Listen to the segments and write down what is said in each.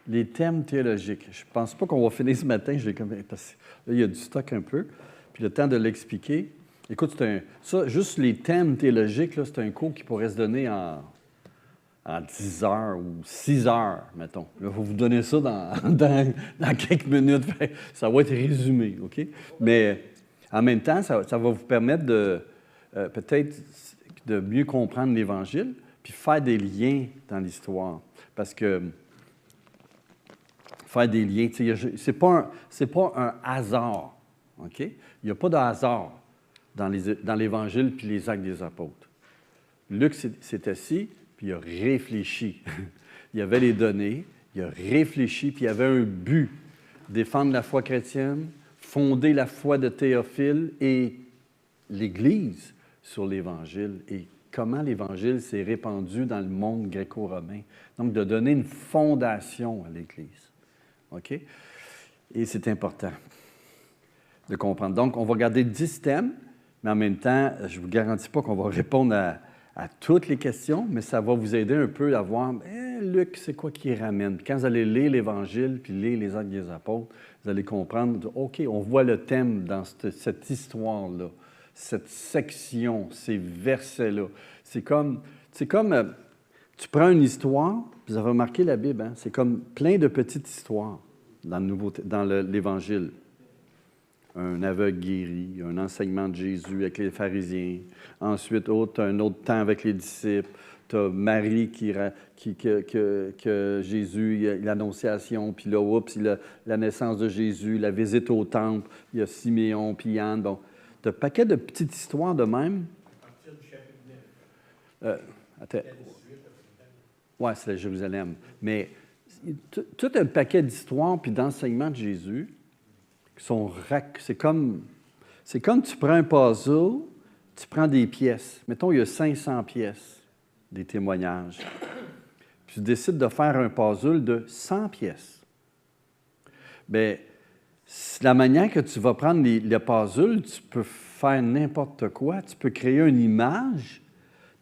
Les thèmes théologiques. Je ne pense pas qu'on va finir ce matin, parce que là, il y a du stock un peu, puis le temps de l'expliquer. Écoute, juste les thèmes théologiques, là, c'est un cours qui pourrait se donner en 10 heures ou 6 heures, mettons. Là, il faut vous donner ça dans quelques minutes. Ça va être résumé, OK? Mais en même temps, ça va vous permettre de peut-être de mieux comprendre l'Évangile, puis faire des liens dans l'histoire. Parce que faire des liens, c'est pas un hasard, OK? Il n'y a pas de hasard dans l'Évangile puis les Actes des Apôtres. Luc s'est assis, puis il a réfléchi. Il avait les données, il a réfléchi, puis il avait un but, défendre la foi chrétienne, fonder la foi de Théophile et l'Église sur l'Évangile et comment l'Évangile s'est répandu dans le monde gréco-romain. Donc, de donner une fondation à l'Église. OK? Et c'est important de comprendre. Donc, on va regarder 10 thèmes, mais en même temps, je ne vous garantis pas qu'on va répondre à toutes les questions, mais ça va vous aider un peu à voir, Luc, c'est quoi qui ramène? Puis quand vous allez lire l'Évangile, puis lire les Actes des Apôtres, vous allez comprendre, OK, on voit le thème dans cette histoire-là, cette section, ces versets-là. C'est comme tu prends une histoire, vous avez remarqué la Bible, hein? C'est comme plein de petites histoires dans l'Évangile. Un aveugle guéri, un enseignement de Jésus avec les pharisiens. Ensuite, un autre temps avec les disciples. Tu as Marie que Jésus, l'Annonciation, puis là, la naissance de Jésus, la visite au temple. Il y a Siméon, puis Anne. Bon, tu as un paquet de petites histoires de même. À partir du chapitre 9. Oui, c'est Jérusalem. Mais tout un paquet d'histoires puis d'enseignements de Jésus qui sont c'est comme tu prends un puzzle, tu prends des pièces. Mettons, il y a 500 pièces, des témoignages. Puis tu décides de faire un puzzle de 100 pièces. Bien, la manière que tu vas prendre le puzzle, tu peux faire n'importe quoi. Tu peux créer une image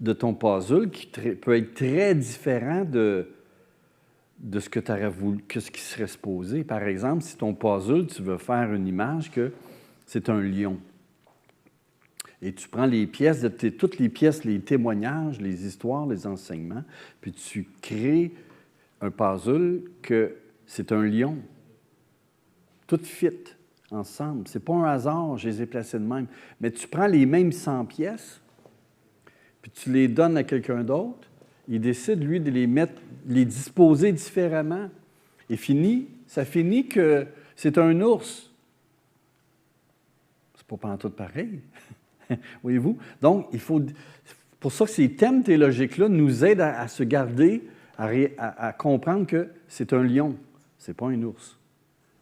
de ton puzzle qui peut être très différent de ce que tu aurais voulu, que ce qui serait supposé. Par exemple, si ton puzzle, tu veux faire une image que c'est un lion. Et tu prends les pièces, toutes les pièces, les témoignages, les histoires, les enseignements, puis tu crées un puzzle que c'est un lion. Tout fit ensemble. C'est pas un hasard, je les ai placés de même. Mais tu prends les mêmes 100 pièces, puis tu les donnes à quelqu'un d'autre, il décide, lui, de les disposer différemment. Et ça finit que c'est un ours. C'est pas pantoute pareil. Voyez-vous? Donc, pour ça que ces thèmes théologiques-là nous aident à se garder, à comprendre que c'est un lion, c'est pas un ours.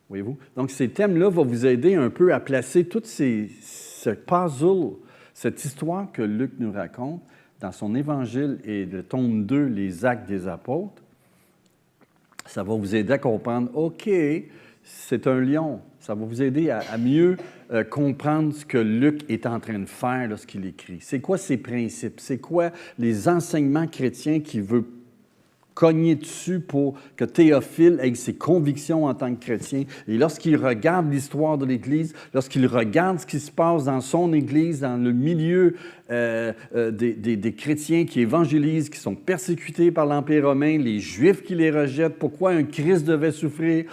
Voyez-vous? Donc, ces thèmes-là vont vous aider un peu à placer tout ce puzzle, cette histoire que Luc nous raconte, dans son Évangile et le tome 2, les Actes des Apôtres, ça va vous aider à comprendre, OK, c'est un lion. Ça va vous aider à mieux comprendre ce que Luc est en train de faire lorsqu'il écrit. C'est quoi ses principes? C'est quoi les enseignements chrétiens qu'il veut cogner dessus pour que Théophile ait ses convictions en tant que chrétien. Et lorsqu'il regarde l'histoire de l'Église, lorsqu'il regarde ce qui se passe dans son Église, dans le milieu des chrétiens qui évangélisent, qui sont persécutés par l'Empire romain, les Juifs qui les rejettent, pourquoi un Christ devait souffrir,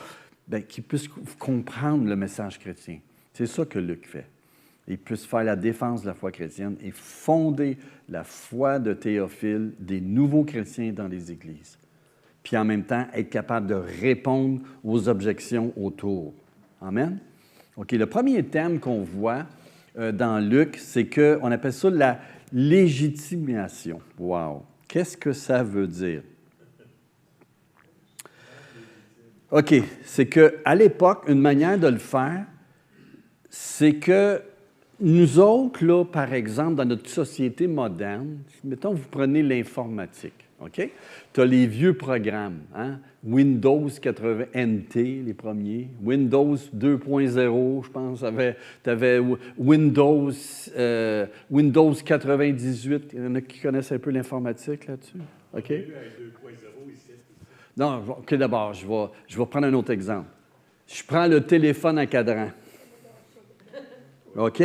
qu'il puisse comprendre le message chrétien. C'est ça que Luc fait. Il puisse faire la défense de la foi chrétienne et fonder la foi de Théophile, des nouveaux chrétiens dans les églises. Puis en même temps, être capable de répondre aux objections autour. Amen? OK, le premier thème qu'on voit dans Luc, c'est qu'on appelle ça la légitimation. Wow! Qu'est-ce que ça veut dire? OK, c'est qu'à l'époque, une manière de le faire, c'est que nous autres, là, par exemple, dans notre société moderne, mettons, vous prenez l'informatique, OK? Tu as les vieux programmes, hein? Windows 80 NT, les premiers. Windows 2.0, je pense, tu avais Windows 98. Il y en a qui connaissent un peu l'informatique là-dessus, OK? Non, OK, d'abord, je vais prendre un autre exemple. Je prends le téléphone à cadran. OK?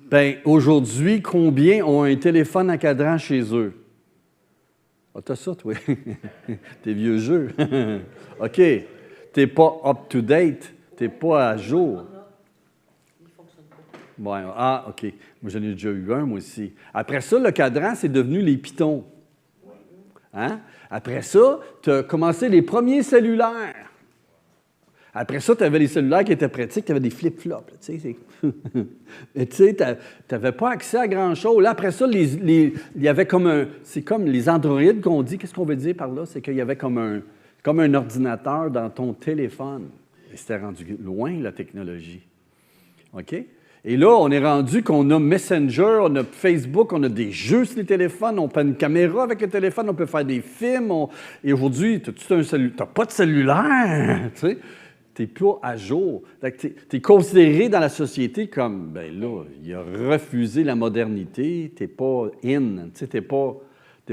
Bien, aujourd'hui, combien ont un téléphone à cadran chez eux? Ah, t'as ça, toi? Tes vieux jeux. OK. T'es pas up-to-date. T'es pas à jour. Ouais, ah, OK. Moi, j'en ai déjà eu un, moi aussi. Après ça, le cadran, c'est devenu les pitons. Hein? Après ça, tu as commencé les premiers cellulaires. Après ça, tu avais les cellulaires qui étaient pratiques, tu avais des flip-flops. Tu sais, tu n'avais pas accès à grand-chose. Là, après ça, il y avait comme un... C'est comme les androïdes qu'on dit. Qu'est-ce qu'on veut dire par là? C'est qu'il y avait comme un ordinateur dans ton téléphone. Et c'était rendu loin, la technologie. OK? Et là, on est rendu qu'on a Messenger, on a Facebook, on a des jeux sur les téléphones, on peut une caméra avec le téléphone, on peut faire des films. Et aujourd'hui, tu n'as pas de cellulaire, tu sais. Tu n'es pas à jour. Tu es considéré dans la société comme, ben là, il a refusé la modernité, tu n'es pas in, tu n'es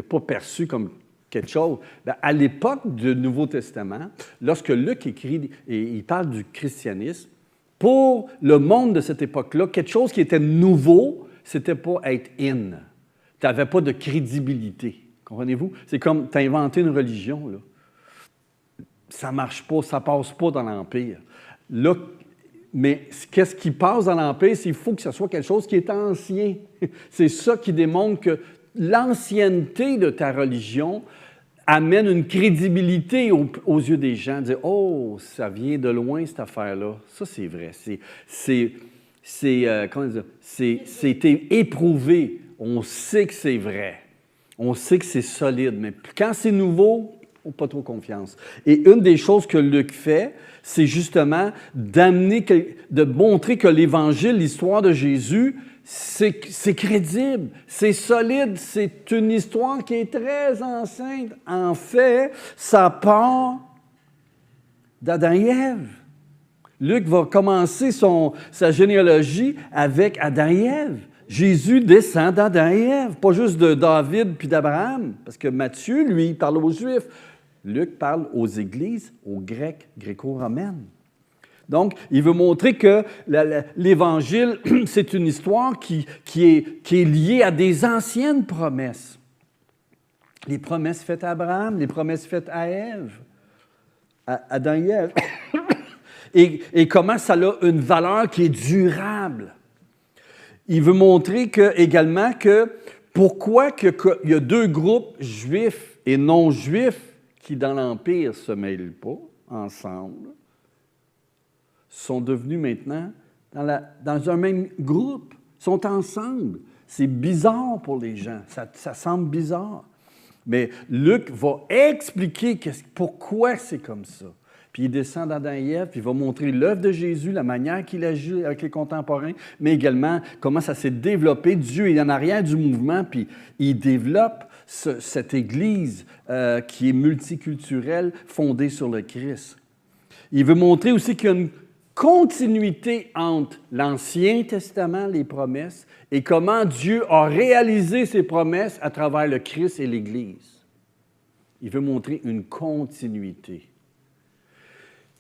pas perçu comme quelque chose. Bien, à l'époque du Nouveau Testament, lorsque Luc écrit, et il parle du christianisme, pour le monde de cette époque-là, quelque chose qui était nouveau, c'était pas être in. Tu n'avais pas de crédibilité. Comprenez-vous? C'est comme, tu as inventé une religion, là. Ça ne marche pas, ça ne passe pas dans l'Empire. Là, mais qu'est-ce qui passe dans l'Empire? C'est qu'il faut que ce soit quelque chose qui est ancien. C'est ça qui démontre que l'ancienneté de ta religion amène une crédibilité aux yeux des gens. Dire, oh, ça vient de loin, cette affaire-là. Ça, c'est vrai. C'est éprouvé. On sait que c'est vrai. On sait que c'est solide. Mais quand c'est nouveau, on n'a pas trop confiance. Et une des choses que Luc fait, c'est justement de montrer que l'Évangile, l'histoire de Jésus, c'est crédible, c'est solide, c'est une histoire qui est très ancienne. En fait, ça part d'Adam et Ève. Luc va commencer sa généalogie avec Adam et Ève. Jésus descend d'Adam et Ève, pas juste de David puis d'Abraham, parce que Matthieu, lui, il parle aux Juifs. Luc parle aux églises, aux Grecs, gréco-romaines. Donc, il veut montrer que l'Évangile, c'est une histoire qui est liée à des anciennes promesses. Les promesses faites à Abraham, les promesses faites à Ève, à Adam et Ève. Et comment ça a une valeur qui est durable. Il veut montrer également que pourquoi il y a deux groupes, juifs et non-juifs, qui dans l'Empire ne se mêlent pas ensemble, sont devenus maintenant dans un même groupe, sont ensemble. C'est bizarre pour les gens, ça semble bizarre. Mais Luc va expliquer pourquoi c'est comme ça. Puis il descend d'Adam et Ève, puis il va montrer l'œuvre de Jésus, la manière qu'il agit avec les contemporains, mais également comment ça s'est développé. Dieu est en arrière du mouvement, puis il développe cette Église qui est multiculturelle, fondée sur le Christ. Il veut montrer aussi qu'il y a une continuité entre l'Ancien Testament, les promesses, et comment Dieu a réalisé ses promesses à travers le Christ et l'Église. Il veut montrer une continuité.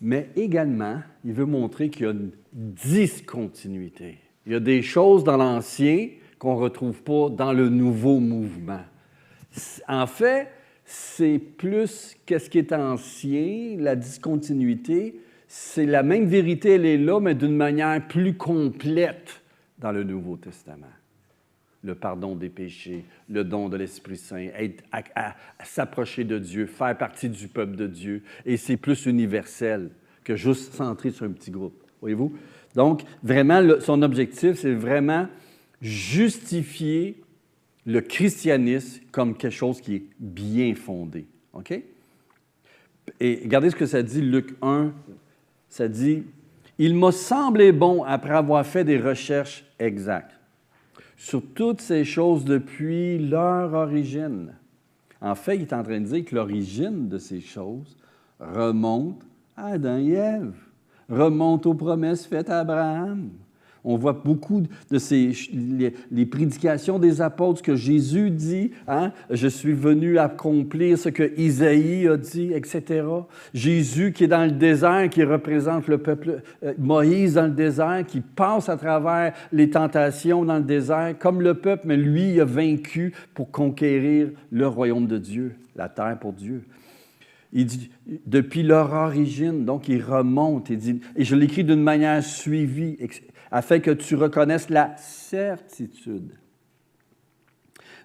Mais également, il veut montrer qu'il y a une discontinuité. Il y a des choses dans l'Ancien qu'on ne retrouve pas dans le nouveau mouvement. En fait, c'est plus qu'est-ce qui est ancien, la discontinuité, c'est la même vérité, elle est là, mais d'une manière plus complète dans le Nouveau Testament. Le pardon des péchés, le don de l'Esprit Saint, être à s'approcher de Dieu, faire partie du peuple de Dieu. Et c'est plus universel que juste centré sur un petit groupe. Voyez-vous? Donc, vraiment, son objectif, c'est vraiment justifier le christianisme comme quelque chose qui est bien fondé. OK? Et regardez ce que ça dit, Luc 1. Ça dit, « Il m'a semblé bon, après avoir fait des recherches exactes, sur toutes ces choses depuis leur origine. » En fait, il est en train de dire que l'origine de ces choses remonte à Adam et Ève, remonte aux promesses faites à Abraham, On voit beaucoup de les prédications des apôtres, ce que Jésus dit, hein? Je suis venu accomplir ce que Isaïe a dit, etc. Jésus qui est dans le désert, qui représente le peuple, Moïse dans le désert, qui passe à travers les tentations dans le désert, comme le peuple, mais lui, il a vaincu pour conquérir le royaume de Dieu, la terre pour Dieu. Il dit, depuis leur origine, donc il remonte, il dit, et je l'écris d'une manière suivie, afin que tu reconnaisses la certitude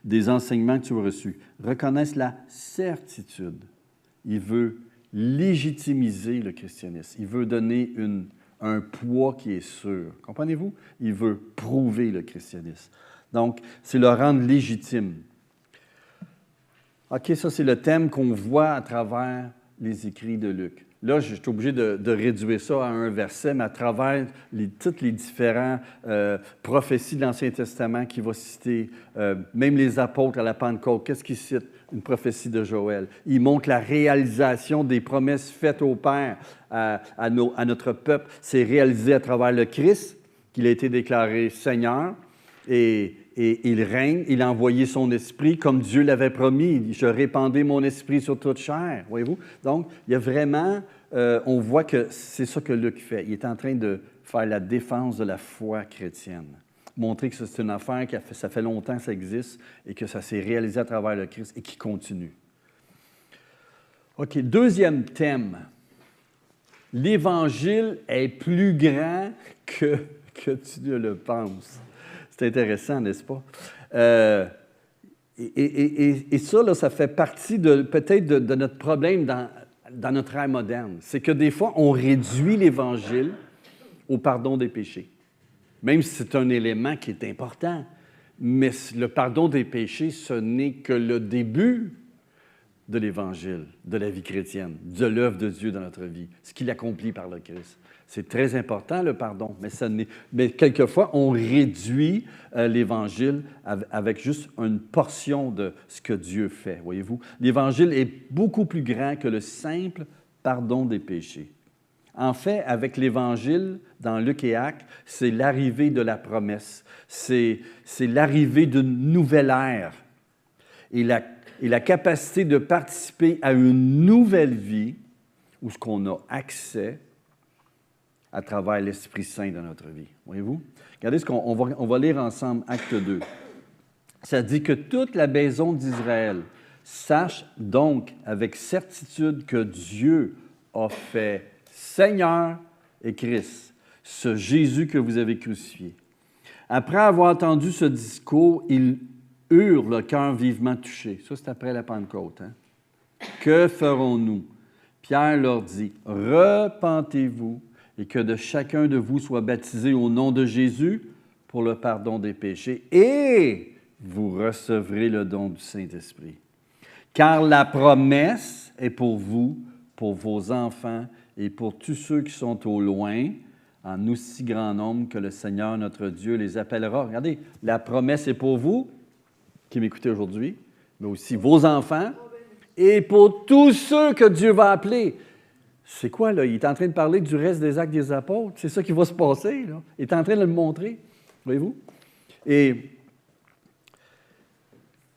des enseignements que tu as reçus. Reconnaisse la certitude. Il veut légitimiser le christianisme. Il veut donner un poids qui est sûr. Comprenez-vous? Il veut prouver le christianisme. Donc, c'est le rendre légitime. OK, ça, c'est le thème qu'on voit à travers les écrits de Luc. Là, je suis obligé de réduire ça à un verset, mais à travers toutes les différentes prophéties de l'Ancien Testament qu'il va citer, même les apôtres à la Pentecôte, qu'est-ce qu'ils citent? Une prophétie de Joël. Il montre la réalisation des promesses faites au Père à notre peuple. C'est réalisé à travers le Christ, qu'il a été déclaré Seigneur, et il règne, il a envoyé son esprit comme Dieu l'avait promis. Je répandrai mon esprit sur toute chair, voyez-vous? Donc, il y a vraiment, on voit que c'est ça que Luc fait. Il est en train de faire la défense de la foi chrétienne. Montrer que c'est une affaire ça fait longtemps que ça existe et que ça s'est réalisé à travers le Christ et qui continue. OK, deuxième thème. L'Évangile est plus grand que tu ne le penses. C'est intéressant, n'est-ce pas? Et ça, là, ça fait partie peut-être de notre problème dans notre ère moderne. C'est que des fois, on réduit l'Évangile au pardon des péchés. Même si c'est un élément qui est important. Mais le pardon des péchés, ce n'est que le début de l'Évangile, de la vie chrétienne, de l'œuvre de Dieu dans notre vie, ce qu'il accomplit par le Christ. C'est très important, le pardon, mais quelquefois, on réduit l'Évangile avec juste une portion de ce que Dieu fait, voyez-vous. L'Évangile est beaucoup plus grand que le simple pardon des péchés. En fait, avec l'Évangile, dans Luc et Actes, c'est l'arrivée de la promesse. C'est l'arrivée d'une nouvelle ère. Et la capacité de participer à une nouvelle vie où ce qu'on a accès à travers l'Esprit Saint dans notre vie. Voyez-vous? Regardez on va lire ensemble Acte 2. Ça dit que toute la maison d'Israël sache donc avec certitude que Dieu a fait Seigneur et Christ, ce Jésus que vous avez crucifié. Après avoir entendu ce discours, ils eurent le cœur vivement touché. Ça, c'est après la Pentecôte. Hein? Que ferons-nous? Pierre leur dit, « Repentez-vous et que de chacun de vous soit baptisé au nom de Jésus pour le pardon des péchés, et vous recevrez le don du Saint-Esprit. Car la promesse est pour vous, pour vos enfants et pour tous ceux qui sont au loin, en aussi grand nombre que le Seigneur notre Dieu les appellera. » Regardez, la promesse est pour vous, qui m'écoutez aujourd'hui, mais aussi vos enfants, et pour tous ceux que Dieu va appeler. C'est quoi, là? Il est en train de parler du reste des actes des apôtres. C'est ça qui va se passer, là. Il est en train de le montrer, voyez-vous? Et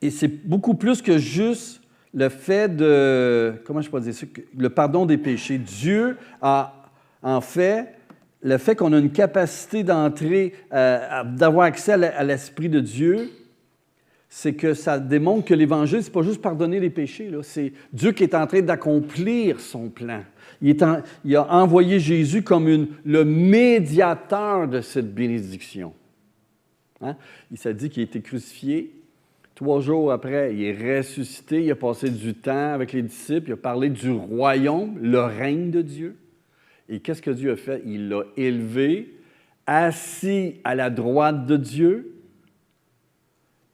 c'est beaucoup plus que juste le fait de... Comment je peux dire ça? Le pardon des péchés. Dieu a, en fait, le fait qu'on a une capacité d'entrer, d'avoir accès à l'Esprit de Dieu, c'est que ça démontre que l'Évangile, ce n'est pas juste pardonner les péchés, là. C'est Dieu qui est en train d'accomplir son plan. Il a envoyé Jésus comme le médiateur de cette bénédiction. Hein? Il s'est dit qu'il a été crucifié. 3 jours après, il est ressuscité. Il a passé du temps avec les disciples. Il a parlé du royaume, le règne de Dieu. Et qu'est-ce que Dieu a fait? Il l'a élevé, assis à la droite de Dieu,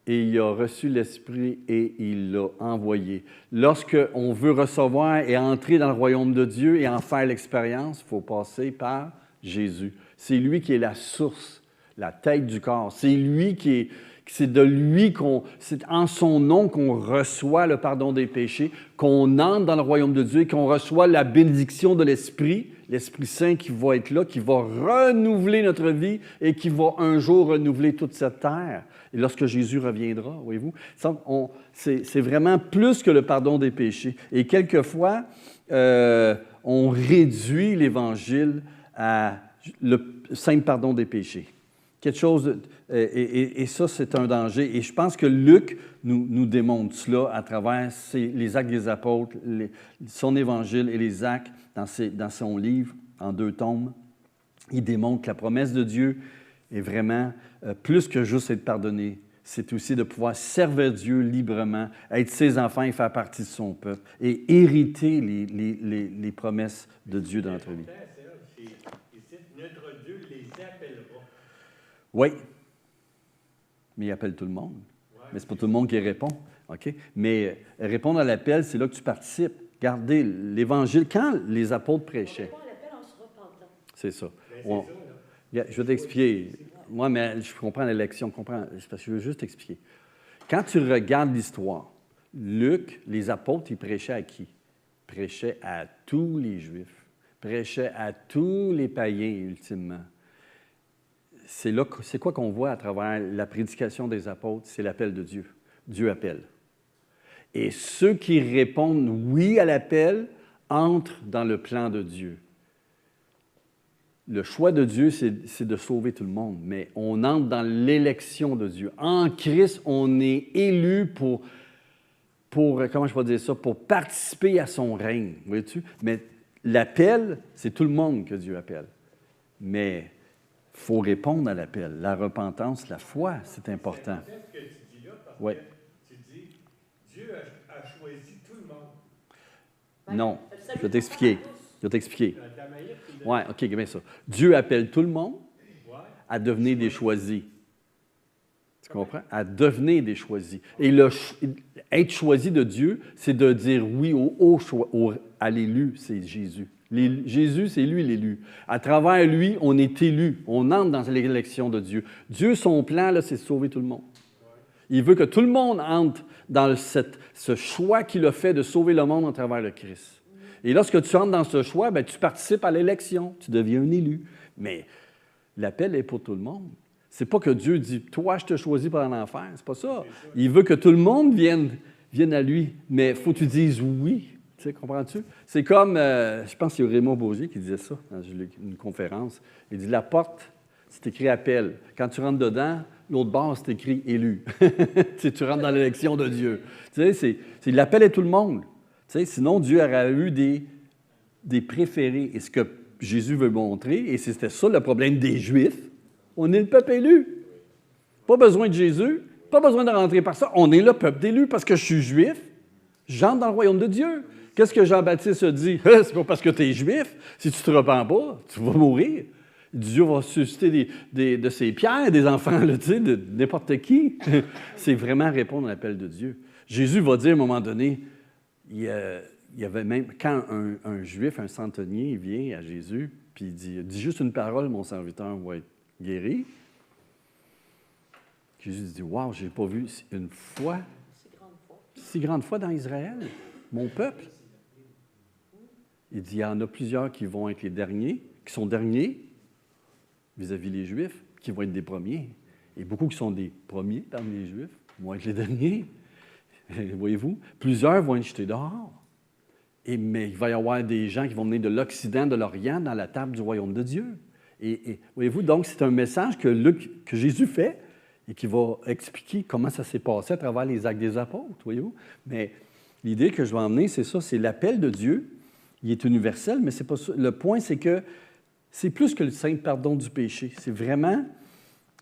et il a reçu l'Esprit et il l'a envoyé. Lorsqu'on veut recevoir et entrer dans le royaume de Dieu et en faire l'expérience, il faut passer par Jésus. C'est lui qui est la source, la tête du corps. C'est lui qui c'est de lui c'est en son nom qu'on reçoit le pardon des péchés, qu'on entre dans le royaume de Dieu et qu'on reçoit la bénédiction de l'Esprit Saint qui va être là, qui va renouveler notre vie et qui va un jour renouveler toute cette terre. Et lorsque Jésus reviendra, voyez-vous, c'est vraiment plus que le pardon des péchés. Et quelquefois, on réduit l'Évangile à le simple pardon des péchés. Quelque chose, et ça, c'est un danger. Et je pense que Luc nous démontre cela à travers les Actes des Apôtres, son Évangile et les Actes dans son livre, en 2 tomes. Il démontre que la promesse de Dieu est vraiment plus que juste être pardonné. C'est aussi de pouvoir servir Dieu librement, être ses enfants et faire partie de son peuple et hériter les promesses de Dieu dans notre vie. Notre Dieu les appellera. Oui, mais il appelle tout le monde. Ouais, mais ce n'est pas tout le monde qui répond. OK? Mais répondre à l'appel, c'est là que tu participes. Regardez l'Évangile, quand les apôtres prêchaient. On répond à l'appel en se repentant. C'est ça. Ben, Je vais t'expliquer. Moi, mais je comprends l'élection, parce que je veux juste t'expliquer. Quand tu regardes l'histoire, Luc, les apôtres, ils prêchaient à qui? Ils prêchaient à tous les Juifs, prêchaient à tous les païens, ultimement. C'est quoi qu'on voit à travers la prédication des apôtres? C'est l'appel de Dieu. Dieu appelle. Et ceux qui répondent oui à l'appel entrent dans le plan de Dieu. Le choix de Dieu, c'est de sauver tout le monde, mais on entre dans l'élection de Dieu. En Christ, on est élu pour comment je peux dire ça, pour participer à son règne, vois-tu? Mais l'appel, c'est tout le monde que Dieu appelle. Mais il faut répondre à l'appel. La repentance, la foi, c'est important. C'est ce que tu dis là, parce ouais. que tu dis, Dieu a choisi tout le monde. Non, je vais t'expliquer. Oui, OK, bien ça. Dieu appelle tout le monde à devenir des choisis. Tu comprends? À devenir des choisis. Et être choisi de Dieu, c'est de dire oui à l'élu, c'est Jésus. Jésus, c'est lui l'élu. À travers lui, on est élu. On entre dans l'élection de Dieu. Dieu, son plan, là, c'est de sauver tout le monde. Il veut que tout le monde entre dans ce choix qu'il a fait de sauver le monde à travers le Christ. Et lorsque tu entres dans ce choix, bien, tu participes à l'élection. Tu deviens un élu. Mais l'appel est pour tout le monde. C'est pas que Dieu dit « Toi, je te choisis pour l'enfer ». C'est pas ça. Il veut que tout le monde vienne à lui. Mais il faut que tu dises « oui ». Tu sais, comprends-tu? C'est comme, je pense que c'est Raymond Beaugier qui disait ça dans une conférence. Il dit « La porte, c'est écrit « appel ». Quand tu rentres dedans, l'autre bord, c'est écrit « élu ». Tu rentres dans l'élection de Dieu. Tu sais, l'appel est tout le monde. Tu sais, sinon, Dieu aurait eu des préférés. Et ce que Jésus veut montrer, et c'était ça le problème des Juifs, on est le peuple élu. Pas besoin de Jésus, pas besoin de rentrer par ça. On est le peuple élu parce que je suis juif, j'entre dans le royaume de Dieu. Qu'est-ce que Jean-Baptiste a dit? C'est pas parce que tu es juif, si tu ne te repens pas, tu vas mourir. Dieu va susciter de ses pierres des enfants, là, tu sais, de n'importe qui. C'est vraiment répondre à l'appel de Dieu. Jésus va dire à un moment donné, il y avait même, quand un Juif, un centenier, il vient à Jésus, puis il dit juste une parole, mon serviteur va être guéri. Jésus dit, wow, je n'ai pas vu une foi, si grande foi dans Israël, mon peuple. Il dit, il y en a plusieurs qui vont être les derniers, qui sont derniers vis-à-vis les Juifs, qui vont être des premiers. Et beaucoup qui sont des premiers parmi les Juifs vont être les derniers. Voyez-vous, plusieurs vont être jetés dehors. Mais il va y avoir des gens qui vont venir de l'Occident, de l'Orient, dans la table du royaume de Dieu. Et voyez-vous, donc, c'est un message que Jésus fait et qui va expliquer comment ça s'est passé à travers les actes des apôtres, voyez-vous. Mais l'idée que je vais emmener, c'est ça, c'est l'appel de Dieu. Il est universel, mais c'est pas ça. Le point, c'est que c'est plus que le simple pardon du péché. C'est vraiment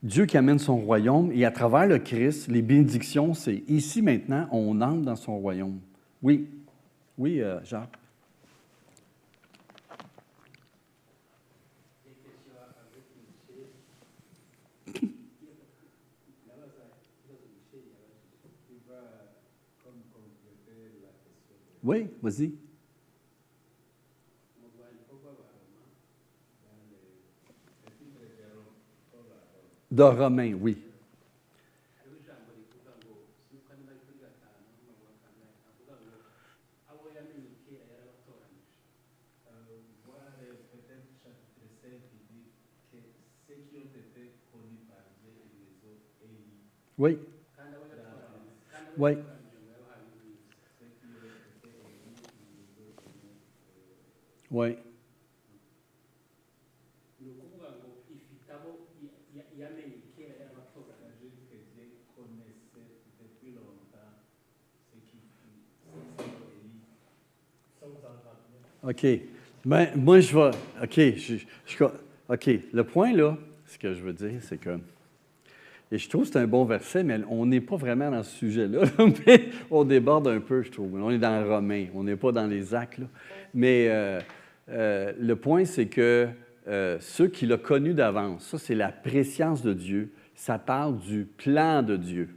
Dieu qui amène son royaume et à travers le Christ, les bénédictions, c'est ici maintenant, on entre dans son royaume. Oui. Oui, Jacques. Oui, vas-y. De Romains, oui. qui ont été connus par Dieu et les autres, Élie. Oui. Oui. Oui. OK. Ben, moi, je vais. OK. OK. Le point, là, ce que je veux dire, c'est que. Et je trouve que c'est un bon verset, mais on n'est pas vraiment dans ce sujet-là. Mais on déborde un peu, je trouve. On est dans Romains, on n'est pas dans les Actes. Là. Mais le point, c'est que ceux qui l'ont connu d'avance, ça, c'est la préscience de Dieu. Ça parle du plan de Dieu,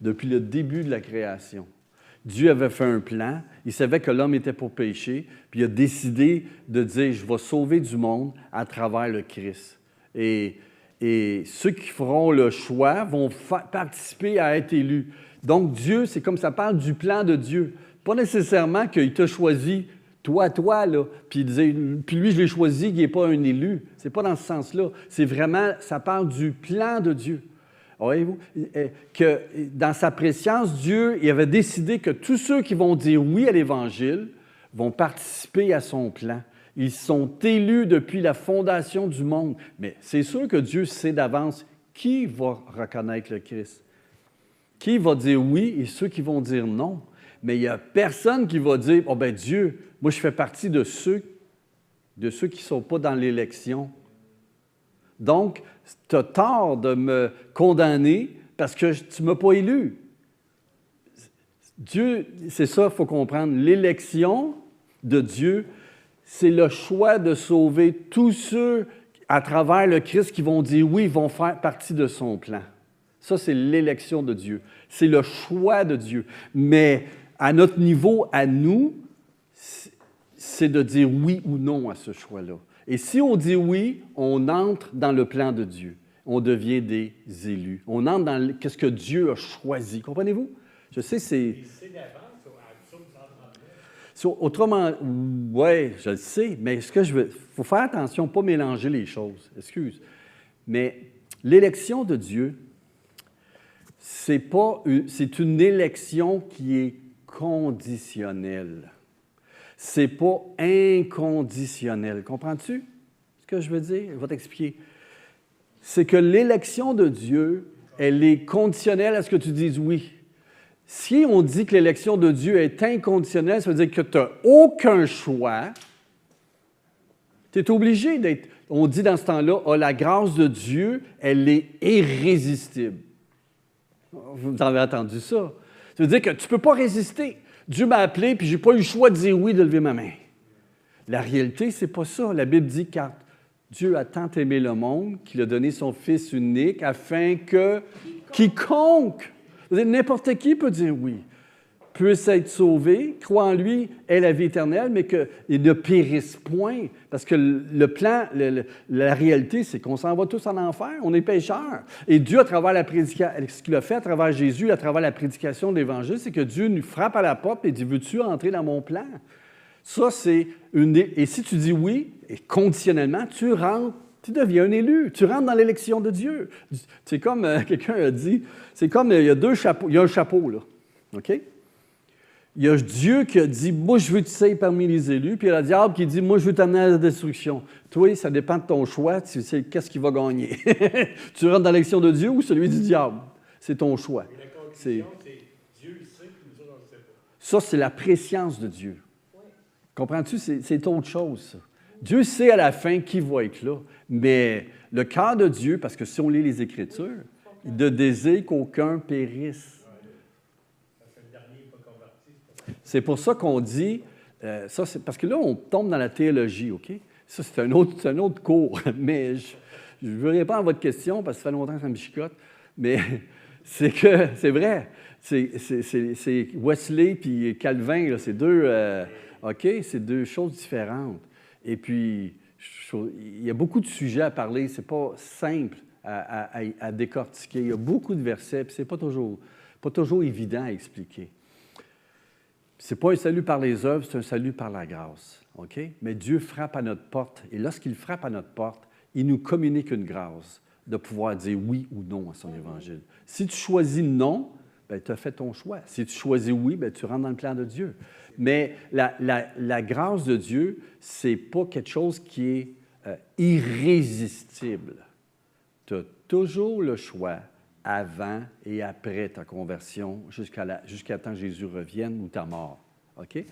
depuis le début de la création. Dieu avait fait un plan, il savait que l'homme était pour pécher, puis il a décidé de dire, je vais sauver du monde à travers le Christ. Et ceux qui feront le choix vont participer à être élus. Donc Dieu, c'est comme ça parle du plan de Dieu. Pas nécessairement qu'il t'a choisi, toi, là, puis lui, je l'ai choisi, il n'est pas un élu. C'est pas dans ce sens-là. C'est vraiment, ça parle du plan de Dieu. Voyez-vous, que dans sa préscience, Dieu il avait décidé que tous ceux qui vont dire oui à l'Évangile vont participer à son plan. Ils sont élus depuis la fondation du monde. Mais c'est sûr que Dieu sait d'avance qui va reconnaître le Christ. Qui va dire oui et ceux qui vont dire non. Mais il n'y a personne qui va dire, oh ben Dieu, moi je fais partie de ceux qui ne sont pas dans l'élection. Donc, tu as tort de me condamner parce que tu ne m'as pas élu. Dieu, c'est ça, il faut comprendre. L'élection de Dieu, c'est le choix de sauver tous ceux à travers le Christ qui vont dire oui, vont faire partie de son plan. Ça, c'est l'élection de Dieu. C'est le choix de Dieu. Mais à notre niveau, à nous, c'est de dire oui ou non à ce choix-là. Et si on dit oui, on entre dans le plan de Dieu. On devient des élus. On entre dans ce que Dieu a choisi. Comprenez-vous? Je sais, c'est... Autrement, oui, je le sais, mais ce que je veux... Il faut faire attention, pas mélanger les choses. Excuse. Mais l'élection de Dieu, c'est une élection qui est conditionnelle. C'est pas inconditionnel. Comprends-tu ce que je veux dire? Je vais t'expliquer. C'est que l'élection de Dieu, elle est conditionnelle à ce que tu dises oui. Si on dit que l'élection de Dieu est inconditionnelle, ça veut dire que tu n'as aucun choix. Tu es obligé d'être... On dit dans ce temps-là, la grâce de Dieu, elle est irrésistible. Vous avez entendu ça? Ça veut dire que tu ne peux pas résister. Dieu m'a appelé, puis je n'ai pas eu le choix de dire oui, de lever ma main. La réalité, ce n'est pas ça. La Bible dit, car Dieu a tant aimé le monde qu'il a donné son Fils unique afin que quiconque, n'importe qui peut dire oui, puisse être sauvé, croit en lui, ait la vie éternelle, mais qu'il ne périsse point. Parce que le plan, la réalité, c'est qu'on s'en va tous en enfer. On est pécheurs. Et Dieu, à travers la prédication, ce qu'il a fait à travers Jésus, à travers la prédication de l'Évangile, c'est que Dieu nous frappe à la porte et dit, veux-tu entrer dans mon plan? Ça, c'est une... Et si tu dis oui, et conditionnellement, tu rentres, tu deviens un élu. Tu rentres dans l'élection de Dieu. C'est comme quelqu'un a dit, c'est comme il y a deux chapeaux. Il y a un chapeau, là. OK? Il y a Dieu qui a dit, moi, je veux que tu sois parmi les élus. Puis il y a le diable qui dit, moi, je veux t'amener à la destruction. Toi, ça dépend de ton choix. Tu sais qu'est-ce qui va gagner. Tu rentres dans l'élection de Dieu ou celui du diable. C'est ton choix. Et la conclusion, c'est Dieu le sait, puis nous autres, on ne le sait pas. Ça, c'est la préscience de Dieu. Comprends-tu? C'est autre chose, ça. Dieu sait à la fin qui va être là. Mais le cœur de Dieu, parce que si on lit les Écritures, il ne désire qu'aucun périsse. C'est pour ça qu'on dit, parce que là, on tombe dans la théologie, OK? Ça, c'est un autre cours, mais je ne veux répondre à votre question parce que ça fait longtemps que ça me chicote, mais c'est que, c'est vrai, c'est Wesley puis Calvin, là, c'est deux, OK? C'est deux choses différentes. Et puis, il y a beaucoup de sujets à parler, c'est pas simple à décortiquer. Il y a beaucoup de versets, puis c'est pas toujours évident à expliquer. Ce n'est pas un salut par les œuvres, c'est un salut par la grâce. OK? Mais Dieu frappe à notre porte. Et lorsqu'il frappe à notre porte, il nous communique une grâce de pouvoir dire oui ou non à son évangile. Si tu choisis non, ben, tu as fait ton choix. Si tu choisis oui, ben, tu rentres dans le plan de Dieu. Mais la grâce de Dieu, ce n'est pas quelque chose qui est irrésistible. Tu as toujours le choix avant et après ta conversion, jusqu'à temps que Jésus revienne ou ta mort. OK?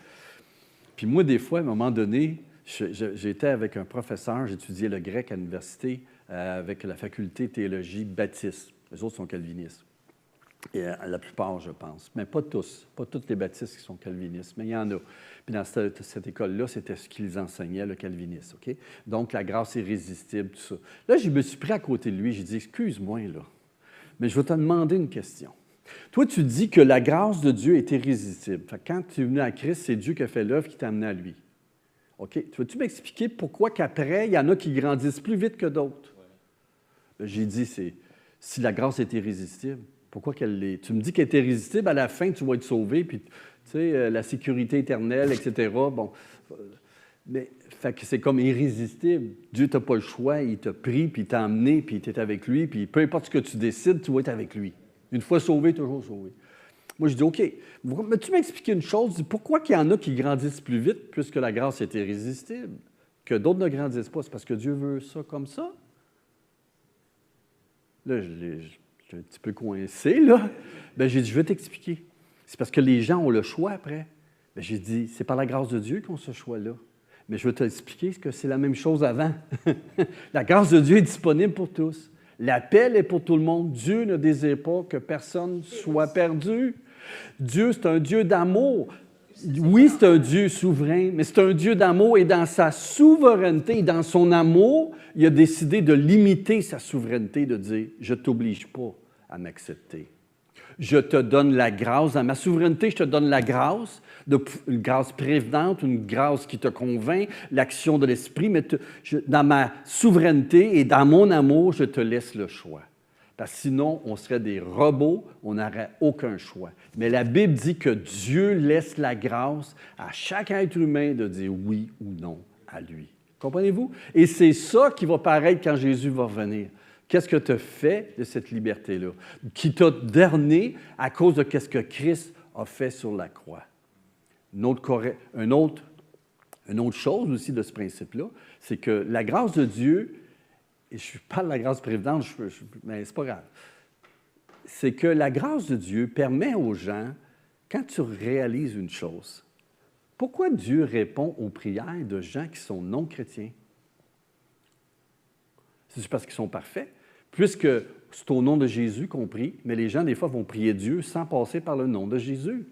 Puis moi, des fois, à un moment donné, j'étais avec un professeur, j'étudiais le grec à l'université avec la faculté théologie baptiste. Les autres sont calvinistes. Et, la plupart, je pense. Mais pas tous. Pas tous les baptistes qui sont calvinistes, mais il y en a. Puis dans cette école-là, c'était ce qu'ils enseignaient, le calvinisme. OK? Donc, la grâce irrésistible, tout ça. Là, je me suis pris à côté de lui. J'ai dit, excuse-moi, là, mais je vais te demander une question. Toi, tu dis que la grâce de Dieu est irrésistible. Fait que quand tu es venu à Christ, c'est Dieu qui a fait l'œuvre qui t'a amené à lui. OK? Tu veux-tu m'expliquer pourquoi qu'après, il y en a qui grandissent plus vite que d'autres? Ouais. J'ai dit, si la grâce est irrésistible, pourquoi qu'elle l'est? Tu me dis qu'elle est irrésistible, à la fin, tu vas être sauvé, puis, tu sais, la sécurité éternelle, etc. Bon, mais fait que c'est comme irrésistible. Dieu t'a pas le choix, il t'a pris, puis il t'a emmené, puis tu es avec lui, puis peu importe ce que tu décides, tu vas être avec lui. Une fois sauvé, toujours sauvé. Moi, je dis, OK, mais tu m'expliques une chose, pourquoi qu'il y en a qui grandissent plus vite, puisque la grâce est irrésistible, que d'autres ne grandissent pas? C'est parce que Dieu veut ça comme ça? Là, je suis un petit peu coincé, là. Bien, j'ai dit, je vais t'expliquer. C'est parce que les gens ont le choix après. Bien, j'ai dit, c'est par la grâce de Dieu qu'on a ce choix-là. Mais je vais t'expliquer que c'est la même chose avant. La grâce de Dieu est disponible pour tous. L'appel est pour tout le monde. Dieu ne désire pas que personne soit perdu. Dieu, c'est un Dieu d'amour. Oui, c'est un Dieu souverain, mais c'est un Dieu d'amour et dans sa souveraineté, dans son amour, il a décidé de limiter sa souveraineté, de dire « Je ne t'oblige pas à m'accepter. Je te donne la grâce. Dans ma souveraineté, je te donne la grâce, une grâce prévenante, une grâce qui te convainc, l'action de l'Esprit, mais dans ma souveraineté et dans mon amour, je te laisse le choix. » Parce que sinon, on serait des robots, on n'aurait aucun choix. Mais la Bible dit que Dieu laisse la grâce à chaque être humain de dire oui ou non à lui. Comprenez-vous? Et c'est ça qui va paraître quand Jésus va revenir. Qu'est-ce que tu as fait de cette liberté-là? Qui t'a dernier à cause de ce que Christ a fait sur la croix. Une autre chose aussi de ce principe-là, c'est que la grâce de Dieu, et je parle de la grâce prévenante, mais c'est pas grave, c'est que la grâce de Dieu permet aux gens, quand tu réalises une chose, pourquoi Dieu répond aux prières de gens qui sont non chrétiens? C'est parce qu'ils sont parfaits? Puisque c'est au nom de Jésus qu'on prie, mais les gens, des fois, vont prier Dieu sans passer par le nom de Jésus.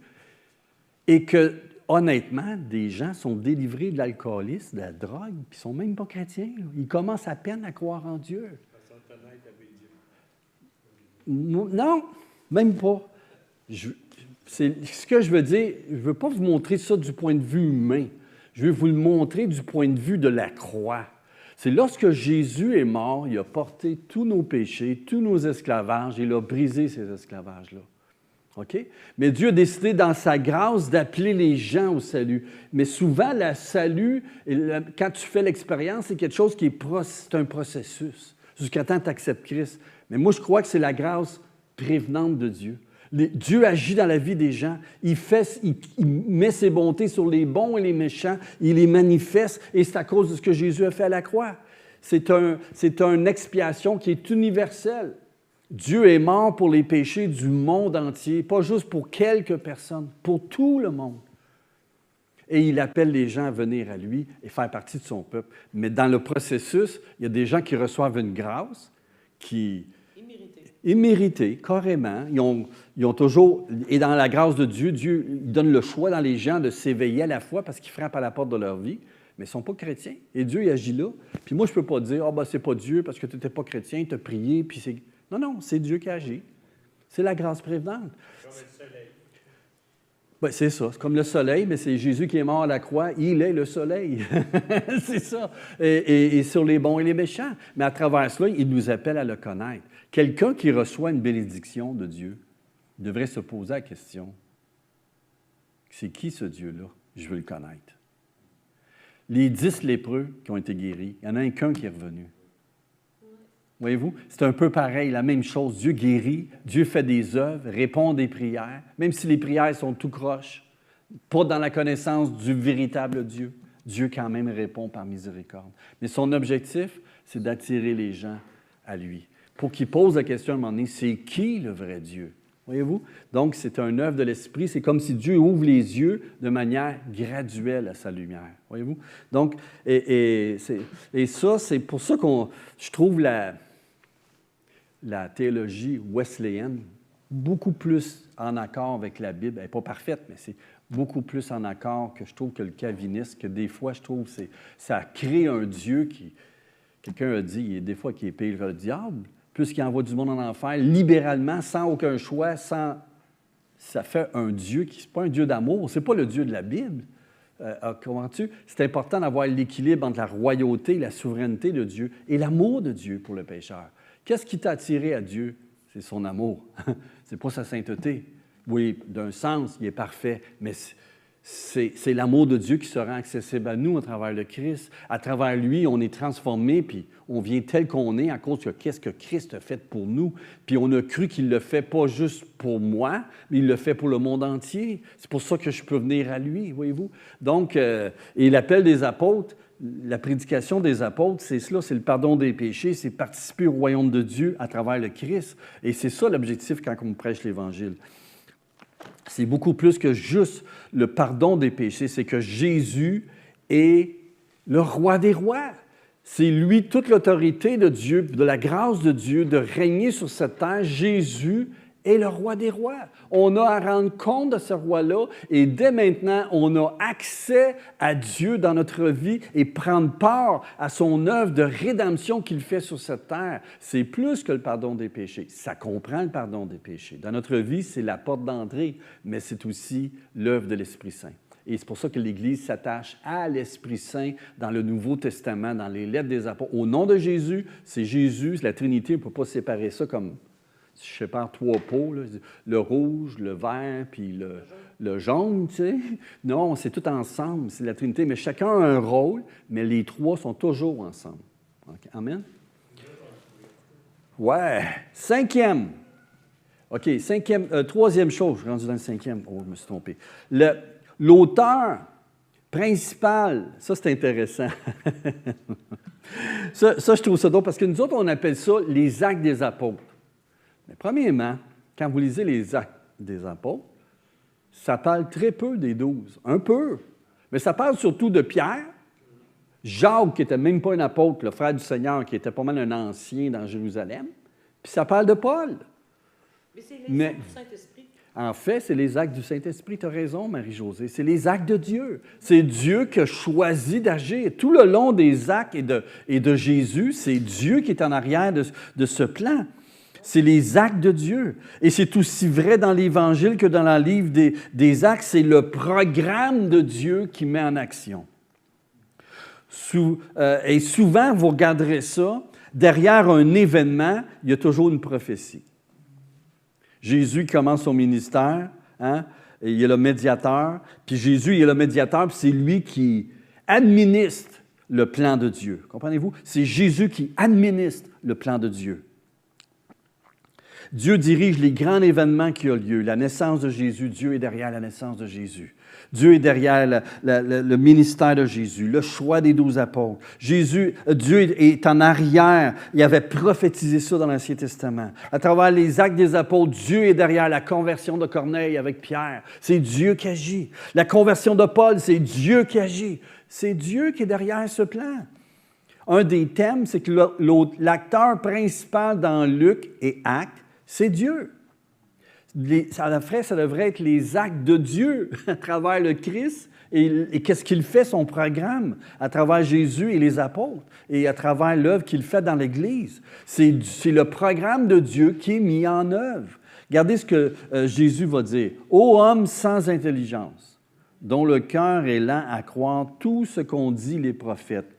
Et que, honnêtement, des gens sont délivrés de l'alcoolisme, de la drogue, puis ils ne sont même pas chrétiens. Là. Ils commencent à peine à croire en Dieu. Non, même pas. Ce que je veux dire, je ne veux pas vous montrer ça du point de vue humain. Je veux vous le montrer du point de vue de la croix. C'est lorsque Jésus est mort, il a porté tous nos péchés, tous nos esclavages, et il a brisé ces esclavages-là. OK? Mais Dieu a décidé dans sa grâce d'appeler les gens au salut. Mais souvent, le salut, quand tu fais l'expérience, c'est quelque chose qui c'est un processus, jusqu'à temps que tu acceptes Christ. Mais moi, je crois que c'est la grâce prévenante de Dieu. Dieu agit dans la vie des gens. Il met ses bontés sur les bons et les méchants. Il les manifeste et c'est à cause de ce que Jésus a fait à la croix. C'est une expiation qui est universelle. Dieu est mort pour les péchés du monde entier, pas juste pour quelques personnes, pour tout le monde. Et il appelle les gens à venir à lui et faire partie de son peuple. Mais dans le processus, il y a des gens qui reçoivent une grâce qui... Imméritée, carrément. Ils ont toujours, et dans la grâce de Dieu, Dieu il donne le choix dans les gens de s'éveiller à la foi parce qu'il frappe à la porte de leur vie, mais ils ne sont pas chrétiens. Et Dieu, il agit là. Puis moi, je ne peux pas dire, c'est pas Dieu parce que tu n'étais pas chrétien, tu as prié, puis c'est... Non, c'est Dieu qui agit. C'est la grâce prévenante. Comme le soleil. Ben, c'est ça. C'est comme le soleil, mais c'est Jésus qui est mort à la croix. Il est le soleil. C'est ça. Et sur les bons et les méchants. Mais à travers cela, il nous appelle à le connaître. Quelqu'un qui reçoit une bénédiction de Dieu devrait se poser la question, c'est qui ce Dieu-là? Je veux le connaître. Les 10 lépreux qui ont été guéris, il n'y en a qu'un qui est revenu. Voyez-vous? C'est un peu pareil, la même chose. Dieu guérit, Dieu fait des œuvres, répond des prières, même si les prières sont tout croches, pas dans la connaissance du véritable Dieu. Dieu quand même répond par miséricorde. Mais son objectif, c'est d'attirer les gens à lui. Pour qu'ils posent la question à un moment donné, c'est qui le vrai Dieu? Voyez-vous? Donc, c'est un œuvre de l'Esprit. C'est comme si Dieu ouvre les yeux de manière graduelle à sa lumière. Voyez-vous? Donc, et ça, c'est pour ça je trouve la théologie wesleyenne beaucoup plus en accord avec la Bible. Elle n'est pas parfaite, mais c'est beaucoup plus en accord que je trouve que le calviniste, que des fois, je trouve que ça crée un Dieu qui... Quelqu'un a dit, des fois, qui est pire que le diable, puisqu'il envoie du monde en enfer, libéralement, sans aucun choix, ça fait un Dieu qui n'est pas un Dieu d'amour, ce n'est pas le Dieu de la Bible. Comprends-tu? C'est important d'avoir l'équilibre entre la royauté, la souveraineté de Dieu et l'amour de Dieu pour le pécheur. Qu'est-ce qui t'a attiré à Dieu? C'est son amour. C'est pas sa sainteté. Oui, d'un sens, il est parfait, mais c'est l'amour de Dieu qui se rend accessible à nous à travers le Christ. À travers lui, on est transformé, puis on vient tel qu'on est à cause de qu'est-ce que Christ a fait pour nous. Puis on a cru qu'il le fait pas juste pour moi, mais il le fait pour le monde entier. C'est pour ça que je peux venir à lui, voyez-vous. Donc, et l'appel des apôtres, la prédication des apôtres, c'est cela, c'est le pardon des péchés, c'est participer au royaume de Dieu à travers le Christ. Et c'est ça l'objectif quand on prêche l'Évangile. C'est beaucoup plus que juste le pardon des péchés, c'est que Jésus est le roi des rois. C'est lui toute l'autorité de Dieu, de la grâce de Dieu, de régner sur cette terre. Jésus est le roi des rois. On a à rendre compte de ce roi-là et dès maintenant, on a accès à Dieu dans notre vie et prendre part à son œuvre de rédemption qu'il fait sur cette terre. C'est plus que le pardon des péchés. Ça comprend le pardon des péchés. Dans notre vie, c'est la porte d'entrée, mais c'est aussi l'œuvre de l'Esprit Saint. Et c'est pour ça que l'Église s'attache à l'Esprit Saint dans le Nouveau Testament, dans les lettres des apôtres. Au nom de Jésus, c'est Jésus, la Trinité, on ne peut pas séparer ça comme... Si je sépare 3 pots, là, le rouge, le vert, puis le jaune, tu sais. Non, c'est tout ensemble, c'est la Trinité. Mais chacun a un rôle, mais les 3 sont toujours ensemble. Okay. Amen? Ouais. 5e. OK, 3e chose, je suis rendu dans le 5e. Oh, je me suis trompé. L'auteur principal, ça, c'est intéressant. ça, je trouve ça drôle, parce que nous autres, on appelle ça les actes des apôtres. Mais premièrement, quand vous lisez les Actes des apôtres, ça parle très peu des 12, un peu, mais ça parle surtout de Pierre, Jacques, qui n'était même pas un apôtre, le frère du Seigneur, qui était pas mal un ancien dans Jérusalem, puis ça parle de Paul. Mais c'est les actes du Saint-Esprit. En fait, c'est les actes du Saint-Esprit. Tu as raison, Marie-Josée. C'est les actes de Dieu. C'est Dieu qui a choisi d'agir. Tout le long des actes et de Jésus, c'est Dieu qui est en arrière de ce plan. C'est les actes de Dieu. Et c'est aussi vrai dans l'Évangile que dans le livre des Actes. C'est le programme de Dieu qui met en action. Et souvent, vous regarderez ça, derrière un événement, il y a toujours une prophétie. Jésus commence son ministère, hein, et il y a le médiateur, puis Jésus, il est le médiateur, puis c'est lui qui administre le plan de Dieu. Comprenez-vous? C'est Jésus qui administre le plan de Dieu. Dieu dirige les grands événements qui ont lieu. La naissance de Jésus, Dieu est derrière la naissance de Jésus. Dieu est derrière le ministère de Jésus, le choix des 12 apôtres. Dieu est en arrière. Il avait prophétisé ça dans l'Ancien Testament. À travers les actes des apôtres, Dieu est derrière la conversion de Corneille avec Pierre. C'est Dieu qui agit. La conversion de Paul, c'est Dieu qui agit. C'est Dieu qui est derrière ce plan. Un des thèmes, c'est que l'acteur principal dans Luc et Actes, c'est Dieu. Ça devrait être les actes de Dieu à travers le Christ et qu'est-ce qu'il fait, son programme, à travers Jésus et les apôtres et à travers l'œuvre qu'il fait dans l'Église. C'est le programme de Dieu qui est mis en œuvre. Regardez ce que Jésus va dire. « Ô homme sans intelligence, dont le cœur est lent à croire tout ce qu'ont dit les prophètes,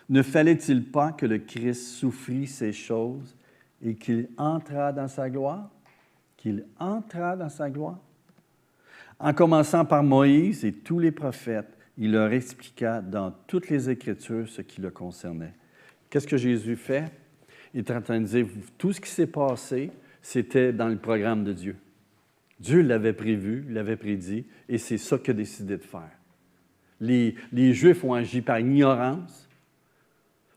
ne fallait-il pas que le Christ souffrit ces choses et qu'il entra dans sa gloire? » Qu'il entra dans sa gloire. En commençant par Moïse et tous les prophètes, il leur expliqua dans toutes les Écritures ce qui le concernait. Qu'est-ce que Jésus fait? Il est en train de dire, tout ce qui s'est passé, c'était dans le programme de Dieu. Dieu l'avait prévu, l'avait prédit, et c'est ça qu'il a décidé de faire. Les Juifs ont agi par ignorance,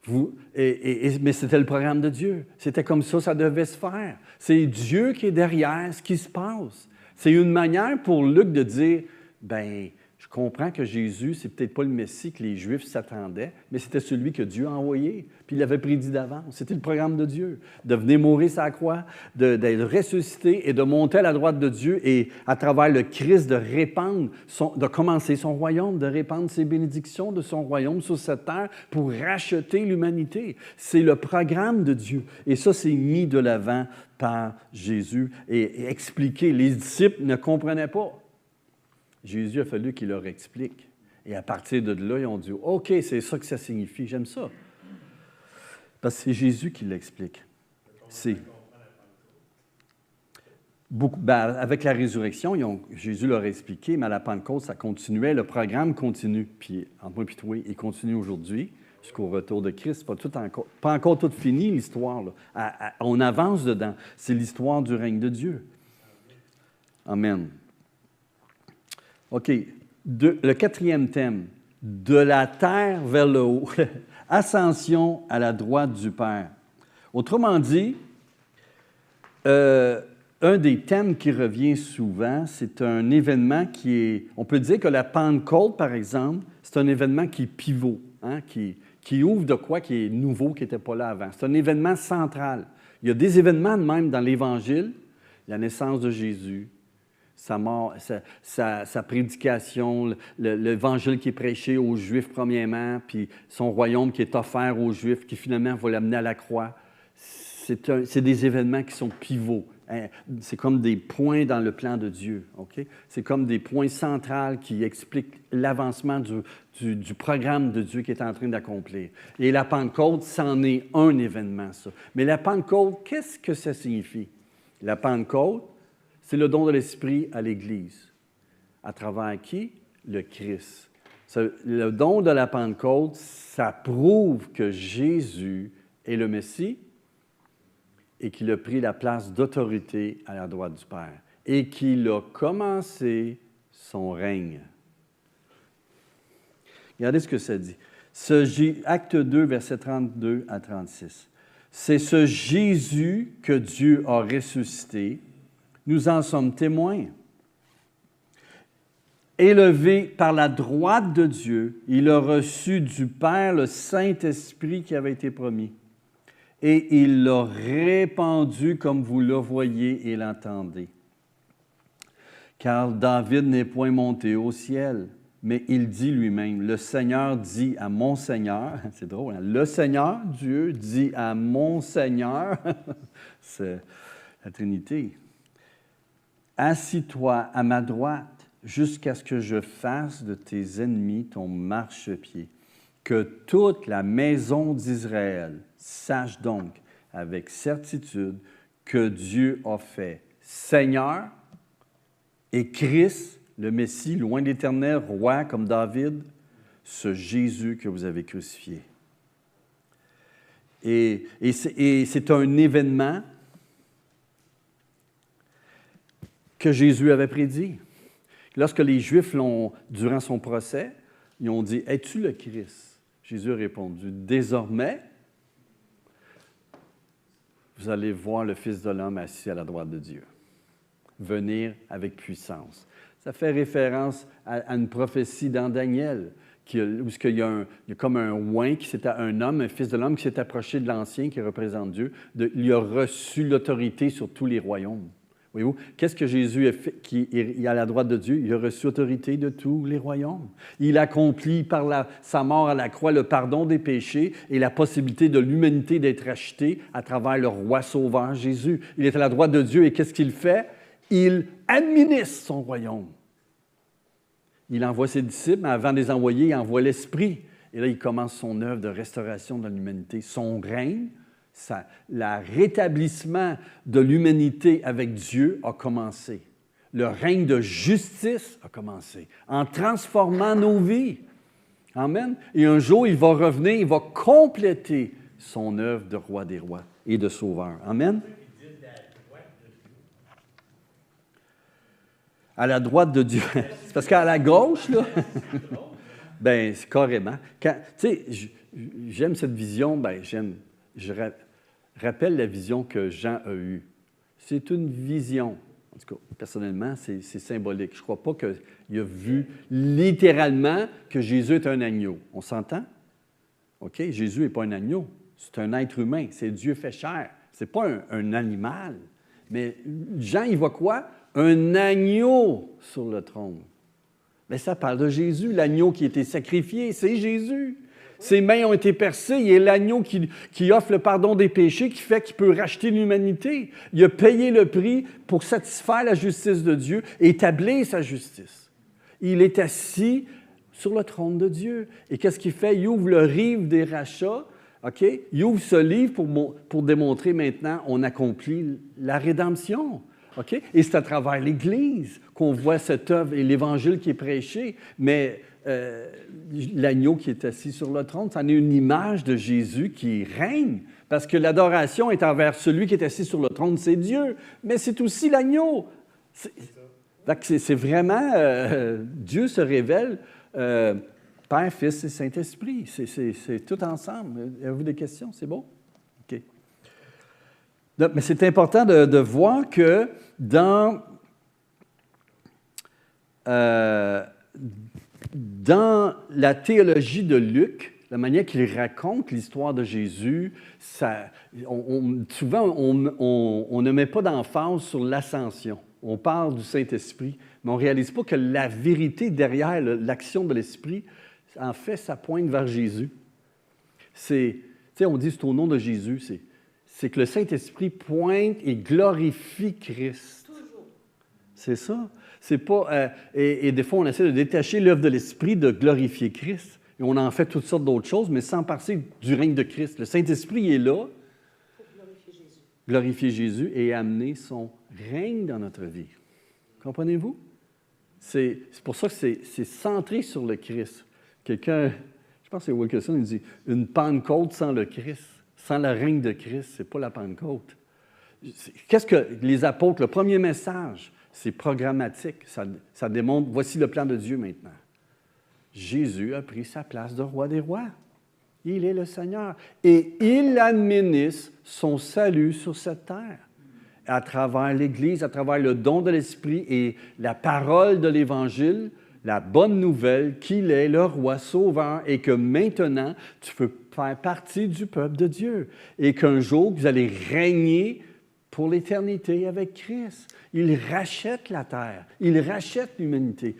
mais c'était le programme de Dieu. C'était comme ça devait se faire. C'est Dieu qui est derrière ce qui se passe. C'est une manière pour Luc de dire, ben, je comprends que Jésus, c'est peut-être pas le Messie que les Juifs s'attendaient, mais c'était celui que Dieu a envoyé, puis il l'avait prédit d'avance. C'était le programme de Dieu, de venir mourir sur la croix, d'être ressuscité et de monter à la droite de Dieu et à travers le Christ de répandre, de commencer son royaume, de répandre ses bénédictions de son royaume sur cette terre pour racheter l'humanité. C'est le programme de Dieu. Et ça, c'est mis de l'avant par Jésus et expliqué. Les disciples ne comprenaient pas. Jésus a fallu qu'il leur explique. Et à partir de là, ils ont dit, OK, c'est ça que ça signifie. J'aime ça. Parce que c'est Jésus qui l'explique. C'est avec la résurrection, Jésus leur a expliqué, mais à la Pentecôte, ça continuait, le programme continue. Puis, en moi et toi, il continue aujourd'hui jusqu'au retour de Christ. Pas encore tout fini, l'histoire. Là. On avance dedans. C'est l'histoire du règne de Dieu. Amen. OK. Le quatrième thème, de la terre vers le haut, ascension à la droite du Père. Autrement dit, un des thèmes qui revient souvent, c'est un événement qui est, on peut dire que la Pentecôte, par exemple, c'est un événement qui est pivot, hein, qui ouvre de quoi qui est nouveau, qui n'était pas là avant. C'est un événement central. Il y a des événements de même dans l'Évangile, la naissance de Jésus, sa mort, sa prédication, l'Évangile qui est prêché aux Juifs premièrement, puis son royaume qui est offert aux Juifs, qui finalement va l'amener à la croix. C'est des événements qui sont pivots. C'est comme des points dans le plan de Dieu. Okay? C'est comme des points centraux qui expliquent l'avancement du programme de Dieu qui est en train d'accomplir. Et la Pentecôte, c'en est un événement, ça. Mais la Pentecôte, qu'est-ce que ça signifie? La Pentecôte, c'est le don de l'Esprit à l'Église. À travers qui? Le Christ. Le don de la Pentecôte, ça prouve que Jésus est le Messie et qu'il a pris la place d'autorité à la droite du Père et qu'il a commencé son règne. Regardez ce que ça dit. Acte 2, versets 32 à 36. C'est ce Jésus que Dieu a ressuscité. Nous en sommes témoins. Élevé par la droite de Dieu, il a reçu du Père le Saint-Esprit qui avait été promis. Et il l'a répandu comme vous le voyez et l'entendez. Car David n'est point monté au ciel, mais il dit lui-même, le Seigneur dit à mon Seigneur, c'est drôle, hein? Le Seigneur, Dieu, dit à mon Seigneur, c'est la Trinité, assis-toi à ma droite jusqu'à ce que je fasse de tes ennemis ton marchepied. Que toute la maison d'Israël sache donc avec certitude que Dieu a fait Seigneur et Christ, le Messie, loin de l'Éternel, roi comme David, ce Jésus que vous avez crucifié. Et c'est un événement que Jésus avait prédit. Lorsque les Juifs durant son procès, ils ont dit « Es-tu le Christ? » Jésus a répondu « Désormais, vous allez voir le Fils de l'homme assis à la droite de Dieu, venir avec puissance. » Ça fait référence à une prophétie dans Daniel, où il y a comme un oint, un homme, un fils de l'homme qui s'est approché de l'Ancien, qui représente Dieu. Il a reçu l'autorité sur tous les royaumes. Voyez-vous, qu'est-ce que Jésus a fait qui est à la droite de Dieu? Il a reçu l'autorité de tous les royaumes. Il accomplit par sa mort à la croix le pardon des péchés et la possibilité de l'humanité d'être rachetée à travers le roi sauveur Jésus. Il est à la droite de Dieu et qu'est-ce qu'il fait? Il administre son royaume. Il envoie ses disciples, mais avant de les envoyer, il envoie l'Esprit. Et là, il commence son œuvre de restauration de l'humanité. Son règne, le rétablissement de l'humanité avec Dieu a commencé. Le règne de justice a commencé en transformant nos vies. Amen. Et un jour, il va revenir, il va compléter son œuvre de roi des rois et de sauveur. Amen? À la droite de Dieu. C'est parce qu'à la gauche, là, ben c'est carrément. Tu sais, j'aime cette vision, rappelle la vision que Jean a eue. C'est une vision. En tout cas, personnellement, c'est symbolique. Je ne crois pas qu'il a vu littéralement que Jésus est un agneau. On s'entend? OK? Jésus n'est pas un agneau. C'est un être humain. C'est Dieu fait chair. Ce n'est pas un animal. Mais Jean, il voit quoi? Un agneau sur le trône. Mais ça parle de Jésus, l'agneau qui a été sacrifié. C'est Jésus. Ses mains ont été percées. Il est l'agneau qui offre le pardon des péchés, qui fait qu'il peut racheter l'humanité. Il a payé le prix pour satisfaire la justice de Dieu et établir sa justice. Il est assis sur le trône de Dieu. Et qu'est-ce qu'il fait? Il ouvre le livre des rachats. OK? Il ouvre ce livre pour démontrer maintenant on accomplit la rédemption. OK? Et c'est à travers l'Église qu'on voit cette œuvre et l'Évangile qui est prêché. Mais l'agneau qui est assis sur le trône, c'en est une image de Jésus qui règne, parce que l'adoration est envers celui qui est assis sur le trône, c'est Dieu, mais c'est aussi l'agneau. C'est vraiment, Dieu se révèle, Père, Fils et Saint-Esprit. C'est tout ensemble. Avez-vous des questions? C'est beau? OK. Mais c'est important de voir que dans la théologie de Luc, la manière qu'il raconte l'histoire de Jésus, souvent, on ne met pas d'emphase sur l'ascension. On parle du Saint-Esprit, mais on ne réalise pas que la vérité derrière l'action de l'Esprit, en fait, ça pointe vers Jésus. On dit c'est au nom de Jésus, c'est que le Saint-Esprit pointe et glorifie Christ. Toujours. C'est ça. C'est pas, et des fois, on essaie de détacher l'œuvre de l'Esprit de glorifier Christ. Et on en fait toutes sortes d'autres choses, mais sans passer du règne de Christ. Le Saint-Esprit est là Pour glorifier Jésus. Glorifier Jésus et amener son règne dans notre vie. Comprenez-vous? C'est pour ça que c'est centré sur le Christ. Quelqu'un, je pense que c'est Wilkerson, il dit « Une Pentecôte sans le Christ, sans le règne de Christ, c'est pas la Pentecôte. » Qu'est-ce que les apôtres, le premier message, c'est programmatique. Ça démontre, voici le plan de Dieu maintenant. Jésus a pris sa place de roi des rois. Il est le Seigneur. Et il administre son salut sur cette terre. À travers l'Église, à travers le don de l'Esprit et la parole de l'Évangile, la bonne nouvelle qu'il est le roi sauveur et que maintenant, tu peux faire partie du peuple de Dieu. Et qu'un jour, vous allez régner pour l'éternité avec Christ. Il rachète la terre. Il rachète l'humanité.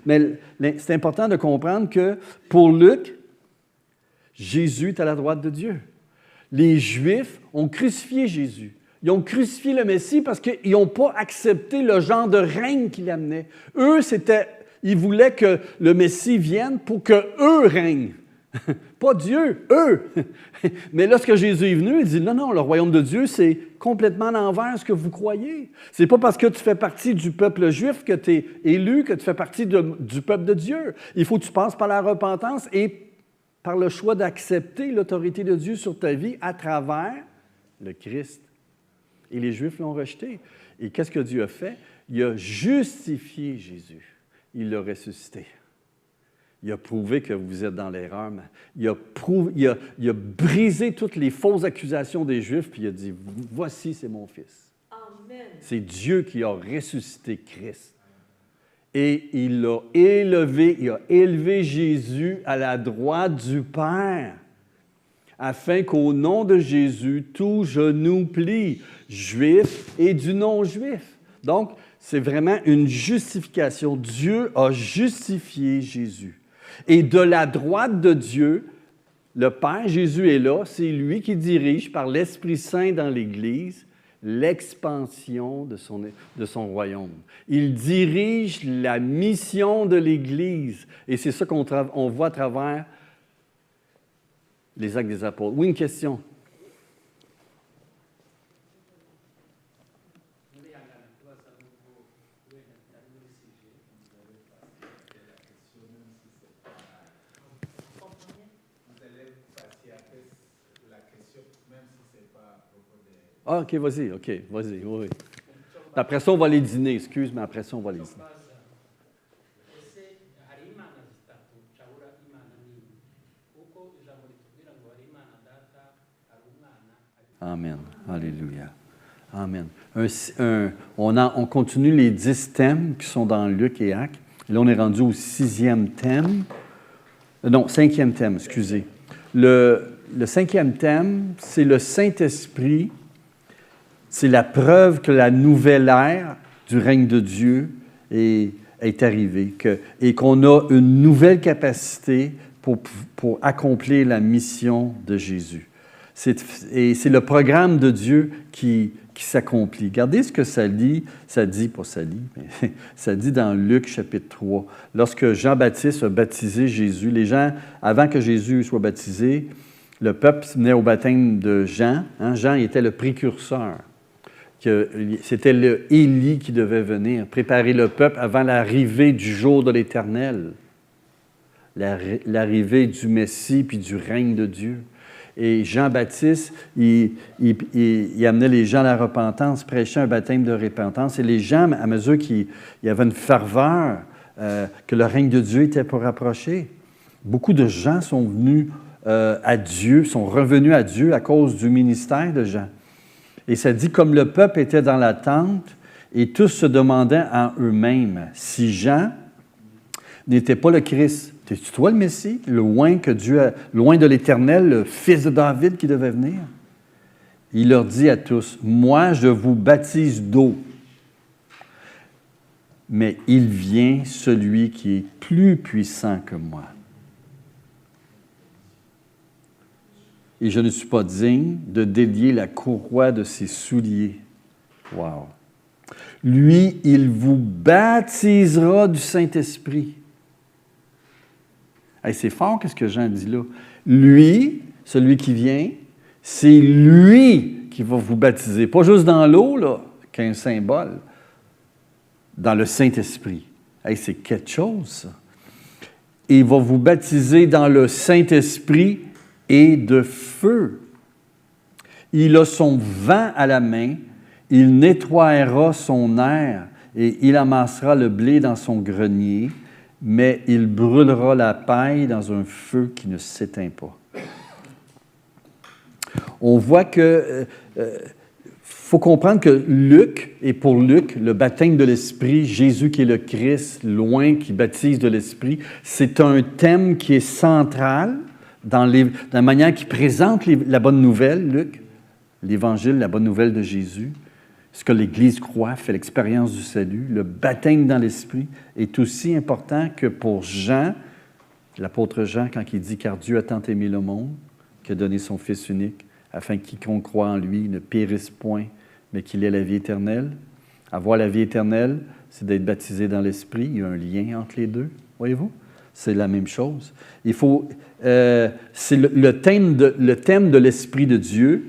Mais c'est important de comprendre que pour Luc, Jésus est à la droite de Dieu. Les Juifs ont crucifié Jésus. Ils ont crucifié le Messie parce qu'ils n'ont pas accepté le genre de règne qu'il amenait. Eux, ils voulaient que le Messie vienne pour qu'eux règnent. Pas Dieu, eux. Mais lorsque Jésus est venu, il dit, non, le royaume de Dieu, c'est complètement l'envers ce que vous croyez. C'est pas parce que tu fais partie du peuple juif que tu es élu, que tu fais partie du peuple de Dieu. Il faut que tu passes par la repentance et par le choix d'accepter l'autorité de Dieu sur ta vie à travers le Christ. Et les Juifs l'ont rejeté. Et qu'est-ce que Dieu a fait? Il a justifié Jésus. Il l'a ressuscité. Il a prouvé que vous êtes dans l'erreur. Il a brisé toutes les fausses accusations des Juifs, puis il a dit, voici, c'est mon Fils. Amen. C'est Dieu qui a ressuscité Christ. Et il a élevé Jésus à la droite du Père, afin qu'au nom de Jésus, tout genou plie, juif et du non-juif. Donc, c'est vraiment une justification. Dieu a justifié Jésus. Et de la droite de Dieu, le Père, Jésus est là, c'est lui qui dirige par l'Esprit Saint dans l'Église l'expansion de son royaume. Il dirige la mission de l'Église. Et c'est ça qu'on voit à travers les Actes des Apôtres. Oui, une question? Ah, OK, vas-y, oui, oui. Après ça, on va aller dîner, excuse, mais après ça, on va aller dîner. Amen. Alléluia. Amen. On continue les 10 thèmes qui sont dans Luc et Actes. Là, on est rendu au 6e thème. Non, 5e thème, excusez. Le 5e thème, c'est le Saint-Esprit. C'est la preuve que la nouvelle ère du règne de Dieu est arrivée et qu'on a une nouvelle capacité pour accomplir la mission de Jésus. Et c'est le programme de Dieu qui s'accomplit. Regardez ce que ça dit dans Luc chapitre 3. Lorsque Jean-Baptiste a baptisé Jésus, les gens, avant que Jésus soit baptisé, le peuple venait au baptême de Jean. Hein? Jean était le précurseur. C'était le Élie qui devait venir préparer le peuple avant l'arrivée du jour de l'Éternel, l'arrivée du Messie puis du règne de Dieu. Et Jean-Baptiste, il amenait les gens à la repentance, prêchait un baptême de repentance. Et les gens, à mesure qu'il y avait une ferveur, que le règne de Dieu était pour approcher, beaucoup de gens sont venus à Dieu, sont revenus à Dieu à cause du ministère de Jean. Et ça dit, comme le peuple était dans l'attente, et tous se demandaient en eux-mêmes si Jean n'était pas le Christ. Es-tu toi le Messie, loin de l'Éternel, le fils de David qui devait venir? Il leur dit à tous, moi je vous baptise d'eau, mais il vient celui qui est plus puissant que moi. Et je ne suis pas digne de délier la courroie de ses souliers. Wow! Lui, il vous baptisera du Saint-Esprit. Hey, c'est fort, qu'est-ce que Jean dit là? Lui, celui qui vient, c'est lui qui va vous baptiser. Pas juste dans l'eau, là, qu'un symbole. Dans le Saint-Esprit. Hey, c'est quelque chose, ça. Et il va vous baptiser dans le Saint-Esprit et de feu. Il a son vent à la main, il nettoiera son aire et il amassera le blé dans son grenier, mais il brûlera la paille dans un feu qui ne s'éteint pas. On voit que faut comprendre que Luc, et pour Luc, le baptême de l'Esprit, Jésus qui est le Christ, loin, qui baptise de l'Esprit, c'est un thème qui est central dans la manière qu'il présente la bonne nouvelle, Luc, l'Évangile, la bonne nouvelle de Jésus, ce que l'Église croit, fait l'expérience du salut, le baptême dans l'Esprit est aussi important que pour Jean, l'apôtre Jean, quand il dit « Car Dieu a tant aimé le monde, qu'il a donné son Fils unique, afin que quiconque croit en lui ne périsse point, mais qu'il ait la vie éternelle. » Avoir la vie éternelle, c'est d'être baptisé dans l'Esprit. Il y a un lien entre les deux, voyez-vous? C'est la même chose. Il faut, c'est le thème de l'Esprit de Dieu.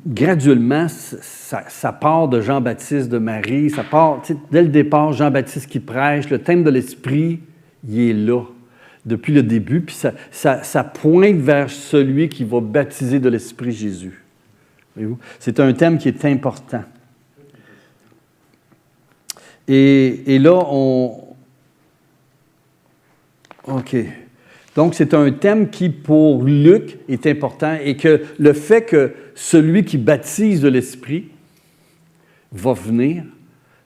Graduellement, ça part de Jean-Baptiste, de Marie, ça part, dès le départ, Jean-Baptiste qui prêche, le thème de l'Esprit, il est là, depuis le début, puis ça pointe vers celui qui va baptiser de l'Esprit Jésus. Voyez-vous? C'est un thème qui est important. Et là, OK. Donc, c'est un thème qui, pour Luc, est important et que le fait que celui qui baptise de l'Esprit va venir,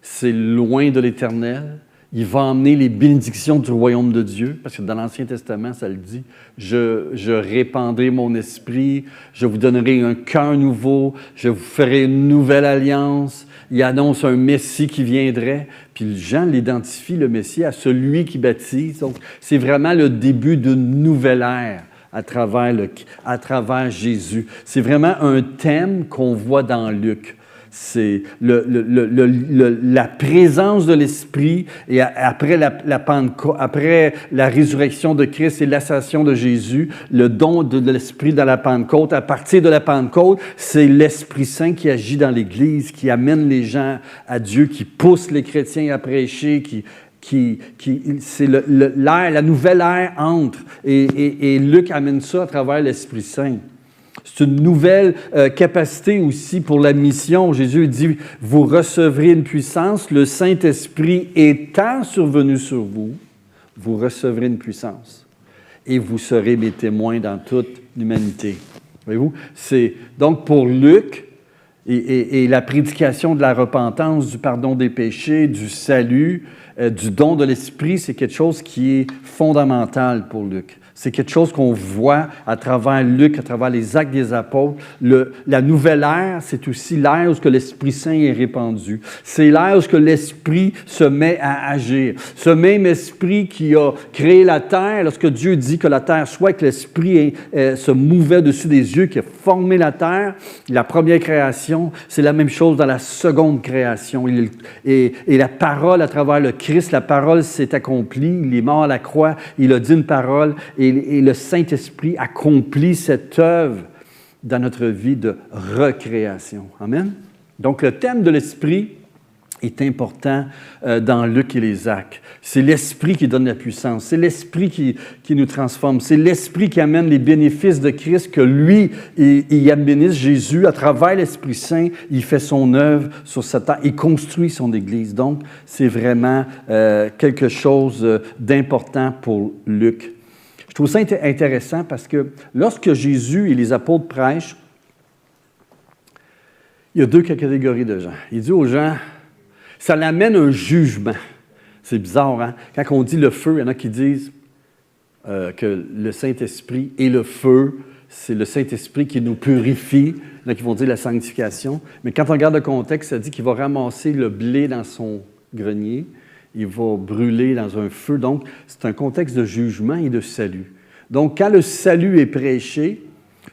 c'est loin de l'Éternel. Il va emmener les bénédictions du royaume de Dieu, parce que dans l'Ancien Testament, ça le dit, « Je répandrai mon esprit, je vous donnerai un cœur nouveau, je vous ferai une nouvelle alliance. » Il annonce un Messie qui viendrait, puis Jean l'identifie, le Messie, à celui qui baptise. Donc, c'est vraiment le début d'une nouvelle ère à travers Jésus. C'est vraiment un thème qu'on voit dans Luc. C'est la présence de l'Esprit et après la Pentecôte, après la résurrection de Christ et l'ascension de Jésus, le don de l'Esprit dans la Pentecôte. À partir de la Pentecôte, c'est l'Esprit Saint qui agit dans l'Église, qui amène les gens à Dieu, qui pousse les chrétiens à prêcher, c'est l'ère, la nouvelle ère entre. Et Luc amène ça à travers l'Esprit Saint. C'est une nouvelle capacité aussi pour la mission. Jésus dit, vous recevrez une puissance, le Saint-Esprit étant survenu sur vous, vous recevrez une puissance et vous serez mes témoins dans toute l'humanité. Voyez-vous? C'est donc pour Luc et la prédication de la repentance, du pardon des péchés, du salut, du don de l'Esprit, c'est quelque chose qui est fondamental pour Luc. C'est quelque chose qu'on voit à travers Luc, à travers les actes des apôtres. La nouvelle ère, c'est aussi l'ère où l'Esprit Saint est répandu. C'est l'ère où l'Esprit se met à agir. Ce même Esprit qui a créé la terre, lorsque Dieu dit que la terre soit, que l'Esprit se mouvait dessus des yeux, qui a formé la terre, la première création, c'est la même chose dans la seconde création. Et la parole, à travers le Christ, la parole s'est accomplie. Il est mort à la croix, il a dit une parole, et le Saint-Esprit accomplit cette œuvre dans notre vie de recréation. Amen? Donc, le thème de l'Esprit est important dans Luc et les Actes. C'est l'Esprit qui donne la puissance. C'est l'Esprit qui nous transforme. C'est l'Esprit qui amène les bénéfices de Christ que lui, il administre Jésus à travers l'Esprit Saint. Il fait son œuvre sur cette terre. Il construit son Église. Donc, c'est vraiment quelque chose d'important pour Luc. Je trouve ça intéressant parce que lorsque Jésus et les apôtres prêchent, il y a deux catégories de gens. Il dit aux gens, ça l'amène un jugement. C'est bizarre, hein? Quand on dit le feu, il y en a qui disent que le Saint-Esprit et le feu, c'est le Saint-Esprit qui nous purifie. Il y en a qui vont dire la sanctification. Mais quand on regarde le contexte, ça dit qu'il va ramasser le blé dans son grenier. Il va brûler dans un feu. Donc, c'est un contexte de jugement et de salut. Donc, quand le salut est prêché,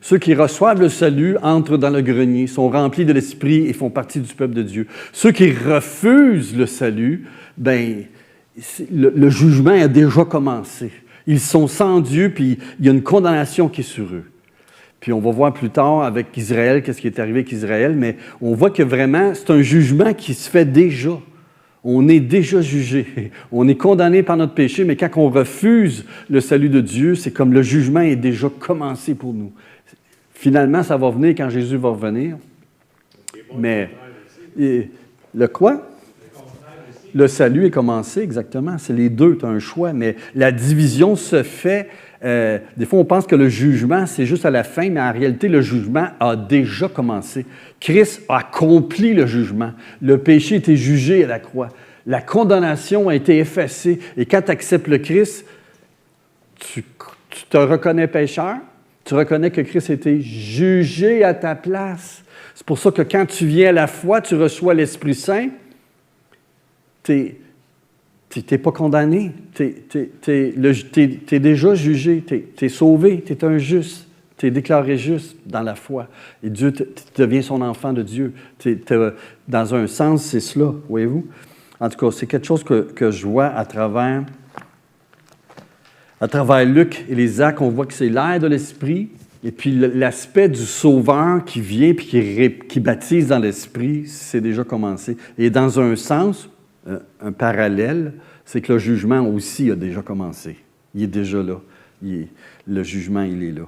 ceux qui reçoivent le salut entrent dans le grenier, sont remplis de l'Esprit et font partie du peuple de Dieu. Ceux qui refusent le salut, bien, le jugement a déjà commencé. Ils sont sans Dieu, puis il y a une condamnation qui est sur eux. Puis on va voir plus tard avec Israël, qu'est-ce qui est arrivé avec Israël, mais on voit que vraiment, c'est un jugement qui se fait déjà. On est déjà jugé. On est condamné par notre péché, mais quand on refuse le salut de Dieu, c'est comme le jugement est déjà commencé pour nous. Finalement, ça va venir quand Jésus va revenir. Mais le quoi? Le salut est commencé, exactement. C'est les deux, tu as un choix, mais la division se fait. Des fois, on pense que le jugement, c'est juste à la fin, mais en réalité, le jugement a déjà commencé. Christ a accompli le jugement. Le péché a été jugé à la croix. La condamnation a été effacée. Et quand tu acceptes le Christ, tu te reconnais pécheur, tu reconnais que Christ a été jugé à ta place. C'est pour ça que quand tu viens à la foi, tu reçois l'Esprit Saint, tu n'es pas condamné. Tu es déjà jugé. Tu es sauvé. Tu es un juste. Tu es déclaré juste dans la foi. Et Dieu devient son enfant de Dieu. Dans un sens, c'est cela, voyez-vous? En tout cas, c'est quelque chose que je vois à travers Luc et les Actes. On voit que c'est l'ère de l'Esprit. Et puis l'aspect du Sauveur qui vient et qui baptise dans l'Esprit, c'est déjà commencé. Et dans un sens, un parallèle, c'est que le jugement aussi a déjà commencé. Il est déjà là. Le jugement, il est là.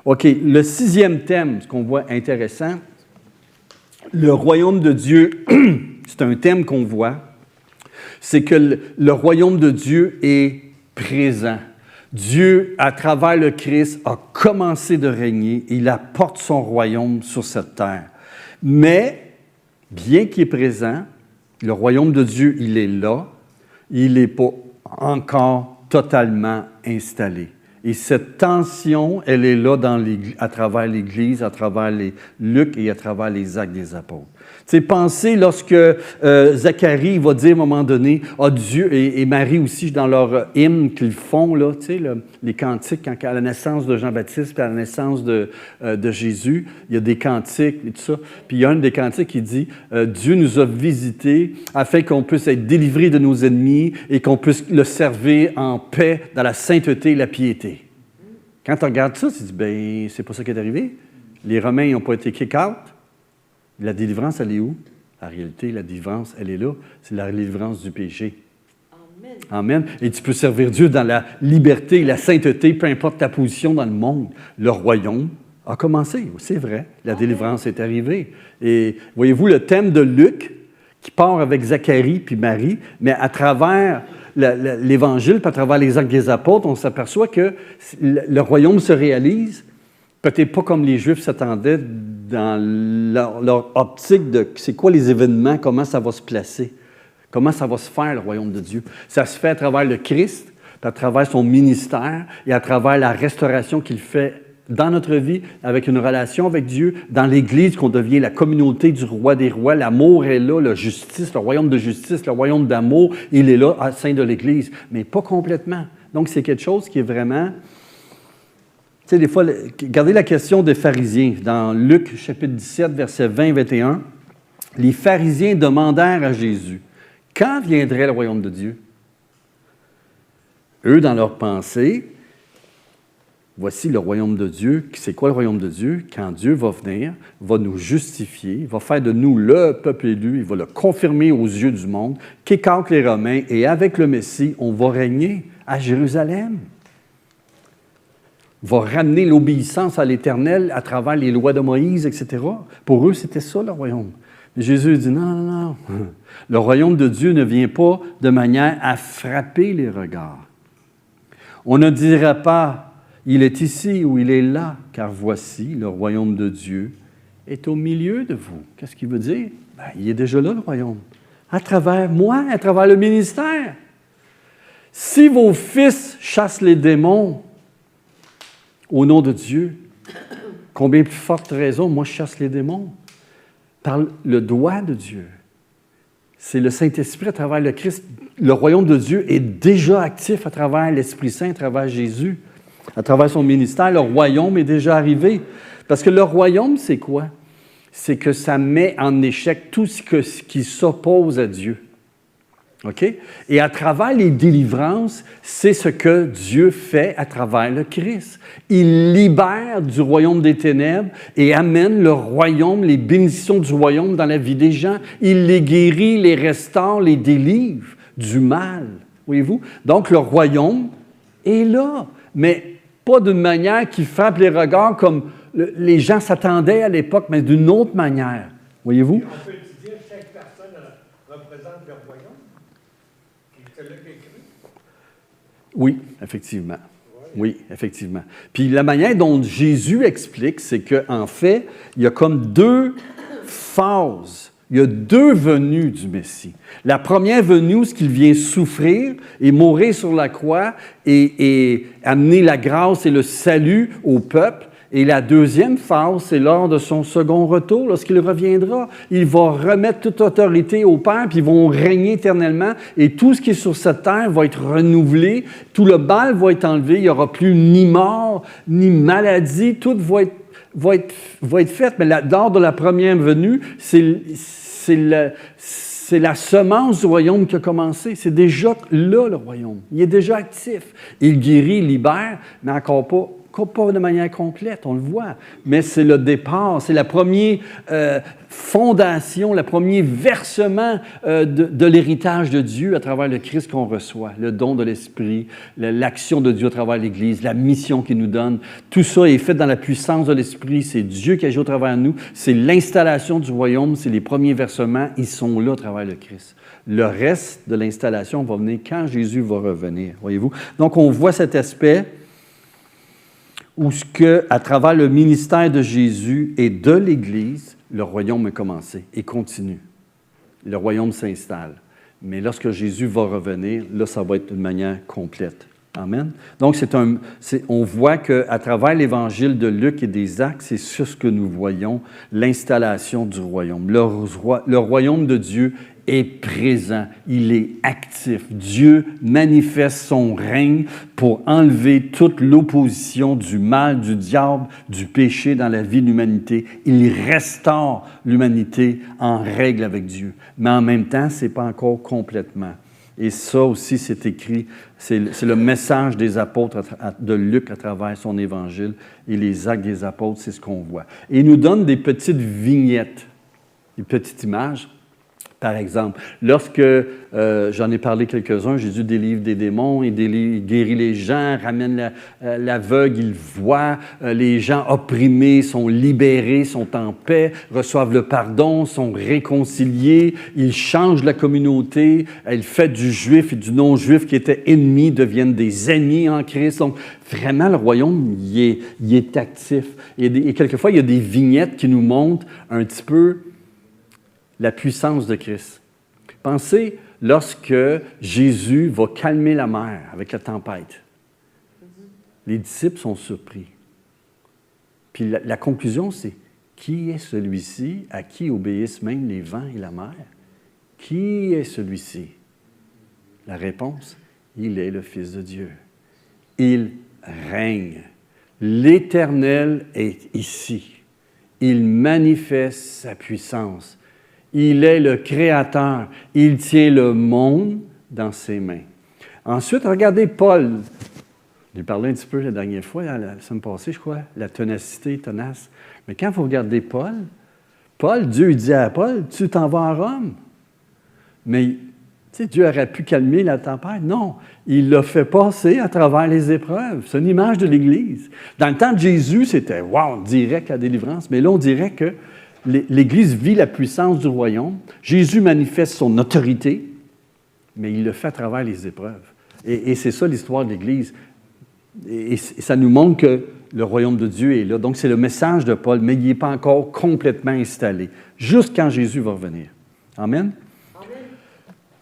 OK, le 6e thème, ce qu'on voit intéressant, le royaume de Dieu, c'est un thème qu'on voit, c'est que le royaume de Dieu est présent. Dieu, à travers le Christ, a commencé de régner. Il apporte son royaume sur cette terre. Mais, bien qu'il est présent, le royaume de Dieu, il est là. Il n'est pas encore totalement installé. Et cette tension, elle est là à travers l'Église, à travers les Luc et à travers les Actes des Apôtres. Tu sais, pensez lorsque Zacharie va dire à un moment donné, Dieu, et Marie aussi, dans leur hymne qu'ils font, là, tu sais, les cantiques, quand, à la naissance de Jean-Baptiste et à la naissance de Jésus, il y a des cantiques et tout ça. Puis il y a un des cantiques qui dit, Dieu nous a visités afin qu'on puisse être délivrés de nos ennemis et qu'on puisse le servir en paix dans la sainteté et la piété. Quand tu regardes ça, tu te dis, bien, c'est pas ça qui est arrivé. Les Romains n'ont pas été kick-out. La délivrance, elle est où? En réalité, la délivrance, elle est là. C'est la délivrance du péché. Amen. Amen. Et tu peux servir Dieu dans la liberté et la sainteté, peu importe ta position dans le monde. Le royaume a commencé. C'est vrai, la délivrance est arrivée. Et voyez-vous, le thème de Luc, qui part avec Zacharie puis Marie, mais à travers l'Évangile, puis à travers les actes des apôtres, on s'aperçoit que le royaume se réalise, peut-être pas comme les Juifs s'attendaient dans leur optique de c'est quoi les événements, comment ça va se placer, comment ça va se faire, le royaume de Dieu. Ça se fait à travers le Christ, puis à travers son ministère et à travers la restauration qu'il fait dans notre vie, avec une relation avec Dieu, dans l'Église, qu'on devient la communauté du roi des rois. L'amour est là, la justice, le royaume de justice, le royaume d'amour, il est là au sein de l'Église, mais pas complètement. Donc, c'est quelque chose qui est vraiment... Tu sais, des fois, regardez la question des pharisiens. Dans Luc, chapitre 17, versets 20 et 21, les pharisiens demandèrent à Jésus, « Quand viendrait le royaume de Dieu? » Eux, dans leur pensée, voici le royaume de Dieu. C'est quoi le royaume de Dieu? Quand Dieu va venir, va nous justifier, va faire de nous le peuple élu, il va le confirmer aux yeux du monde, qu'écartent les Romains, et avec le Messie, on va régner à Jérusalem. Va ramener l'obéissance à l'Éternel à travers les lois de Moïse, etc. Pour eux, c'était ça le royaume. Mais Jésus dit non, non, non. Le royaume de Dieu ne vient pas de manière à frapper les regards. On ne dira pas il est ici ou il est là, car voici, le royaume de Dieu est au milieu de vous. Qu'est-ce qu'il veut dire? Ben, il est déjà là, le royaume. À travers moi, à travers le ministère. Si vos fils chassent les démons au nom de Dieu, combien plus forte raison, moi je chasse les démons par le doigt de Dieu. C'est le Saint-Esprit à travers le Christ. Le royaume de Dieu est déjà actif à travers l'Esprit Saint, à travers Jésus. À travers son ministère, le royaume est déjà arrivé. Parce que le royaume, c'est quoi? C'est que ça met en échec tout ce qui s'oppose à Dieu. OK? Et à travers les délivrances, c'est ce que Dieu fait à travers le Christ. Il libère du royaume des ténèbres et amène le royaume, les bénédictions du royaume dans la vie des gens. Il les guérit, les restaure, les délivre du mal. Voyez-vous? Donc, le royaume est là. Mais pas d'une manière qui frappe les regards comme les gens s'attendaient à l'époque, mais d'une autre manière. Voyez-vous? Et on peut dire que chaque personne représente le royaume. C'est là qu'il écrit. Oui, effectivement. Oui, effectivement. Puis la manière dont Jésus explique, c'est qu'en fait, il y a comme deux phases. Il y a deux venues du Messie. La première venue, où il vient souffrir et mourir sur la croix et amener la grâce et le salut au peuple. Et la deuxième phase, c'est lors de son second retour, lorsqu'il reviendra. Il va remettre toute autorité au Père, puis ils vont régner éternellement. Et tout ce qui est sur cette terre va être renouvelé. Tout le mal va être enlevé. Il n'y aura plus ni mort, ni maladie. Tout va être fait. Mais lors de la première venue, c'est la semence du royaume qui a commencé. C'est déjà là, le royaume. Il est déjà actif. Il guérit, il libère, mais encore pas de manière complète, on le voit. Mais c'est le départ, c'est la première fondation, le premier versement de l'héritage de Dieu à travers le Christ qu'on reçoit. Le don de l'Esprit, l'action de Dieu à travers l'Église, la mission qu'il nous donne. Tout ça est fait dans la puissance de l'Esprit. C'est Dieu qui agit au travers de nous. C'est l'installation du royaume, c'est les premiers versements. Ils sont là à travers le Christ. Le reste de l'installation va venir quand Jésus va revenir, voyez-vous. Donc, on voit cet aspect où, à travers le ministère de Jésus et de l'Église, le royaume a commencé et continue. Le royaume s'installe. Mais lorsque Jésus va revenir, là, ça va être d'une manière complète. Amen. Donc, on voit qu'à travers l'Évangile de Luc et des Actes, c'est sur ce que nous voyons, l'installation du royaume. Le royaume de Dieu est présent, il est actif. Dieu manifeste son règne pour enlever toute l'opposition du mal, du diable, du péché dans la vie de l'humanité. Il restaure l'humanité en règle avec Dieu. Mais en même temps, ce n'est pas encore complètement. Et ça aussi, c'est écrit, c'est le message des apôtres de Luc à travers son évangile et les actes des apôtres, c'est ce qu'on voit. Et il nous donne des petites vignettes, des petites images Par exemple, lorsque, j'en ai parlé quelques-uns, Jésus délivre des démons, il guérit les gens, ramène l'aveugle, il voit, les gens opprimés sont libérés, sont en paix, reçoivent le pardon, sont réconciliés, il change la communauté, il fait du juif et du non-juif qui étaient ennemis, deviennent des amis en Christ. Donc, vraiment, le royaume, il est actif. Et quelquefois, il y a des vignettes qui nous montrent un petit peu la puissance de Christ. Pensez lorsque Jésus va calmer la mer avec la tempête. Les disciples sont surpris. Puis la conclusion, c'est qui est celui-ci à qui obéissent même les vents et la mer? Qui est celui-ci? La réponse, il est le Fils de Dieu. Il règne. L'Éternel est ici. Il manifeste sa puissance. Il est le Créateur. Il tient le monde dans ses mains. Ensuite, regardez Paul. J'ai parlé un petit peu la dernière fois, la semaine passée, je crois, la ténacité, tenace. Mais quand vous regardez Paul, Dieu dit à Paul, tu t'en vas à Rome. Mais, tu sais, Dieu aurait pu calmer la tempête. Non, il l'a fait passer à travers les épreuves. C'est une image de l'Église. Dans le temps de Jésus, c'était, wow, direct la délivrance. Mais là, on dirait que l'Église vit la puissance du royaume. Jésus manifeste son autorité, mais il le fait à travers les épreuves. Et c'est ça l'histoire de l'Église. Et ça nous montre que le royaume de Dieu est là. Donc, c'est le message de Paul, mais il n'est pas encore complètement installé, juste quand Jésus va revenir. Amen? Amen.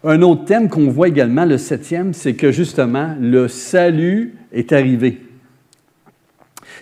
Un autre thème qu'on voit également, le 7e, c'est que justement, le salut est arrivé.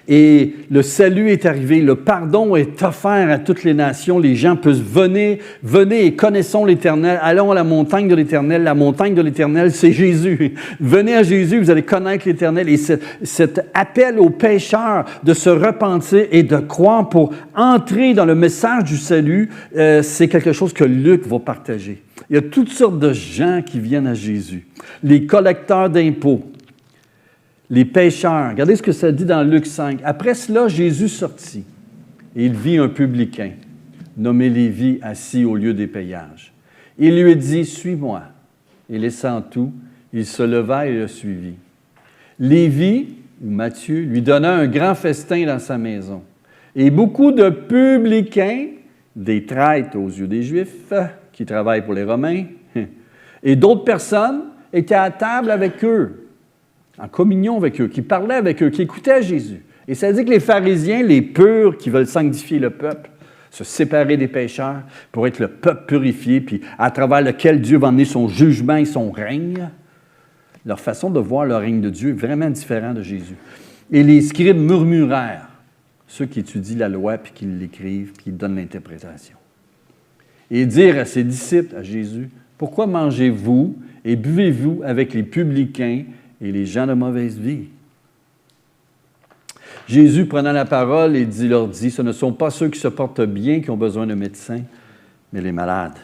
Et le salut est arrivé, le pardon est offert à toutes les nations. Les gens peuvent venez et connaissons l'Éternel. Allons à la montagne de l'Éternel. La montagne de l'Éternel, c'est Jésus. Venez à Jésus, vous allez connaître l'Éternel. Et cet appel aux pécheurs de se repentir et de croire pour entrer dans le message du salut, c'est quelque chose que Luc va partager. Il y a toutes sortes de gens qui viennent à Jésus. Les collecteurs d'impôts. Les pécheurs. Regardez ce que ça dit dans Luc 5. Après cela, Jésus sortit et il vit un publicain, nommé Lévi, assis au lieu des payages. Il lui dit, « Suis-moi. » Et laissant tout, il se leva et le suivit. Lévi, ou Matthieu, lui donna un grand festin dans sa maison. Et beaucoup de publicains, des traîtres aux yeux des Juifs, qui travaillent pour les Romains, et d'autres personnes étaient à table avec eux, en communion avec eux, qui parlaient avec eux, qui écoutaient Jésus. Et ça dit que les pharisiens, les purs, qui veulent sanctifier le peuple, se séparer des pécheurs pour être le peuple purifié, puis à travers lequel Dieu va emmener son jugement et son règne, leur façon de voir le règne de Dieu est vraiment différente de Jésus. Et les scribes murmurèrent, ceux qui étudient la loi, puis qui l'écrivent, puis qui donnent l'interprétation. Et dirent à ses disciples, à Jésus, « Pourquoi mangez-vous et buvez-vous avec les publicains et les gens de mauvaise vie? » Jésus, prenant la parole, leur dit, « Ce ne sont pas ceux qui se portent bien qui ont besoin de médecin, mais les malades. »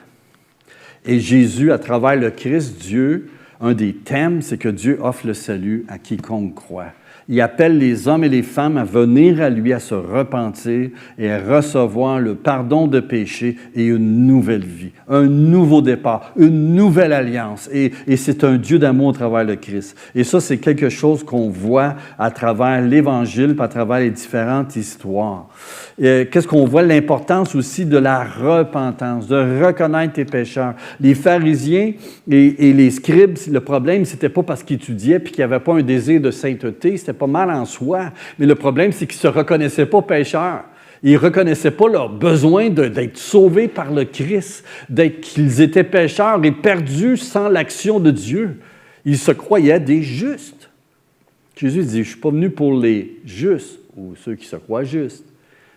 Et Jésus, à travers le Christ, Dieu, un des thèmes, c'est que Dieu offre le salut à quiconque croit. Il appelle les hommes et les femmes à venir à lui, à se repentir et à recevoir le pardon de péché et une nouvelle vie, un nouveau départ, une nouvelle alliance. Et c'est un Dieu d'amour à travers le Christ. Et ça, c'est quelque chose qu'on voit à travers l'Évangile, à travers les différentes histoires. Qu'est-ce qu'on voit? L'importance aussi de la repentance, de reconnaître tes pécheurs. Les pharisiens et les scribes, le problème, c'était pas parce qu'ils étudiaient puis qu'ils n'avaient pas un désir de sainteté, c'était pas mal en soi, mais le problème, c'est qu'ils ne se reconnaissaient pas pécheurs. Ils ne reconnaissaient pas leur besoin d'être sauvés par le Christ, qu'ils étaient pécheurs et perdus sans l'action de Dieu. Ils se croyaient des justes. Jésus dit, « Je ne suis pas venu pour les justes ou ceux qui se croient justes.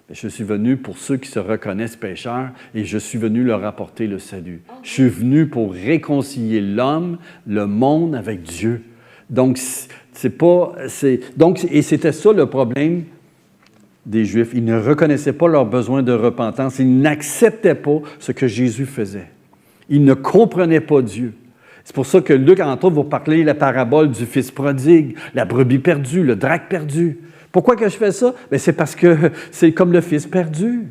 Mais je suis venu pour ceux qui se reconnaissent pécheurs et je suis venu leur apporter le salut. Je suis venu pour réconcilier l'homme, le monde avec Dieu. » Donc, et c'était ça le problème des Juifs. Ils ne reconnaissaient pas leur besoin de repentance. Ils n'acceptaient pas ce que Jésus faisait. Ils ne comprenaient pas Dieu. C'est pour ça que Luc, entre autres, va parler la parabole du fils prodigue, la brebis perdue, le drac perdu. Pourquoi que je fais ça? Bien, c'est parce que c'est comme le fils perdu.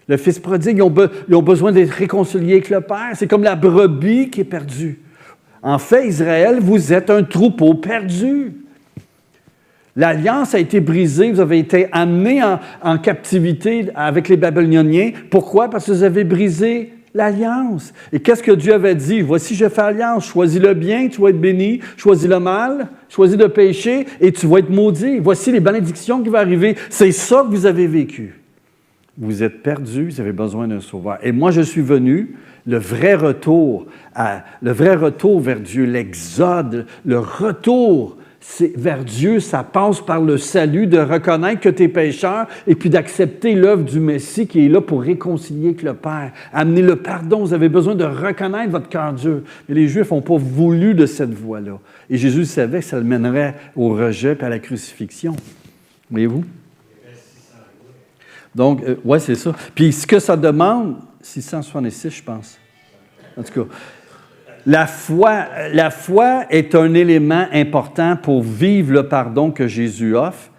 Le fils prodigue, ils ont besoin d'être réconciliés avec le Père. C'est comme la brebis qui est perdue. En fait, Israël, vous êtes un troupeau perdu. L'alliance a été brisée, vous avez été amenés en captivité avec les Babyloniens. Pourquoi? Parce que vous avez brisé l'alliance. Et qu'est-ce que Dieu avait dit? Voici, je fais alliance. Choisis le bien, tu vas être béni. Choisis le mal, choisis le péché et tu vas être maudit. Voici les bénédictions qui vont arriver. C'est ça que vous avez vécu. Vous êtes perdus, vous avez besoin d'un sauveur. Et moi, je suis venu, le vrai retour vers Dieu, l'exode, le retour vers Dieu, ça passe par le salut, de reconnaître que tu es pécheur et puis d'accepter l'œuvre du Messie qui est là pour réconcilier avec le Père, amener le pardon. Vous avez besoin de reconnaître votre cœur dur. Mais les Juifs n'ont pas voulu de cette voie-là. Et Jésus savait que ça le mènerait au rejet et à la crucifixion. Voyez-vous? Donc, oui, c'est ça. Puis ce que ça demande, 666, je pense. En tout cas, la foi est un élément important pour vivre le pardon que Jésus offre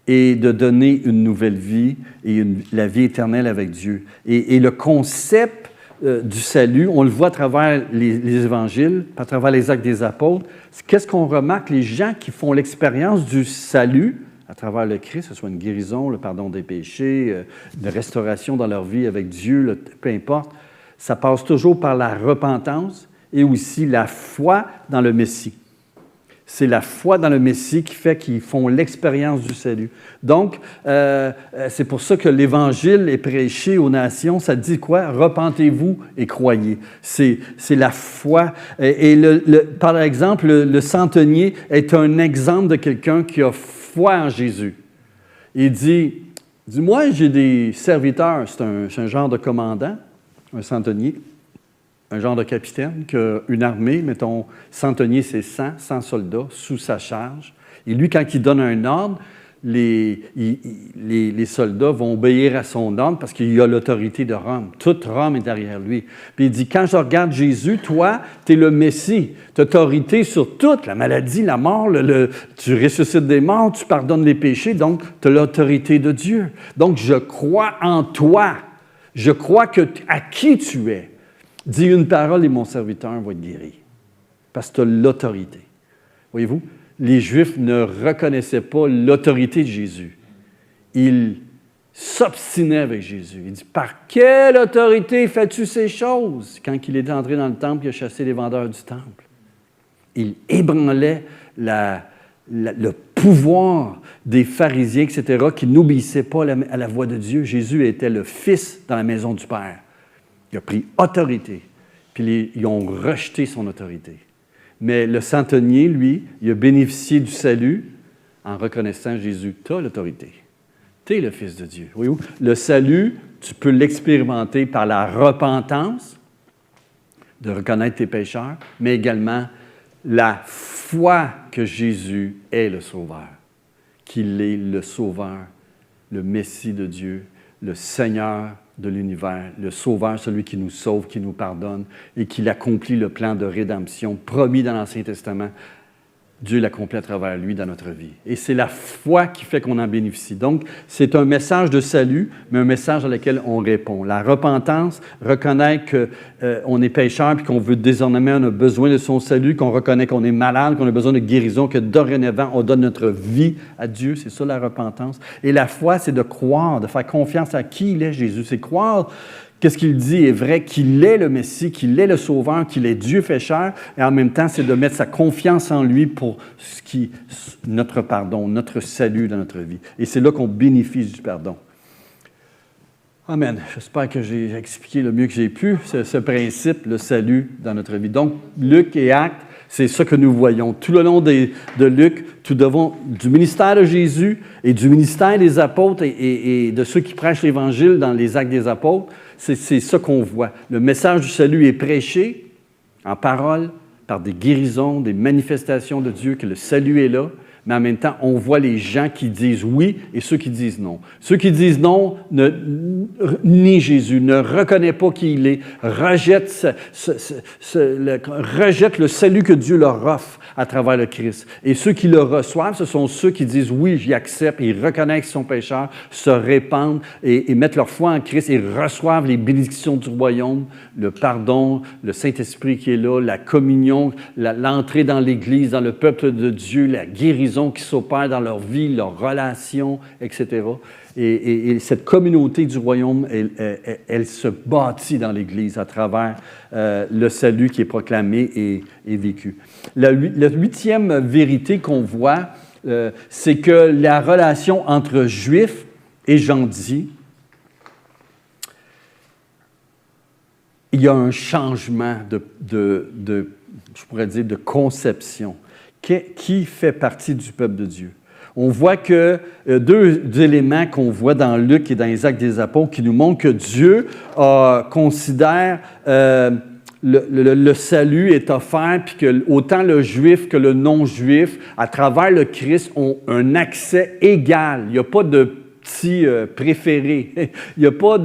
et de donner une nouvelle vie et la vie éternelle avec Dieu. Et le concept du salut, on le voit à travers les évangiles, à travers les actes des apôtres. Qu'est-ce qu'on remarque? Les gens qui font l'expérience du salut à travers le Christ, que ce soit une guérison, le pardon des péchés, une restauration dans leur vie avec Dieu, peu importe, ça passe toujours par la repentance et aussi la foi dans le Messie. C'est la foi dans le Messie qui fait qu'ils font l'expérience du salut. Donc, c'est pour ça que l'Évangile est prêché aux nations. Ça dit quoi? Repentez-vous et croyez. C'est la foi. Et par exemple, le centenier est un exemple de quelqu'un qui a foi en Jésus. Il dit, moi, j'ai des serviteurs. C'est un genre de commandant, un centenier. Un genre de capitaine, qu'une armée, mettons, centenier, c'est 100 soldats sous sa charge. Et lui, quand il donne un ordre, les soldats vont obéir à son ordre parce qu'il a l'autorité de Rome. Toute Rome est derrière lui. Puis il dit, quand je regarde Jésus, toi, tu es le Messie. Tu as autorité sur toute la maladie, la mort, tu ressuscites des morts, tu pardonnes les péchés, donc tu as l'autorité de Dieu. Donc, je crois en toi. Je crois à qui tu es. Dis une parole et mon serviteur va être guéri. Parce que tu as l'autorité. Voyez-vous, les Juifs ne reconnaissaient pas l'autorité de Jésus. Ils s'obstinaient avec Jésus. Il dit, par quelle autorité fais-tu ces choses? Quand il est entré dans le temple, il a chassé les vendeurs du temple. Il ébranlait le pouvoir des pharisiens, etc., qui n'obéissaient pas à la voix de Dieu. Jésus était le Fils dans la maison du Père. Il a pris autorité, puis ils ont rejeté son autorité. Mais le centenier, lui, il a bénéficié du salut en reconnaissant Jésus. Tu as l'autorité. Tu es le Fils de Dieu. Voyez-vous? Le salut, tu peux l'expérimenter par la repentance, de reconnaître tes pécheurs, mais également la foi que Jésus est le Sauveur, qu'il est le Sauveur, le Messie de Dieu, le Seigneur de l'univers, le Sauveur, celui qui nous sauve, qui nous pardonne et qui accomplit le plan de rédemption promis dans l'Ancien Testament. Dieu l'accomplit à travers lui dans notre vie. Et c'est la foi qui fait qu'on en bénéficie. Donc, c'est un message de salut, mais un message dans lequel on répond. La repentance, reconnaître qu'on est pécheur puis qu'on veut désormais, on a besoin de son salut, qu'on reconnaît qu'on est malade, qu'on a besoin de guérison, que dorénavant, on donne notre vie à Dieu. C'est ça la repentance. Et la foi, c'est de croire, de faire confiance à qui il est, Jésus. C'est croire qu'est-ce qu'il dit est vrai, qu'il est le Messie, qu'il est le Sauveur, qu'il est Dieu fait chair, et en même temps, c'est de mettre sa confiance en lui pour notre pardon, notre salut dans notre vie. Et c'est là qu'on bénéficie du pardon. Amen. J'espère que j'ai expliqué le mieux que j'ai pu ce principe, le salut dans notre vie. Donc, Luc et Actes, c'est ça que nous voyons. Tout le long de Luc, du ministère de Jésus et du ministère des apôtres et de ceux qui prêchent l'Évangile dans les Actes des apôtres, c'est ça qu'on voit. Le message du salut est prêché en parole, par des guérisons, des manifestations de Dieu, que le salut est là, Mais en même temps, on voit les gens qui disent oui et ceux qui disent non. Ceux qui disent non nient Jésus, ne reconnaissent pas qui il est, rejettent le salut que Dieu leur offre à travers le Christ. Et ceux qui le reçoivent, ce sont ceux qui disent oui, j'y accepte, ils reconnaissent qu'ils sont pécheurs, se répandent et mettent leur foi en Christ et reçoivent les bénédictions du royaume, le pardon, le Saint-Esprit qui est là, la communion, l'entrée dans l'Église, dans le peuple de Dieu, la guérison qui s'opère dans leur vie, leurs relations, etc. Et cette communauté du royaume, elle se bâtit dans l'Église à travers le salut qui est proclamé et vécu. La 8e vérité qu'on voit, c'est que la relation entre Juifs et gentils, il y a un changement je pourrais dire, de conception. Qui fait partie du peuple de Dieu? On voit que deux éléments qu'on voit dans Luc et dans les Actes des Apôtres qui nous montrent que Dieu considère le salut est offert, puis que autant le juif que le non-juif, à travers le Christ, ont un accès égal. Il n'y a pas de petits préférés. Il n'y a pas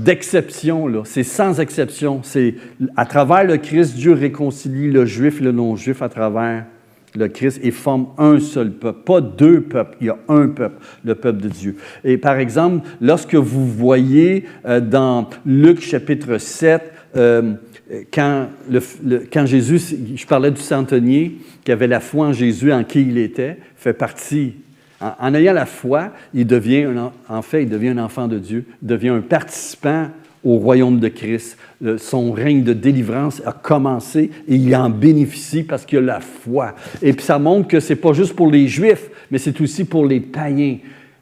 d'exception, là. C'est sans exception. C'est à travers le Christ, Dieu réconcilie le juif et le non-juif à travers le Christ et forme un seul peuple. Pas deux peuples, il y a un peuple, le peuple de Dieu. Et par exemple, lorsque vous voyez dans Luc chapitre 7, quand Jésus, je parlais du centenier qui avait la foi en Jésus, en qui il était, fait partie. En ayant la foi, il devient un enfant de Dieu, il devient un participant au royaume de Christ. Son règne de délivrance a commencé et il en bénéficie parce qu'il a la foi. Et puis ça montre que ce n'est pas juste pour les Juifs, mais c'est aussi pour les païens,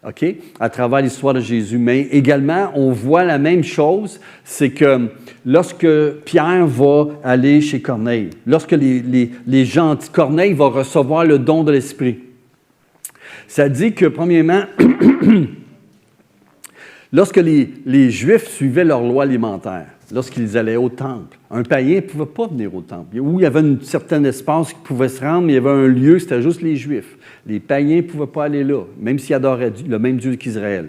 OK? À travers l'histoire de Jésus. Mais également, on voit la même chose, c'est que lorsque Pierre va aller chez Corneille, lorsque les gens, Corneille va recevoir le don de l'Esprit, ça dit que, premièrement, lorsque les Juifs suivaient leur loi alimentaire, lorsqu'ils allaient au temple, un païen ne pouvait pas venir au temple. Où il y avait un certain espace qui pouvait se rendre, mais il y avait un lieu, c'était juste les Juifs. Les païens ne pouvaient pas aller là, même s'ils adoraient le même Dieu qu'Israël.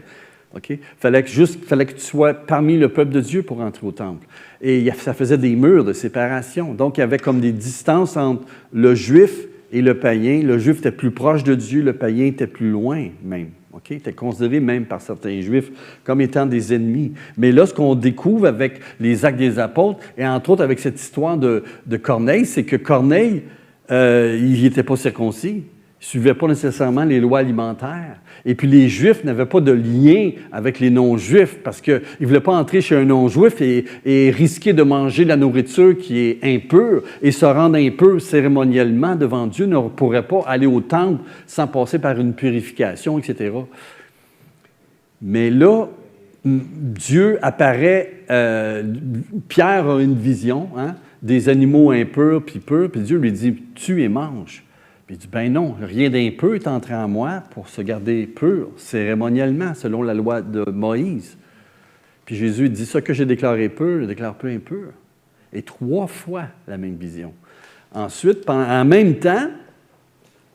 Okay? Fallait que tu sois parmi le peuple de Dieu pour entrer au temple. Et ça faisait des murs de séparation. Donc, il y avait comme des distances entre le Juif et le païen. Le Juif était plus proche de Dieu, le païen était plus loin même. Okay? Il était considéré même par certains Juifs comme étant des ennemis. Mais là, ce qu'on découvre avec les Actes des Apôtres, et entre autres avec cette histoire de Corneille, c'est que Corneille, il n'était pas circoncis. Il ne suivait pas nécessairement les lois alimentaires. Et puis les Juifs n'avaient pas de lien avec les non-Juifs parce qu'ils ne voulaient pas entrer chez un non-Juif et risquer de manger la nourriture qui est impure et se rendre impur cérémoniellement devant Dieu, ne pourrait pas aller au temple sans passer par une purification, etc. Mais là, Dieu apparaît, Pierre a une vision, des animaux impurs puis purs, puis Dieu lui dit « tue et mange ». Puis il dit, ben non, rien d'impur est entré en moi pour se garder pur, cérémoniellement, selon la loi de Moïse. Puis Jésus dit, ce que j'ai déclaré pur, je déclare peu impur. Et 3 fois la même vision. Ensuite, en même temps,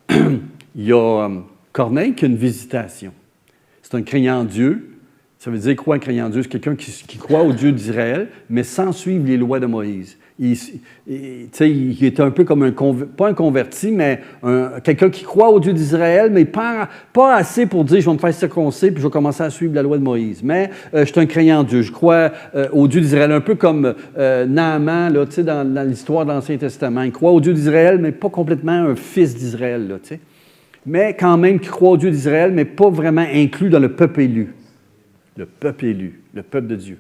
il y a Corneille qui a une visitation. C'est un craignant Dieu. Ça veut dire quoi, un craignant Dieu? C'est quelqu'un qui croit au Dieu d'Israël, mais sans suivre les lois de Moïse. Il est un peu comme pas un converti, mais quelqu'un qui croit au Dieu d'Israël, mais pas assez pour dire « je vais me faire circoncire puis je vais commencer à suivre la loi de Moïse ». Mais je suis un croyant en Dieu, je crois au Dieu d'Israël, un peu comme Naaman là, dans l'histoire de l'Ancien Testament. Il croit au Dieu d'Israël, mais pas complètement un fils d'Israël. Là, mais quand même, qui croit au Dieu d'Israël, mais pas vraiment inclus dans le peuple élu. Le peuple élu, le peuple de Dieu.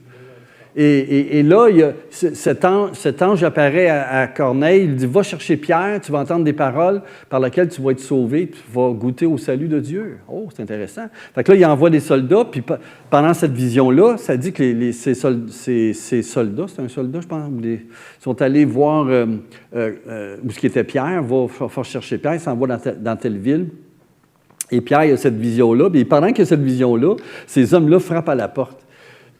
Et là, il y a cet ange apparaît à Corneille, il dit, va chercher Pierre, tu vas entendre des paroles par lesquelles tu vas être sauvé, puis tu vas goûter au salut de Dieu. Oh, c'est intéressant. Fait que là, il envoie des soldats, puis pendant cette vision-là, ça dit que ces soldats, c'est un soldat, je pense, sont allés voir où ce qui était Pierre, va chercher Pierre, il s'en va dans telle ville. Et Pierre, il a cette vision-là, puis pendant qu'il y a cette vision-là, ces hommes-là frappent à la porte.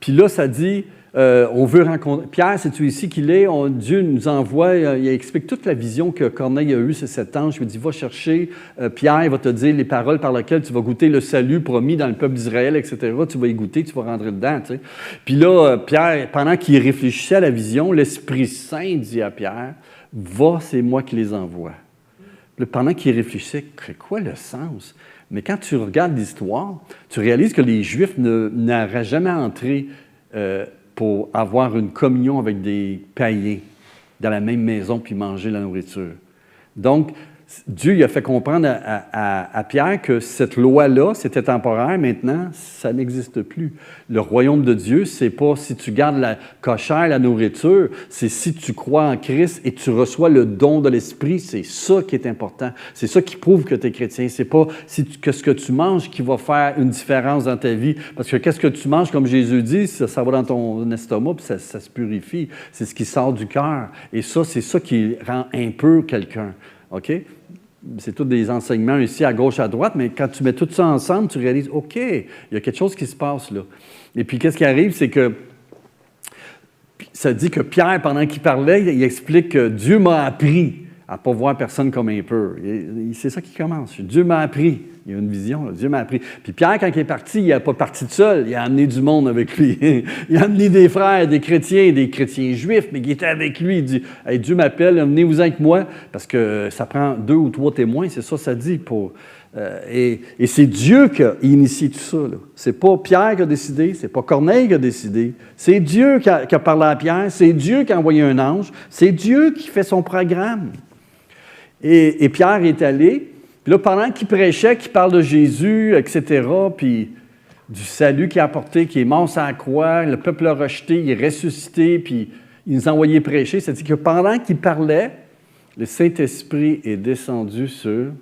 Puis là, ça dit, On veut rencontrer. Pierre, c'est-tu ici qu'il est? Dieu nous envoie, il explique toute la vision que Corneille a eue, c'est cet ange. Il lui dit, va chercher Pierre, il va te dire les paroles par lesquelles tu vas goûter le salut promis dans le peuple d'Israël, etc. Tu vas y goûter, tu vas rentrer dedans. Tu sais. Puis là, Pierre, pendant qu'il réfléchissait à la vision, l'Esprit Saint dit à Pierre, va, c'est moi qui les envoie. Puis là, pendant qu'il réfléchissait, c'est quoi le sens? Mais quand tu regardes l'histoire, tu réalises que les Juifs n'auraient jamais entré pour avoir une communion avec des païens dans la même maison puis manger la nourriture. Donc, Dieu il a fait comprendre à Pierre que cette loi-là, c'était temporaire. Maintenant, ça n'existe plus. Le royaume de Dieu, c'est pas si tu gardes la cochère, la nourriture, c'est si tu crois en Christ et tu reçois le don de l'Esprit. C'est ça qui est important. C'est ça qui prouve que tu es chrétien. C'est pas que ce que tu manges qui va faire une différence dans ta vie. Parce que qu'est-ce que tu manges, comme Jésus dit, ça va dans ton estomac puis ça se purifie. C'est ce qui sort du cœur. Et ça, c'est ça qui rend impur quelqu'un. OK? C'est tous des enseignements ici à gauche, à droite, mais quand tu mets tout ça ensemble, tu réalises, OK, il y a quelque chose qui se passe là. Et puis, qu'est-ce qui arrive, c'est que ça dit que Pierre, pendant qu'il parlait, il explique que Dieu m'a appris à ne pas voir personne comme impur. C'est ça qui commence. Dieu m'a appris. Il y a une vision, là. Dieu m'a appris. Puis Pierre, quand il est parti, il n'est pas parti tout seul. Il a amené du monde avec lui. Il a amené des frères, des chrétiens juifs, mais qui étaient avec lui. Il dit, hey, Dieu m'appelle, venez-vous avec moi, parce que ça prend 2 ou 3 témoins, c'est ça, ça dit. Et c'est Dieu qui a initié tout ça. Ce n'est pas Pierre qui a décidé, ce n'est pas Corneille qui a décidé. C'est Dieu qui a parlé à Pierre, c'est Dieu qui a envoyé un ange, c'est Dieu qui fait son programme. Et Pierre est allé. Puis là, pendant qu'il prêchait, qu'il parle de Jésus, etc., puis du salut qu'il a apporté, qui est mort sur la croix, le peuple l'a rejeté, il est ressuscité, puis il nous a envoyé prêcher. C'est-à-dire que pendant qu'il parlait, le Saint-Esprit est descendu sur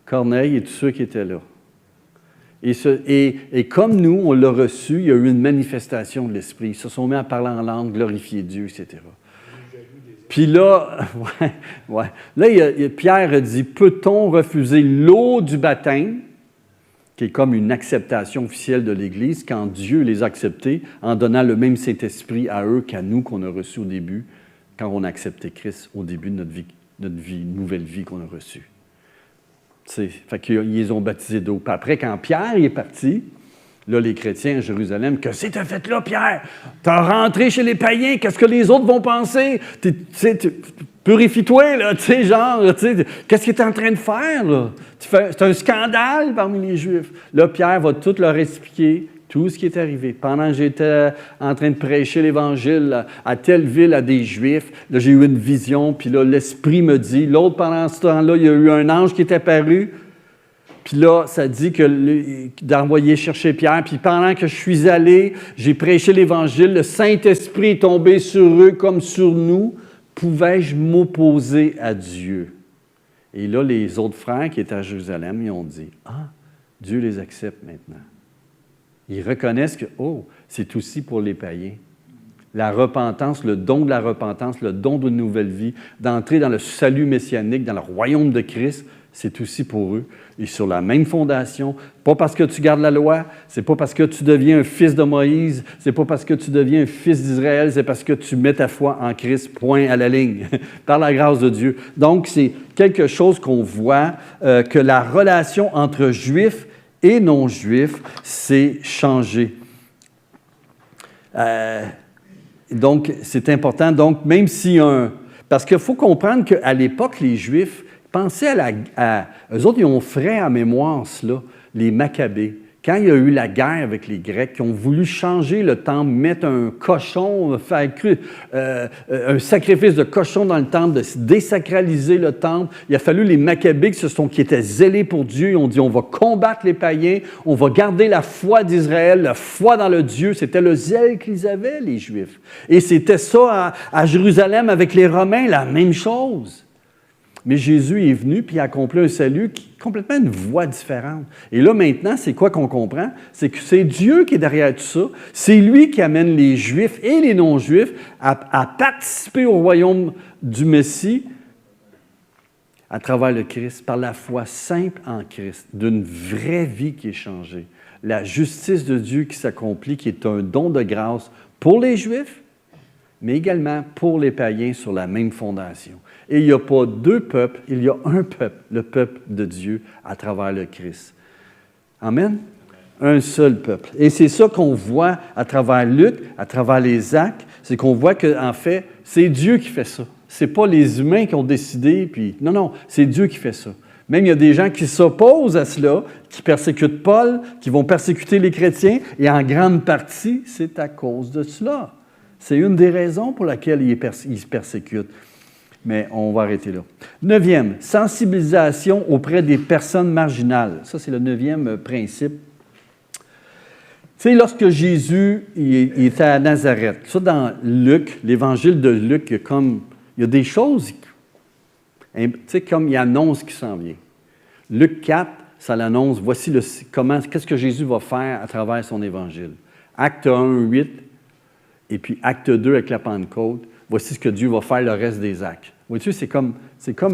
Corneille et tous ceux qui étaient là. Et comme nous, on l'a reçu, il y a eu une manifestation de l'Esprit. Ils se sont mis à parler en langue, glorifier Dieu, etc. Puis là, Pierre a dit, peut-on refuser l'eau du baptême, qui est comme une acceptation officielle de l'Église, quand Dieu les a acceptés en donnant le même Saint-Esprit à eux qu'à nous qu'on a reçu au début, quand on a accepté Christ au début de notre vie, nouvelle vie qu'on a reçue. Fait qu'ils les ont baptisés d'eau. Puis après, quand Pierre est parti, là, les chrétiens à Jérusalem, que c'est t'as fait là, Pierre? T'as rentré chez les païens, qu'est-ce que les autres vont penser? Purifie-toi, là, tu sais, genre, qu'est-ce que tu es en train de faire, là? C'est un scandale parmi les Juifs. Là, Pierre va tout leur expliquer, tout ce qui est arrivé. Pendant que j'étais en train de prêcher l'Évangile à telle ville, à des Juifs, là, j'ai eu une vision, puis là, l'Esprit me dit, l'autre, pendant ce temps-là, il y a eu un ange qui est apparu. Puis là, ça dit d'envoyer chercher Pierre. Puis pendant que je suis allé, j'ai prêché l'Évangile, le Saint-Esprit est tombé sur eux comme sur nous. Pouvais-je m'opposer à Dieu? Et là, les autres frères qui étaient à Jérusalem, ils ont dit, Dieu les accepte maintenant. Ils reconnaissent que, c'est aussi pour les païens. La repentance, le don de la repentance, le don d'une nouvelle vie, d'entrer dans le salut messianique, dans le royaume de Christ, c'est aussi pour eux. Et sur la même fondation, pas parce que tu gardes la loi, c'est pas parce que tu deviens un fils de Moïse, c'est pas parce que tu deviens un fils d'Israël, c'est parce que tu mets ta foi en Christ, point à la ligne, par la grâce de Dieu. Donc, c'est quelque chose qu'on voit, que la relation entre Juifs et non-Juifs s'est changée. Donc, c'est important. Donc, même si parce qu'il faut comprendre qu'à l'époque, les Juifs pensaient eux autres, ils ont frais à mémoire, cela, les Maccabées. Quand il y a eu la guerre avec les Grecs, qui ont voulu changer le temple, mettre un cochon, faire un sacrifice de cochon dans le temple, de désacraliser le temple, il a fallu les Maccabées qui étaient zélés pour Dieu. Ils ont dit, on va combattre les païens, on va garder la foi d'Israël, la foi dans le Dieu. C'était le zèle qu'ils avaient, les Juifs. Et c'était ça à Jérusalem avec les Romains, la même chose. Mais Jésus est venu puis il a accompli un salut qui est complètement une voie différente. Et là, maintenant, c'est quoi qu'on comprend? C'est que c'est Dieu qui est derrière tout ça. C'est lui qui amène les Juifs et les non-Juifs à participer au royaume du Messie à travers le Christ, par la foi simple en Christ, d'une vraie vie qui est changée. La justice de Dieu qui s'accomplit, qui est un don de grâce pour les Juifs, mais également pour les païens sur la même fondation. Et il n'y a pas deux peuples, il y a un peuple, le peuple de Dieu à travers le Christ. Amen? Un seul peuple. Et c'est ça qu'on voit à travers Luc, à travers les actes, c'est qu'on voit qu'en fait, c'est Dieu qui fait ça. Ce n'est pas les humains qui ont décidé, puis non, c'est Dieu qui fait ça. Même il y a des gens qui s'opposent à cela, qui persécutent Paul, qui vont persécuter les chrétiens, et en grande partie, c'est à cause de cela. C'est une des raisons pour laquelle ils se persécutent. Mais on va arrêter là. 9e, sensibilisation auprès des personnes marginales. Ça, c'est le 9e principe. Tu sais, lorsque Jésus il était à Nazareth, ça dans Luc, l'évangile de Luc, il y a des choses, tu sais, comme il annonce qui s'en vient. Luc 4, ça l'annonce, voici qu'est-ce que Jésus va faire à travers son évangile. Acte 1, 8, et puis acte 2 avec la Pentecôte, voici ce que Dieu va faire le reste des actes. Vois-tu, c'est comme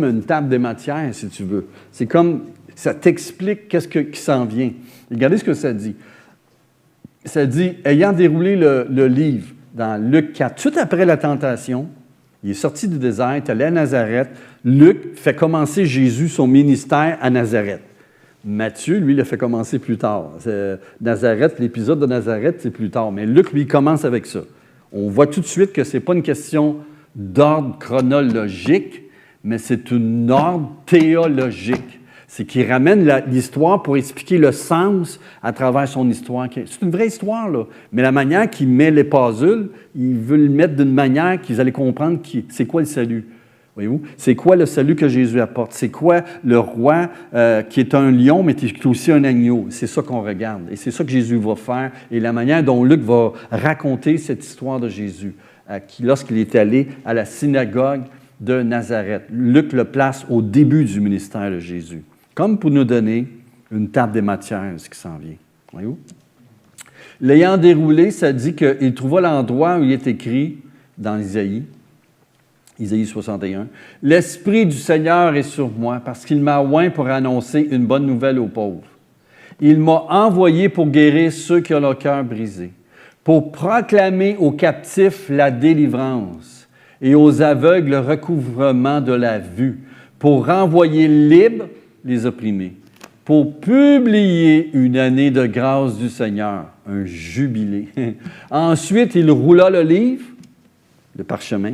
une table des matières, si tu veux. C'est comme, ça t'explique qu'est-ce qui s'en vient. Regardez ce que ça dit. Ça dit, ayant déroulé le livre dans Luc 4, tout de suite après la tentation, il est sorti du désert, il est allé à Nazareth. Luc fait commencer Jésus son ministère à Nazareth. Matthieu, lui, l'a fait commencer plus tard. Nazareth, l'épisode de Nazareth, c'est plus tard. Mais Luc, lui, commence avec ça. On voit tout de suite que ce n'est pas une question d'ordre chronologique, mais c'est un ordre théologique. C'est qu'il ramène l'histoire pour expliquer le sens à travers son histoire. C'est une vraie histoire, là. Mais la manière qu'il met les puzzles, il veut le mettre d'une manière qu'ils allaient comprendre c'est quoi le salut. Voyez-vous? C'est quoi le salut que Jésus apporte? C'est quoi le roi qui est un lion, mais qui est aussi un agneau? C'est ça qu'on regarde. Et c'est ça que Jésus va faire. Et la manière dont Luc va raconter cette histoire de Jésus, lorsqu'il est allé à la synagogue de Nazareth. Luc le place au début du ministère de Jésus, comme pour nous donner une table des matières, ce qui s'en vient. Voyez-vous? L'ayant déroulé, ça dit qu'il trouva l'endroit où il est écrit dans Isaïe 61, « L'Esprit du Seigneur est sur moi, parce qu'il m'a oint pour annoncer une bonne nouvelle aux pauvres. Il m'a envoyé pour guérir ceux qui ont le cœur brisé, pour proclamer aux captifs la délivrance et aux aveugles le recouvrement de la vue, pour renvoyer libres les opprimés, pour publier une année de grâce du Seigneur, un jubilé. » Ensuite, il roula le livre, le parchemin,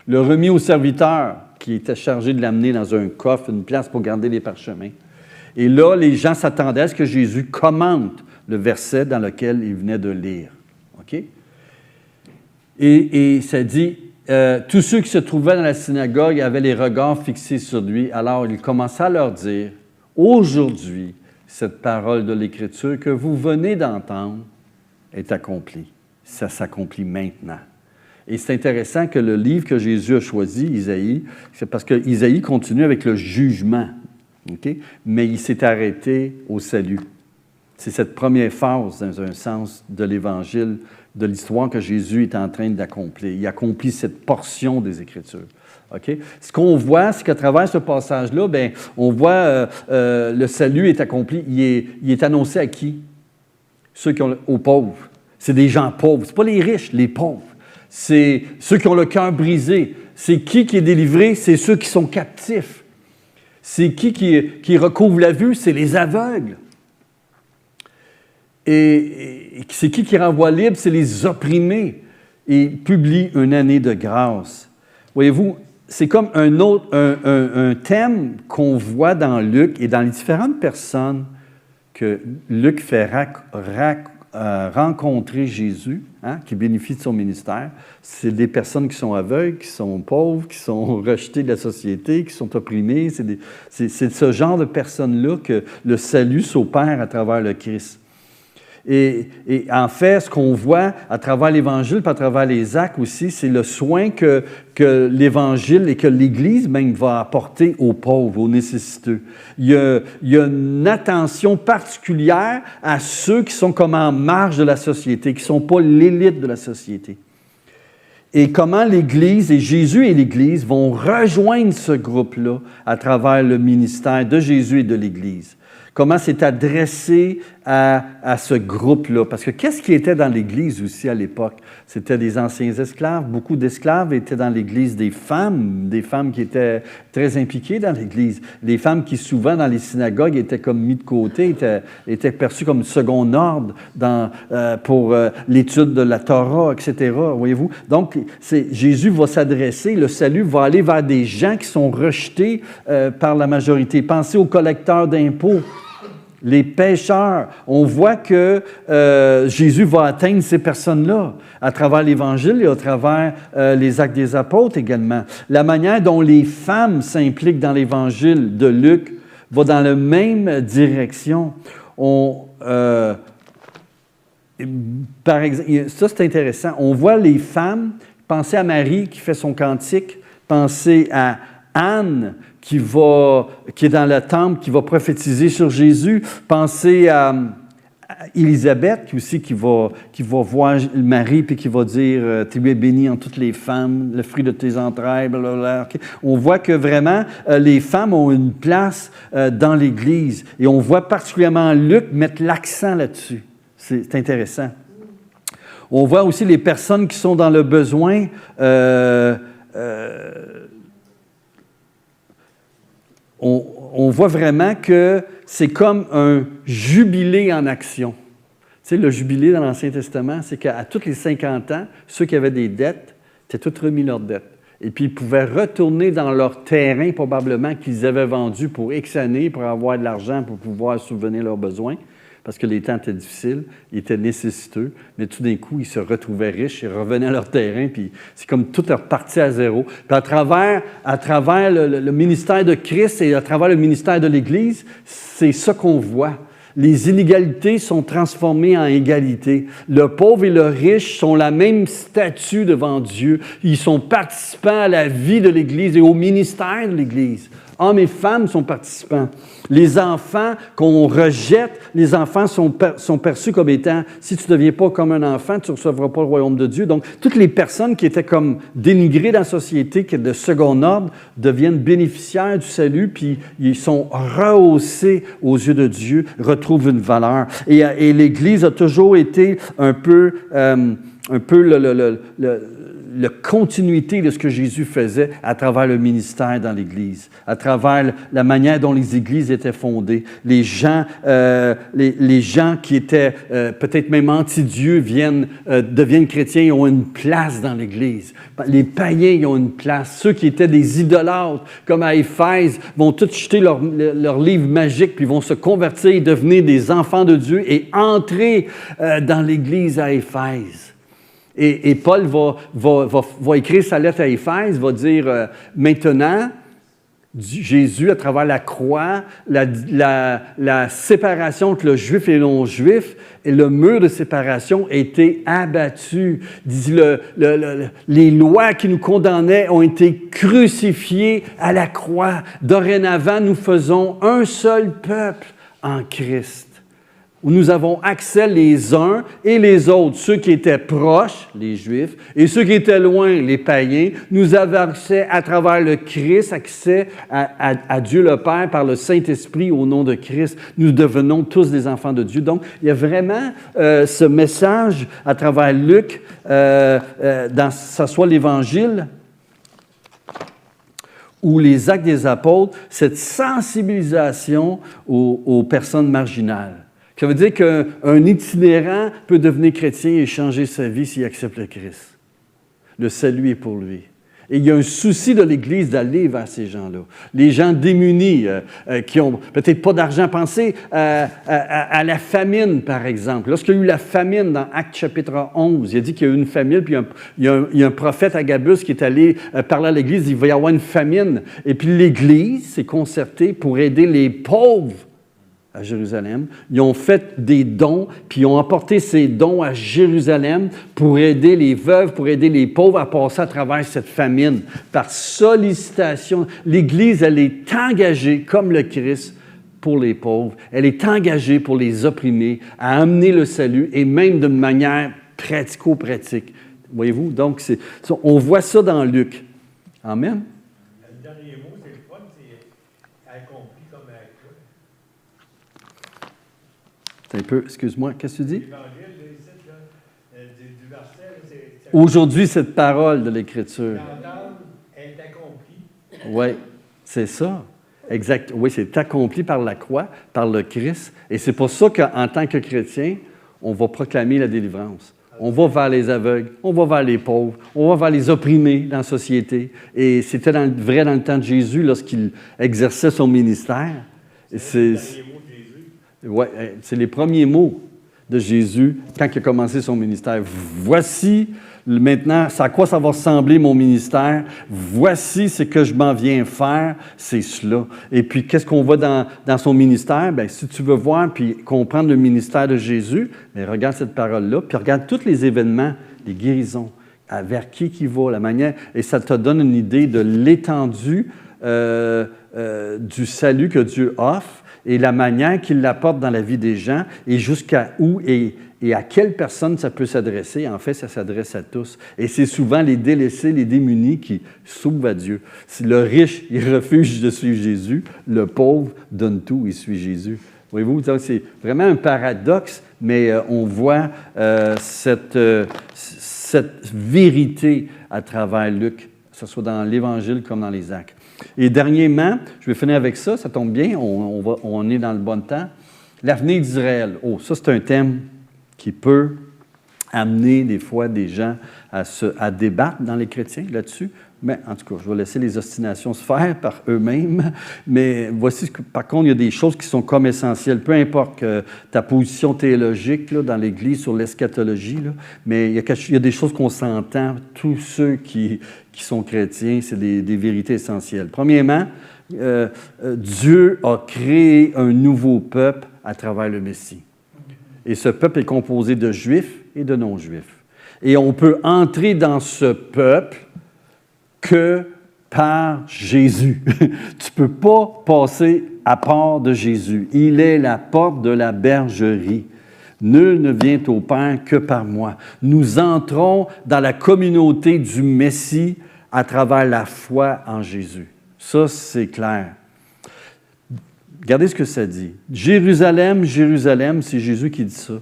le remit au serviteur qui était chargé de l'amener dans un coffre, une place pour garder les parchemins. Et là, les gens s'attendaient à ce que Jésus commente le verset dans lequel il venait de lire. OK? Et ça dit, tous ceux qui se trouvaient dans la synagogue avaient les regards fixés sur lui. Alors il commença à leur dire, « Aujourd'hui, cette parole de l'Écriture que vous venez d'entendre est accomplie. Ça s'accomplit maintenant. » Et c'est intéressant que le livre que Jésus a choisi, Isaïe, c'est parce que Isaïe continue avec le jugement, okay? Mais il s'est arrêté au salut. C'est cette première phase, dans un sens, de l'Évangile, de l'histoire que Jésus est en train d'accomplir. Il accomplit cette portion des Écritures. Okay? Ce qu'on voit, c'est qu'à travers ce passage-là, on voit le salut est accompli. Il est annoncé à qui? Aux pauvres. C'est des gens pauvres. Ce n'est pas les riches, les pauvres. C'est ceux qui ont le cœur brisé. C'est qui est délivré? C'est ceux qui sont captifs. C'est qui recouvre la vue? C'est les aveugles. Et c'est qui renvoie libre? C'est les opprimés. Et publie une année de grâce. Voyez-vous, c'est comme un thème qu'on voit dans Luc et dans les différentes personnes que Luc fait rencontrer Jésus, qui bénéficient de son ministère. C'est des personnes qui sont aveugles, qui sont pauvres, qui sont rejetées de la société, qui sont opprimées. C'est ce genre de personnes-là que le salut s'opère à travers le Christ. Et en fait, ce qu'on voit à travers l'Évangile, puis à travers les actes aussi, c'est le soin que l'Évangile et que l'Église même va apporter aux pauvres, aux nécessiteux. Il y a une attention particulière à ceux qui sont comme en marge de la société, qui ne sont pas l'élite de la société. Et comment l'Église, et Jésus et l'Église, vont rejoindre ce groupe-là à travers le ministère de Jésus et de l'Église. Comment c'est adressé à ce groupe-là. Parce que qu'est-ce qui était dans l'Église aussi à l'époque? C'était des anciens esclaves. Beaucoup d'esclaves étaient dans l'Église, des femmes qui étaient très impliquées dans l'Église. Les femmes qui, souvent, dans les synagogues, étaient comme mises de côté, étaient perçues comme second ordre pour l'étude de la Torah, etc. Voyez-vous? Donc, Jésus va s'adresser, le salut va aller vers des gens qui sont rejetés par la majorité. Pensez aux collecteurs d'impôts. Les pécheurs, on voit que Jésus va atteindre ces personnes-là à travers l'Évangile et à travers les Actes des Apôtres également. La manière dont les femmes s'impliquent dans l'Évangile de Luc va dans la même direction. Par exemple, ça c'est intéressant. On voit les femmes, pensez à Marie qui fait son cantique, pensez à Anne qui est dans le temple, qui va prophétiser sur Jésus. Pensez à Élisabeth qui va voir Marie puis qui va dire « Tu es bénie en toutes les femmes, le fruit de tes entrailles, blablabla. » On voit que vraiment, les femmes ont une place dans l'Église. Et on voit particulièrement Luc mettre l'accent là-dessus. C'est intéressant. On voit aussi les personnes qui sont dans le besoin. On voit vraiment que c'est comme un jubilé en action. Tu sais, le jubilé dans l'Ancien Testament, c'est qu'à tous les 50 ans, ceux qui avaient des dettes, étaient tous remis leurs dettes. Et puis, ils pouvaient retourner dans leur terrain, probablement, qu'ils avaient vendu pour X années, pour avoir de l'argent, pour pouvoir subvenir leurs besoins. Parce que les temps étaient difficiles, ils étaient nécessiteux, mais tout d'un coup, ils se retrouvaient riches, ils revenaient à leur terrain, puis c'est comme tout est reparti à zéro. Puis à travers le ministère de Christ et à travers le ministère de l'Église, c'est ça qu'on voit. Les inégalités sont transformées en égalité. Le pauvre et le riche sont la même statut devant Dieu. Ils sont participants à la vie de l'Église et au ministère de l'Église. Hommes et femmes sont participants. Les enfants qu'on rejette, les enfants sont perçus comme étant, si tu ne deviens pas comme un enfant, tu ne recevras pas le royaume de Dieu. Donc, toutes les personnes qui étaient comme dénigrées dans la société, qui est de second ordre, deviennent bénéficiaires du salut, puis ils sont rehaussés aux yeux de Dieu, retrouvent une valeur. Et l'Église a toujours été un peu la continuité de ce que Jésus faisait à travers le ministère dans l'Église, à travers la manière dont les églises étaient fondées. Les gens qui étaient peut-être même anti-Dieu deviennent chrétiens et ont une place dans l'Église. Les païens ils ont une place. Ceux qui étaient des idolâtres, comme à Éphèse, vont tous jeter leur livre magique puis vont se convertir et devenir des enfants de Dieu et entrer dans l'Église à Éphèse. Et Paul va écrire sa lettre à Éphèse, va dire maintenant, Jésus, à travers la croix, la séparation entre le juif et le non-juif, et le mur de séparation a été abattu. Les lois qui nous condamnaient ont été crucifiées à la croix. Dorénavant, nous faisons un seul peuple en Christ, où nous avons accès les uns et les autres, ceux qui étaient proches, les Juifs, et ceux qui étaient loin, les païens. Nous avons accès à travers le Christ, accès à Dieu le Père par le Saint-Esprit au nom de Christ. Nous devenons tous des enfants de Dieu. Donc, il y a vraiment ce message à travers Luc, dans ce soit l'Évangile ou les Actes des Apôtres, cette sensibilisation aux personnes marginales. Ça veut dire qu'un itinérant peut devenir chrétien et changer sa vie s'il accepte le Christ. Le salut est pour lui. Et il y a un souci de l'Église d'aller vers ces gens-là. Les gens démunis, qui ont peut-être pas d'argent. Pensez à la famine, par exemple. Lorsqu'il y a eu la famine dans Actes chapitre 11, il a dit qu'il y a eu une famine, puis il y a un prophète Agabus qui est allé parler à l'Église, il va y avoir une famine. Et puis l'Église s'est concertée pour aider les pauvres à Jérusalem. Ils ont fait des dons, puis ils ont apporté ces dons à Jérusalem pour aider les veuves, pour aider les pauvres à passer à travers cette famine. Par sollicitation, l'Église, elle est engagée, comme le Christ, pour les pauvres. Elle est engagée pour les opprimer, à amener le salut, et même d'une manière pratico-pratique. Voyez-vous? Donc, on voit ça dans Luc. Amen. Le dernier mot, c'est le fun, c'est accompli comme accompli. C'est un peu, excuse-moi, qu'est-ce que tu dis? L'évangile, là, ici, là, du verset, là, c'est Aujourd'hui, cette parole de l'Écriture. l'entendre est accomplie. Oui, c'est ça. Exact. Oui, c'est accompli par la croix, par le Christ. Et c'est pour ça qu'en tant que chrétien, on va proclamer la délivrance. On va vers les aveugles, on va vers les pauvres, on va vers les opprimés dans la société. Et c'était vrai dans le temps de Jésus lorsqu'il exerçait son ministère. C'est le dernier mot de Jésus. Ouais, c'est les premiers mots de Jésus quand il a commencé son ministère. Voici maintenant, c'est à quoi ça va ressembler mon ministère. Voici ce que je m'en viens faire, c'est cela. Et puis, qu'est-ce qu'on voit dans son ministère? Bien, si tu veux voir puis comprendre le ministère de Jésus, bien, regarde cette parole-là, puis regarde tous les événements, les guérisons, vers qui va, la manière, et ça te donne une idée de l'étendue du salut que Dieu offre et la manière qu'il l'apporte dans la vie des gens et jusqu'à où et à quelle personne ça peut s'adresser. En fait, ça s'adresse à tous. Et c'est souvent les délaissés, les démunis qui s'ouvrent à Dieu. Si le riche, il refuse de suivre Jésus, le pauvre donne tout, il suit Jésus. Voyez-vous, c'est vraiment un paradoxe, mais on voit cette vérité à travers Luc, que ce soit dans l'Évangile comme dans les Actes. Et dernièrement, je vais finir avec ça, ça tombe bien, on est dans le bon temps. L'avenir d'Israël. Oh, ça c'est un thème qui peut amener des fois des gens à débattre dans les chrétiens là-dessus. Mais en tout cas, je vais laisser les ostinations se faire par eux-mêmes. Mais voici, par contre, il y a des choses qui sont comme essentielles. Peu importe ta position théologique là, dans l'Église sur l'eschatologie, là, mais il y a des choses qu'on s'entend. Tous ceux qui sont chrétiens, c'est des vérités essentielles. Premièrement, Dieu a créé un nouveau peuple à travers le Messie. Et ce peuple est composé de Juifs et de non-Juifs. Et on peut entrer dans ce peuple que par Jésus. Tu ne peux pas passer à part de Jésus. Il est la porte de la bergerie. Nul ne vient au Père que par moi. Nous entrons dans la communauté du Messie à travers la foi en Jésus. Ça, c'est clair. Regardez ce que ça dit. Jérusalem, Jérusalem, c'est Jésus qui dit ça,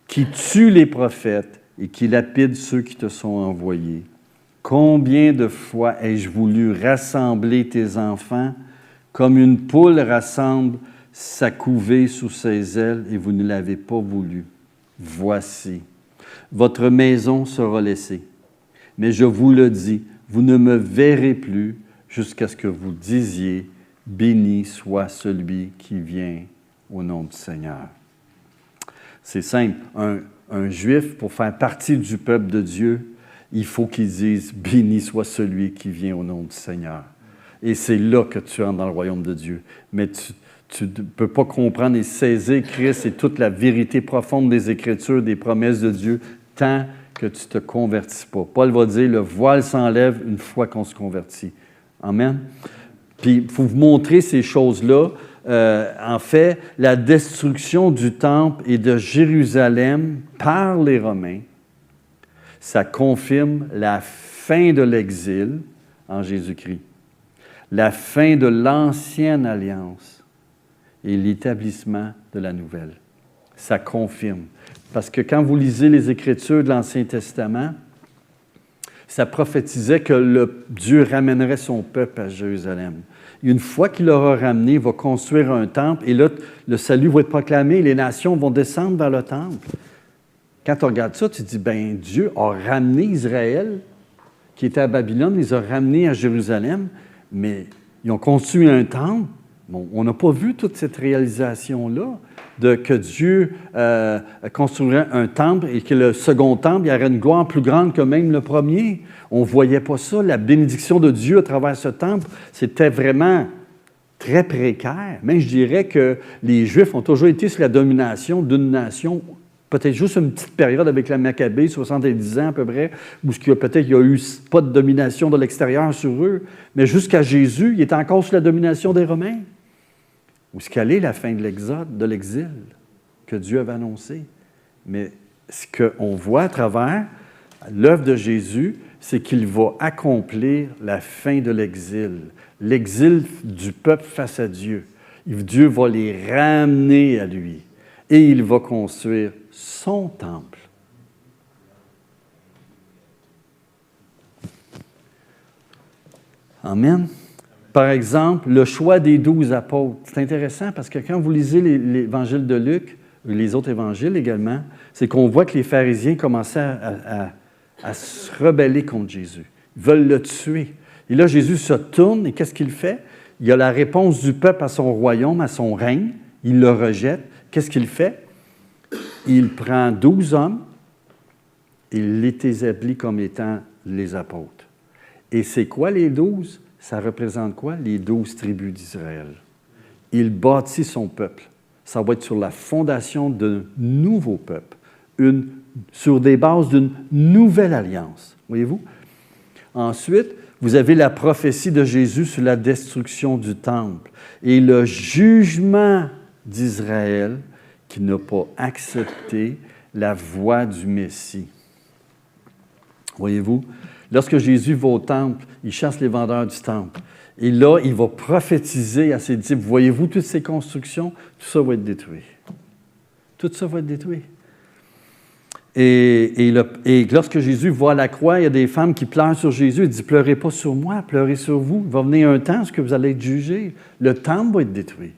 qui tue les prophètes et qui lapide ceux qui te sont envoyés. Combien de fois ai-je voulu rassembler tes enfants comme une poule rassemble sa couvée sous ses ailes et vous ne l'avez pas voulu. Voici, votre maison sera laissée. Mais je vous le dis, vous ne me verrez plus jusqu'à ce que vous disiez « Béni soit celui qui vient au nom du Seigneur ». C'est simple. Un Juif, pour faire partie du peuple de Dieu, il faut qu'il dise « Béni soit celui qui vient au nom du Seigneur ». Et c'est là que tu entres dans le royaume de Dieu. Mais tu ne peux pas comprendre et saisir Christ et toute la vérité profonde des Écritures, des promesses de Dieu, tant que tu ne te convertis pas. Paul va dire, le voile s'enlève une fois qu'on se convertit. Amen. Puis, il faut vous montrer ces choses-là. En fait, la destruction du temple et de Jérusalem par les Romains, ça confirme la fin de l'exil en Jésus-Christ, la fin de l'ancienne alliance et l'établissement de la nouvelle. Ça confirme. Parce que quand vous lisez les Écritures de l'Ancien Testament, ça prophétisait que Dieu ramènerait son peuple à Jérusalem. Une fois qu'il l'aura ramené, il va construire un temple et là, le salut va être proclamé et les nations vont descendre vers le temple. Quand tu regardes ça, tu te dis, bien, Dieu a ramené Israël, qui était à Babylone, il les a ramenés à Jérusalem, mais ils ont construit un temple. Bon, on n'a pas vu toute cette réalisation-là, que Dieu construirait un temple et que le second temple, il y aurait une gloire plus grande que même le premier. On ne voyait pas ça. La bénédiction de Dieu à travers ce temple, c'était vraiment très précaire. Même, je dirais que les Juifs ont toujours été sous la domination d'une nation, peut-être juste une petite période avec la Maccabée, 70 ans à peu près, où peut-être il n'y a eu pas de domination de l'extérieur sur eux, mais jusqu'à Jésus, il était encore sous la domination des Romains. Où est-ce qu'elle est la fin de l'exode, de l'exil que Dieu avait annoncé? Mais ce qu'on voit à travers l'œuvre de Jésus, c'est qu'il va accomplir la fin de l'exil du peuple face à Dieu. Dieu va les ramener à lui. et il va construire son temple. Amen. Par exemple, le choix des 12 apôtres. C'est intéressant parce que quand vous lisez l'évangile de Luc, les autres évangiles également, c'est qu'on voit que les pharisiens commençaient à se rebeller contre Jésus. Ils veulent le tuer. Et là, Jésus se tourne et qu'est-ce qu'il fait? Il y a la réponse du peuple à son royaume, à son règne. Il le rejette. Qu'est-ce qu'il fait? Il prend 12 hommes et il les établit comme étant les apôtres. Et c'est quoi les 12? Ça représente quoi? Les 12 tribus d'Israël. Il bâtit son peuple. Ça va être sur la fondation d'un nouveau peuple, sur des bases d'une nouvelle alliance. Voyez-vous? Ensuite, vous avez la prophétie de Jésus sur la destruction du temple et le jugement d'Israël qui n'a pas accepté la voie du Messie. Voyez-vous? Lorsque Jésus va au temple, il chasse les vendeurs du temple. Et là, il va prophétiser à ses disciples. Voyez-vous toutes ces constructions? Tout ça va être détruit. Tout ça va être détruit. Et lorsque Jésus va à la croix, il y a des femmes qui pleurent sur Jésus. Il dit, pleurez pas sur moi, pleurez sur vous. Il va venir un temps où vous allez être jugés. Le temple va être détruit.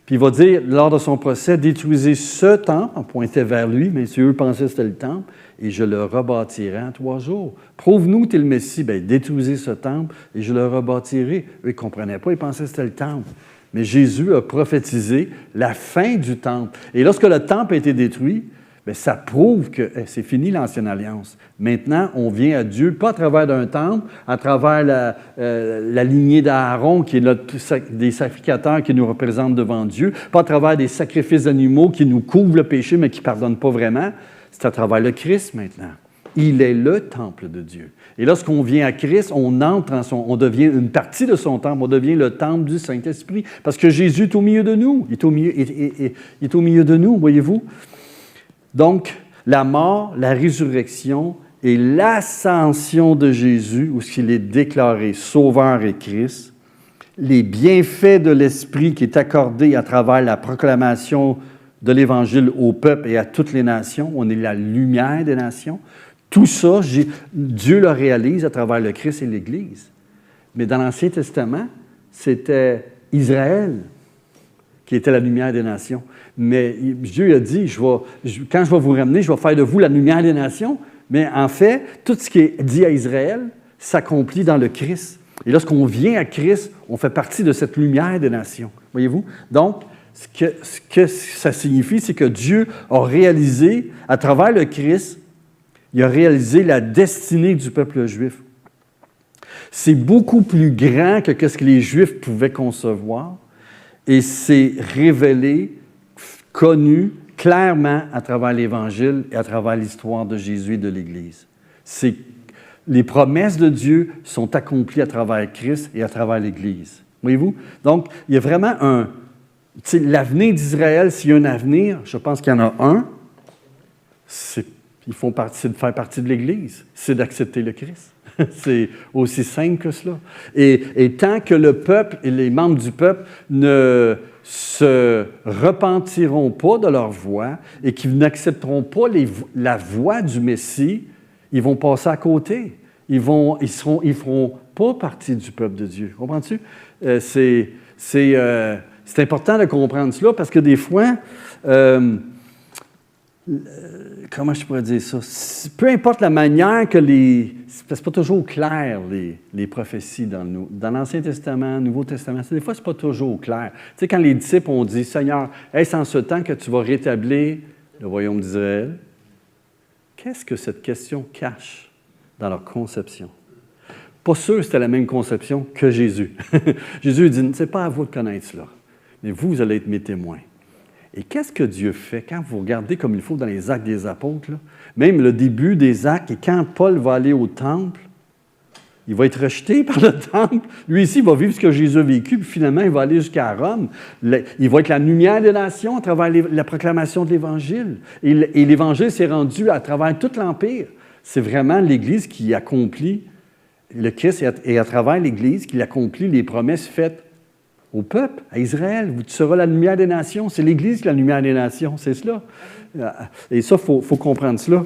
Puis il va dire, lors de son procès, détruisez ce temple, on pointait vers lui, mais si eux pensaient que c'était le temple, et je le rebâtirai en 3 jours. Prouve-nous que tu es le Messie. Bien, détruisez ce temple et je le rebâtirai. Eux, ils ne comprenaient pas, ils pensaient que c'était le temple. Mais Jésus a prophétisé la fin du temple. Et lorsque le temple a été détruit, bien, ça prouve que c'est fini l'Ancienne Alliance. Maintenant, on vient à Dieu, pas à travers d'un temple, à travers la lignée d'Aaron, qui est des sacrificateurs qui nous représentent devant Dieu, pas à travers des sacrifices d'animaux qui nous couvrent le péché, mais qui ne pardonnent pas vraiment. C'est à travers le Christ maintenant. Il est le temple de Dieu. Et lorsqu'on vient à Christ, on entre on devient une partie de son temple, on devient le temple du Saint-Esprit. Parce que Jésus est au milieu de nous. Il est au milieu de nous, voyez-vous. Donc, la mort, la résurrection et l'ascension de Jésus, où il est déclaré Sauveur et Christ, les bienfaits de l'Esprit qui est accordé à travers la proclamation de l'Évangile au peuple et à toutes les nations. On est la lumière des nations. Tout ça, Dieu le réalise à travers le Christ et l'Église. Mais dans l'Ancien Testament, c'était Israël qui était la lumière des nations. Mais Dieu a dit, quand je vais vous ramener, je vais faire de vous la lumière des nations. Mais en fait, tout ce qui est dit à Israël s'accomplit dans le Christ. Et lorsqu'on vient à Christ, on fait partie de cette lumière des nations. Voyez-vous? Donc, ce que ça signifie, c'est que Dieu a réalisé, à travers le Christ, il a réalisé la destinée du peuple juif. C'est beaucoup plus grand que ce que les Juifs pouvaient concevoir et c'est révélé, connu clairement à travers l'Évangile et à travers l'histoire de Jésus et de l'Église. Les promesses de Dieu sont accomplies à travers Christ et à travers l'Église. Voyez-vous? Donc, il y a vraiment l'avenir d'Israël, s'il y a un avenir, je pense qu'il y en a un, c'est de faire partie de l'Église, c'est d'accepter le Christ. C'est aussi simple que cela. Et tant que le peuple et les membres du peuple ne se repentiront pas de leur voie et qu'ils n'accepteront pas la voie du Messie, ils vont passer à côté. Ils feront pas partie du peuple de Dieu. Comprends-tu? C'est important de comprendre cela parce que des fois, comment je pourrais dire ça? Peu importe la manière que c'est pas toujours clair, les prophéties dans l'Ancien Testament, Nouveau Testament. Des fois, c'est pas toujours clair. Tu sais, quand les disciples ont dit, « Seigneur, est-ce en ce temps que tu vas rétablir le royaume d'Israël? » Qu'est-ce que cette question cache dans leur conception? Pas sûr que c'était la même conception que Jésus. Jésus dit, « C'est pas à vous de connaître cela, mais vous allez être mes témoins. » Et qu'est-ce que Dieu fait quand vous regardez comme il faut dans les Actes des Apôtres, là, même le début des Actes, et quand Paul va aller au temple, il va être rejeté par le temple. Lui ici, il va vivre ce que Jésus a vécu, puis finalement, il va aller jusqu'à Rome. Il va être la lumière des nations à travers la proclamation de l'Évangile. Et l'Évangile s'est rendu à travers tout l'Empire. C'est vraiment l'Église qui accomplit le Christ et à travers l'Église qu'il accomplit les promesses faites au peuple, à Israël. Tu seras la lumière des nations. C'est l'Église qui est la lumière des nations, c'est cela. Et ça, il faut comprendre cela.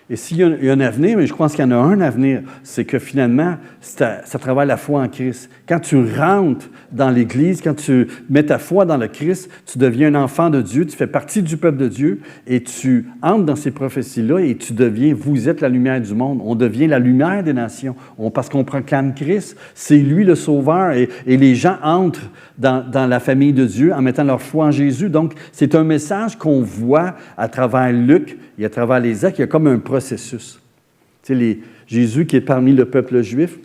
Et s'il y a un avenir, mais je pense qu'il y en a un avenir, c'est que finalement, ça travaille la foi en Christ. Quand tu rentres dans l'Église, quand tu mets ta foi dans le Christ, tu deviens un enfant de Dieu, tu fais partie du peuple de Dieu et tu entres dans ces prophéties-là et tu deviens, vous êtes la lumière du monde. On devient la lumière des nations parce qu'on proclame Christ. C'est lui le Sauveur et les gens entrent dans la famille de Dieu en mettant leur foi en Jésus. Donc, c'est un message qu'on voit à travers Luc et à travers les actes. Il y a comme un processus. Tu sais, Jésus, qui est parmi le peuple juif,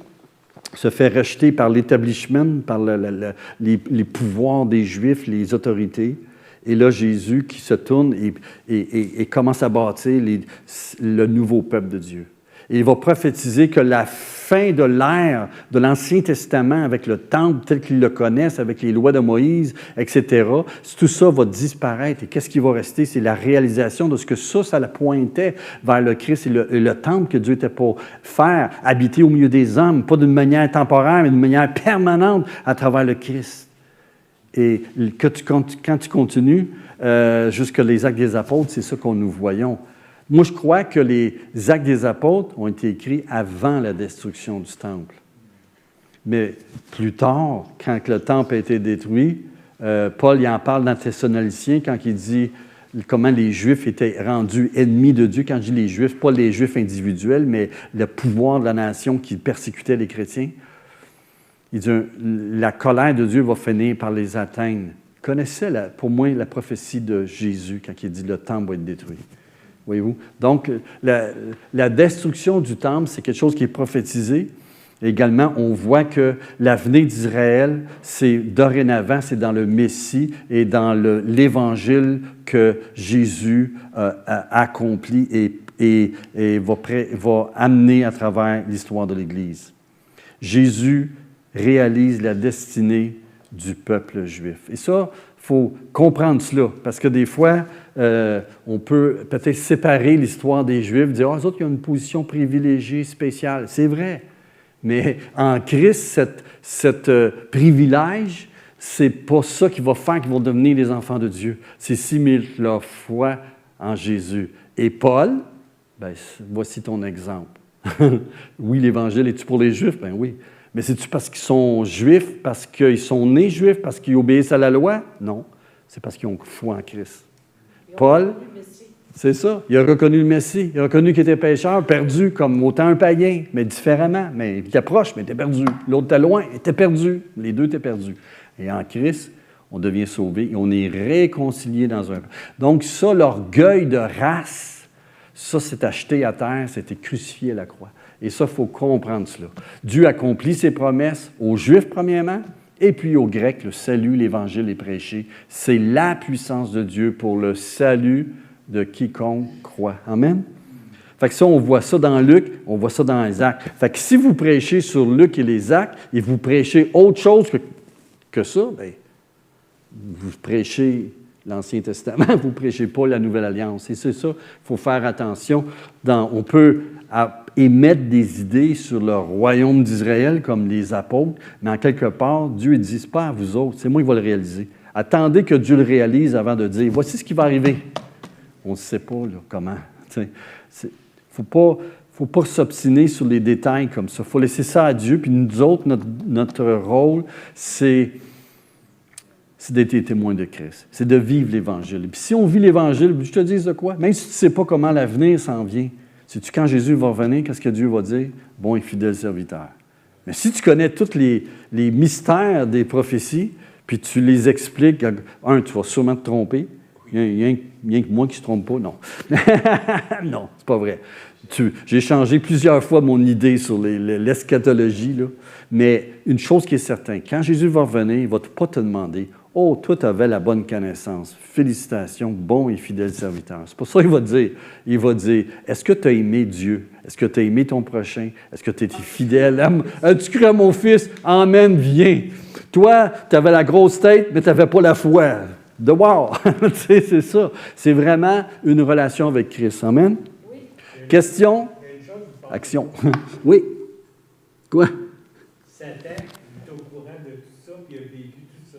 se fait rejeter par l'établissement, par les pouvoirs des Juifs, les autorités. Et là, Jésus qui se tourne et commence à bâtir le nouveau peuple de Dieu. Et il va prophétiser que la fin de l'ère de l'Ancien Testament, avec le temple tel qu'ils le connaissent, avec les lois de Moïse, etc., tout ça va disparaître. Et qu'est-ce qui va rester? C'est la réalisation de ce que ça pointait vers le Christ et le temple que Dieu était pour faire, habiter au milieu des hommes, pas d'une manière temporaire, mais d'une manière permanente à travers le Christ. Et quand tu continues jusqu'à les Actes des Apôtres, c'est ça que nous voyons. Moi, je crois que les Actes des Apôtres ont été écrits avant la destruction du temple. Mais plus tard, quand le temple a été détruit, Paul il en parle dans Thessaloniciens quand il dit comment les Juifs étaient rendus ennemis de Dieu. Quand je dis les Juifs, pas les Juifs individuels, mais le pouvoir de la nation qui persécutait les chrétiens. Il dit, la colère de Dieu va finir par les atteindre. Connaissez pour moi la prophétie de Jésus quand il dit le temple va être détruit. Voyez-vous? Donc, la destruction du temple, c'est quelque chose qui est prophétisé. Également, on voit que l'avenir d'Israël, c'est dorénavant, c'est dans le Messie et dans l'Évangile que Jésus a accompli et va amener à travers l'histoire de l'Église. Jésus réalise la destinée du peuple juif. Et ça, il faut comprendre cela, parce que des fois, on peut peut-être séparer l'histoire des Juifs, dire « Ah, eux autres, ils ont une position privilégiée, spéciale. » C'est vrai, mais en Christ, ce privilège, c'est pas ça qui va faire qu'ils vont devenir les enfants de Dieu. C'est s'ils mettent leur foi en Jésus. Et Paul, ben, voici ton exemple. Oui, l'Évangile, est-tu pour les Juifs? Ben oui. Mais c'est-tu parce qu'ils sont Juifs, parce qu'ils sont nés Juifs, parce qu'ils obéissent à la loi? Non, c'est parce qu'ils ont foi en Christ. Paul, c'est ça, il a reconnu le Messie, il a reconnu qu'il était pécheur, perdu comme autant un païen, mais différemment. Mais il était proche, mais il était perdu. L'autre était loin, il était perdu. Les deux étaient perdus. Et en Christ, on devient sauvé et on est réconcilié dans un... Donc ça, l'orgueil de race, ça, c'est acheté à terre, c'était crucifié à la croix. Et ça, il faut comprendre cela. Dieu accomplit ses promesses aux Juifs, premièrement, et puis aux Grecs, le salut, l'Évangile est prêché. C'est la puissance de Dieu pour le salut de quiconque croit. Amen? Fait que ça, on voit ça dans Luc, on voit ça dans les Actes. Fait que si vous prêchez sur Luc et les Actes, et vous prêchez autre chose que ça, bien, vous prêchez l'Ancien Testament, vous ne prêchez pas la Nouvelle Alliance. Et c'est ça, il faut faire attention. On peut émettre des idées sur le royaume d'Israël comme les apôtres, mais en quelque part, Dieu ne dit pas à vous autres, c'est moi qui vais le réaliser. Attendez que Dieu le réalise avant de dire, voici ce qui va arriver. On ne sait pas là, comment. Il ne faut pas s'obstiner sur les détails comme ça. Il faut laisser ça à Dieu. Puis nous autres, notre rôle, c'est d'être des témoins de Christ. C'est de vivre l'Évangile. Puis si on vit l'Évangile, je te dis de quoi? Même si tu ne sais pas comment l'avenir s'en vient, sais-tu quand Jésus va revenir, qu'est-ce que Dieu va dire? Bon et fidèle serviteur. Mais si tu connais tous les mystères des prophéties, puis tu les expliques, tu vas sûrement te tromper. Il y a que moi qui ne se trompe pas, non. Non, c'est pas vrai. J'ai changé plusieurs fois mon idée sur l'eschatologie, là. Mais une chose qui est certaine, quand Jésus va revenir, il ne va pas te demander « Oh, toi, tu avais la bonne connaissance. Félicitations, bon et fidèle serviteur. » C'est pour ça qu'il va dire. Il va dire « Est-ce que tu as aimé Dieu? Est-ce que tu as aimé ton prochain? Est-ce que tu étais fidèle? Tu cru à mon fils? Amen, viens. Toi, tu avais la grosse tête, mais tu n'avais pas la foi. De wow! » C'est ça. C'est vraiment une relation avec Christ. Amen? Oui. Question? Action. Oui. Quoi? Satan est au courant de tout ça, puis il a vécu tout ça.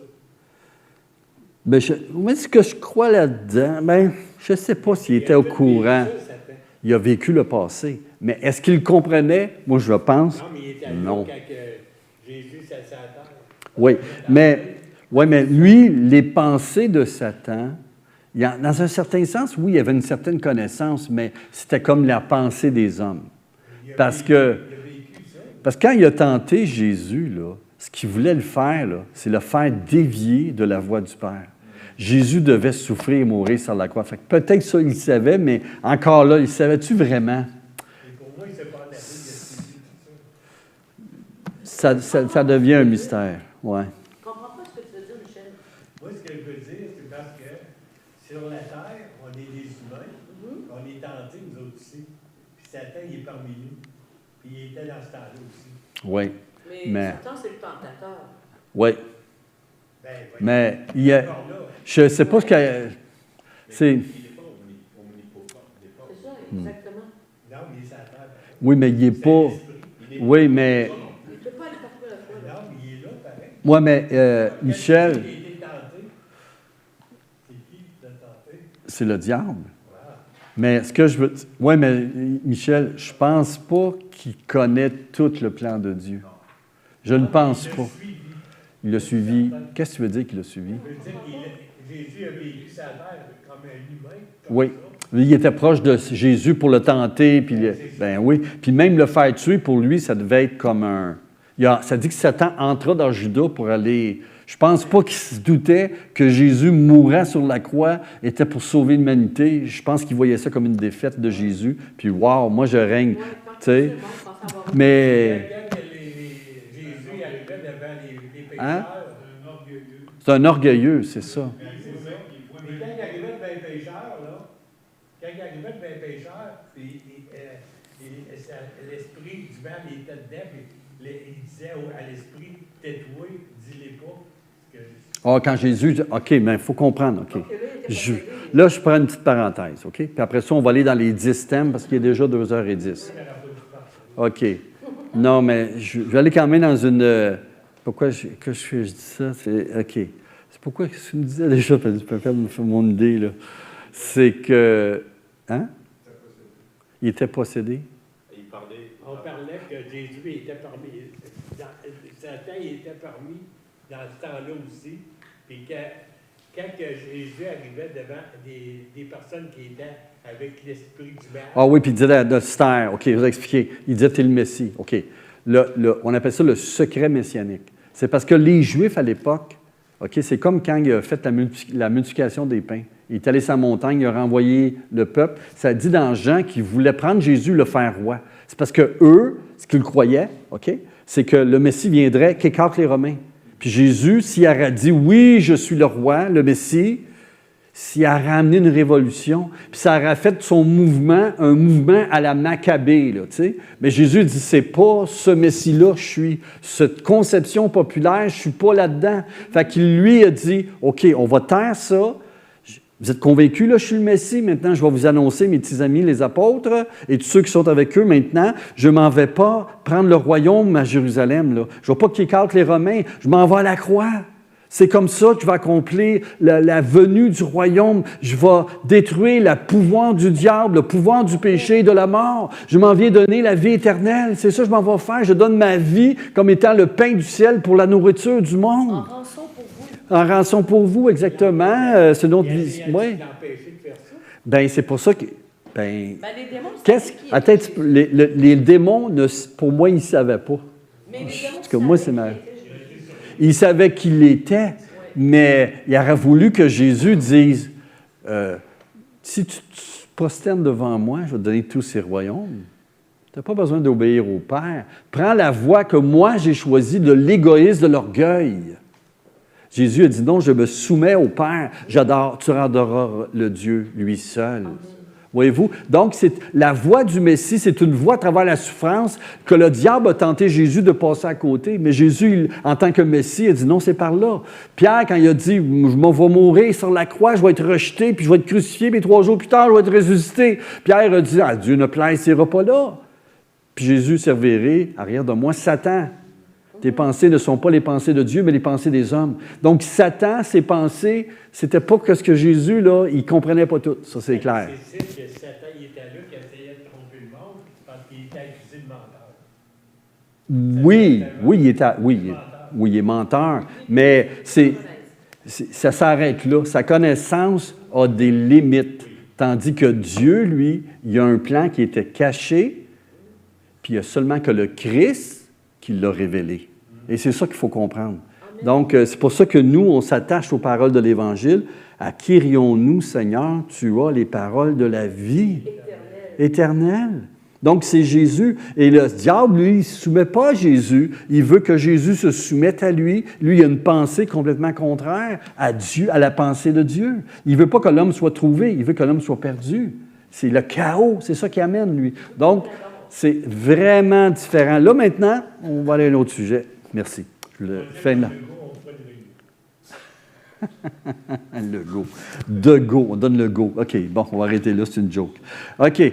Ben, moi, ce que je crois là-dedans, ben, je ne sais pas s'il était au courant. Il a vécu le passé. Mais est-ce qu'il le comprenait? Moi, je pense. Non, mais il était là Non. quand Jésus s'est à terre. Oui, mais lui, les pensées de Satan, dans un certain sens, oui, il y avait une certaine connaissance, mais c'était comme la pensée des hommes. Parce que quand il a tenté Jésus, là, ce qu'il voulait le faire, là, c'est le faire dévier de la voie du Père. Jésus devait souffrir et mourir sur la croix. Fait que peut-être ça, il le savait, mais encore là, il savait-tu vraiment? Et pour moi, il s'est pas adapté, il a suivi tout ça. Ça devient un mystère, ouais. Je ne comprends pas ce que tu veux dire, Michel. Moi, ce que je veux dire, c'est parce que sur la terre, on est des humains, on est tentés, nous autres aussi. Puis Satan, il est parmi nous. Puis il était dans ce temps-là aussi. Oui, Mais Satan, c'est le tentateur. oui. Ben, voyons, Mais il il y est a, encore là. je ne sais pas ce que c'est. Il n'est pas omnipotent. Il n'est pas. C'est ça, exactement. Non, mais il est sur la terre. Oui, mais il n'est C'est pas. l'esprit. Oui, mais. Il ne peut pas aller partout à la fois. là. Non, mais il est là, pareil. Moi, mais Michel, Qui a été tenté? C'est qui qui t'a tenté? c'est le diable. Voilà. Mais ce que je veux. Oui, mais Michel, je pense pas qu'il connaît tout le plan de Dieu. Je ne pense pas. Il l'a suivi. Qu'est-ce que tu veux dire qu'il l'a suivi? Je veux dire, Jésus a vécu sa terre comme un humain. Comme Oui. ça. Il était proche de Jésus pour le tenter, puis ben oui. Puis même le faire tuer, pour lui, ça devait être comme un... Ça dit que Satan entra dans Judas pour aller... Je pense pas qu'il se doutait que Jésus mourant sur la croix était pour sauver l'humanité. Je pense qu'il voyait ça comme une défaite de Jésus. Puis, wow, moi, je règne. Ouais, quand Tu sais, tu pensais avoir vu. mais Quand Jésus arrivait devant les pécheurs, Hein? un orgueilleux. c'est un orgueilleux, c'est ça. Mais quand il arrivait devant les pécheurs, là, quand il arrivait devant les pécheurs, puis l'esprit du mal était dedans, puis il disait à l'esprit, tais-toi, dis-les pas. Ah, quand Jésus dit, OK, mais il faut comprendre, OK. Donc, là, il était Je- possédé. là, je prends une petite parenthèse, OK? Puis après ça, on va aller dans les 10 thèmes parce qu'il est déjà 2h10. OK. Non, mais je vais aller quand même dans une... pourquoi je dis ça? C'est... OK. C'est pourquoi que tu me disais déjà, parce que je peux faire mon idée, là. C'est que... Hein? Il était possédé. Il parlait. On parlait que Jésus était parmi. Satan il était parmi dans ce temps-là aussi. Puis quand que Jésus arrivait devant des personnes qui étaient avec l'esprit du mal. Ah oui, puis il disait de se taire. OK, je vais expliquer. Il disait, t'es le Messie. OK. On appelle ça le secret messianique. C'est parce que les Juifs, à l'époque, OK, c'est comme quand il a fait la multiplication des pains. Il est allé sur la montagne, il a renvoyé le peuple. Ça dit dans Jean qu'il voulait prendre Jésus, le faire roi. C'est parce que eux, ce qu'ils croyaient, OK, c'est que le Messie viendrait qu'écarte les Romains. Puis Jésus, s'il aurait dit « Oui, je suis le roi, le Messie », s'il a ramené une révolution, puis ça aurait fait de son mouvement un mouvement à la Maccabée, là, tu sais. Mais Jésus dit, c'est pas ce Messie-là, je suis. Cette conception populaire, je suis pas là-dedans. Fait qu'il lui a dit, OK, on va taire ça. Vous êtes convaincus, là, je suis le Messie. Maintenant, je vais vous annoncer, mes petits amis, les apôtres, et tous ceux qui sont avec eux maintenant, je m'en vais pas prendre le royaume à Jérusalem, là. Je ne vais pas qu'ils écartent les Romains, je m'en vais à la croix. C'est comme ça que je vais accomplir la venue du royaume. Je vais détruire le pouvoir du diable, le pouvoir du péché et de la mort. Je m'en viens donner la vie éternelle. C'est ça que je m'en vais faire. Je donne ma vie comme étant le pain du ciel pour la nourriture du En monde. rançon pour vous. En rançon pour vous, exactement. C'est notre vie. Il a Oui. empêché de faire ça. Ben c'est pour ça que... Ben, Ben, les démons, qu'est-ce... Attends, un petit peu. Les démons, pour moi, ils ne savaient pas. Mais les démons, Parce que moi, c'est ma... savaient qu'il était Jésus. Il savait qui il était, mais il aurait voulu que Jésus dise si tu te prosternes devant moi, je vais te donner tous ces royaumes. Tu n'as pas besoin d'obéir au Père. Prends la voie que moi j'ai choisie de l'égoïsme, de l'orgueil. Jésus a dit non, je me soumets au Père. J'adore, tu adoreras le Dieu, lui seul. Voyez-vous? Donc, la voie du Messie, c'est une voie à travers la souffrance que le diable a tenté Jésus de passer à côté. Mais Jésus, en tant que Messie, a dit non, c'est par là. Pierre, quand il a dit, je m'en vais mourir sur la croix, je vais être rejeté, puis je vais être crucifié, puis 3 jours plus tard, je vais être ressuscité. Pierre a dit, ah, Dieu ne plaise, il n'ira pas là. Puis Jésus servirait, arrière de moi, Satan. Tes pensées ne sont pas les pensées de Dieu, mais les pensées des hommes. Donc, Satan, ses pensées, c'était pas que ce que Jésus, là, il comprenait pas tout. Ça, c'est clair. C'est sûr que Satan, il était là, qui essayait de tromper le monde, parce qu'il était accusé de menteur. Oui, il est menteur, mais ça s'arrête là. Sa connaissance a des limites. Tandis que Dieu, lui, il a un plan qui était caché, puis il n'y a seulement que le Christ qui l'a révélé. Et c'est ça qu'il faut comprendre. Donc, c'est pour ça que nous, on s'attache aux paroles de l'Évangile. À qui irions-nous, Seigneur? Tu as les paroles de la vie éternelle. Donc, c'est Jésus. Et le diable, lui, il ne se soumet pas à Jésus. Il veut que Jésus se soumette à lui. Lui, il a une pensée complètement contraire à Dieu, à la pensée de Dieu. Il ne veut pas que l'homme soit trouvé. Il veut que l'homme soit perdu. C'est le chaos. C'est ça qui amène, lui. Donc, c'est vraiment différent. Là, maintenant, on va aller à un autre sujet. Merci. Je le fais là. Le go. De go. On donne le go. OK, bon, on va arrêter là. C'est une joke. OK.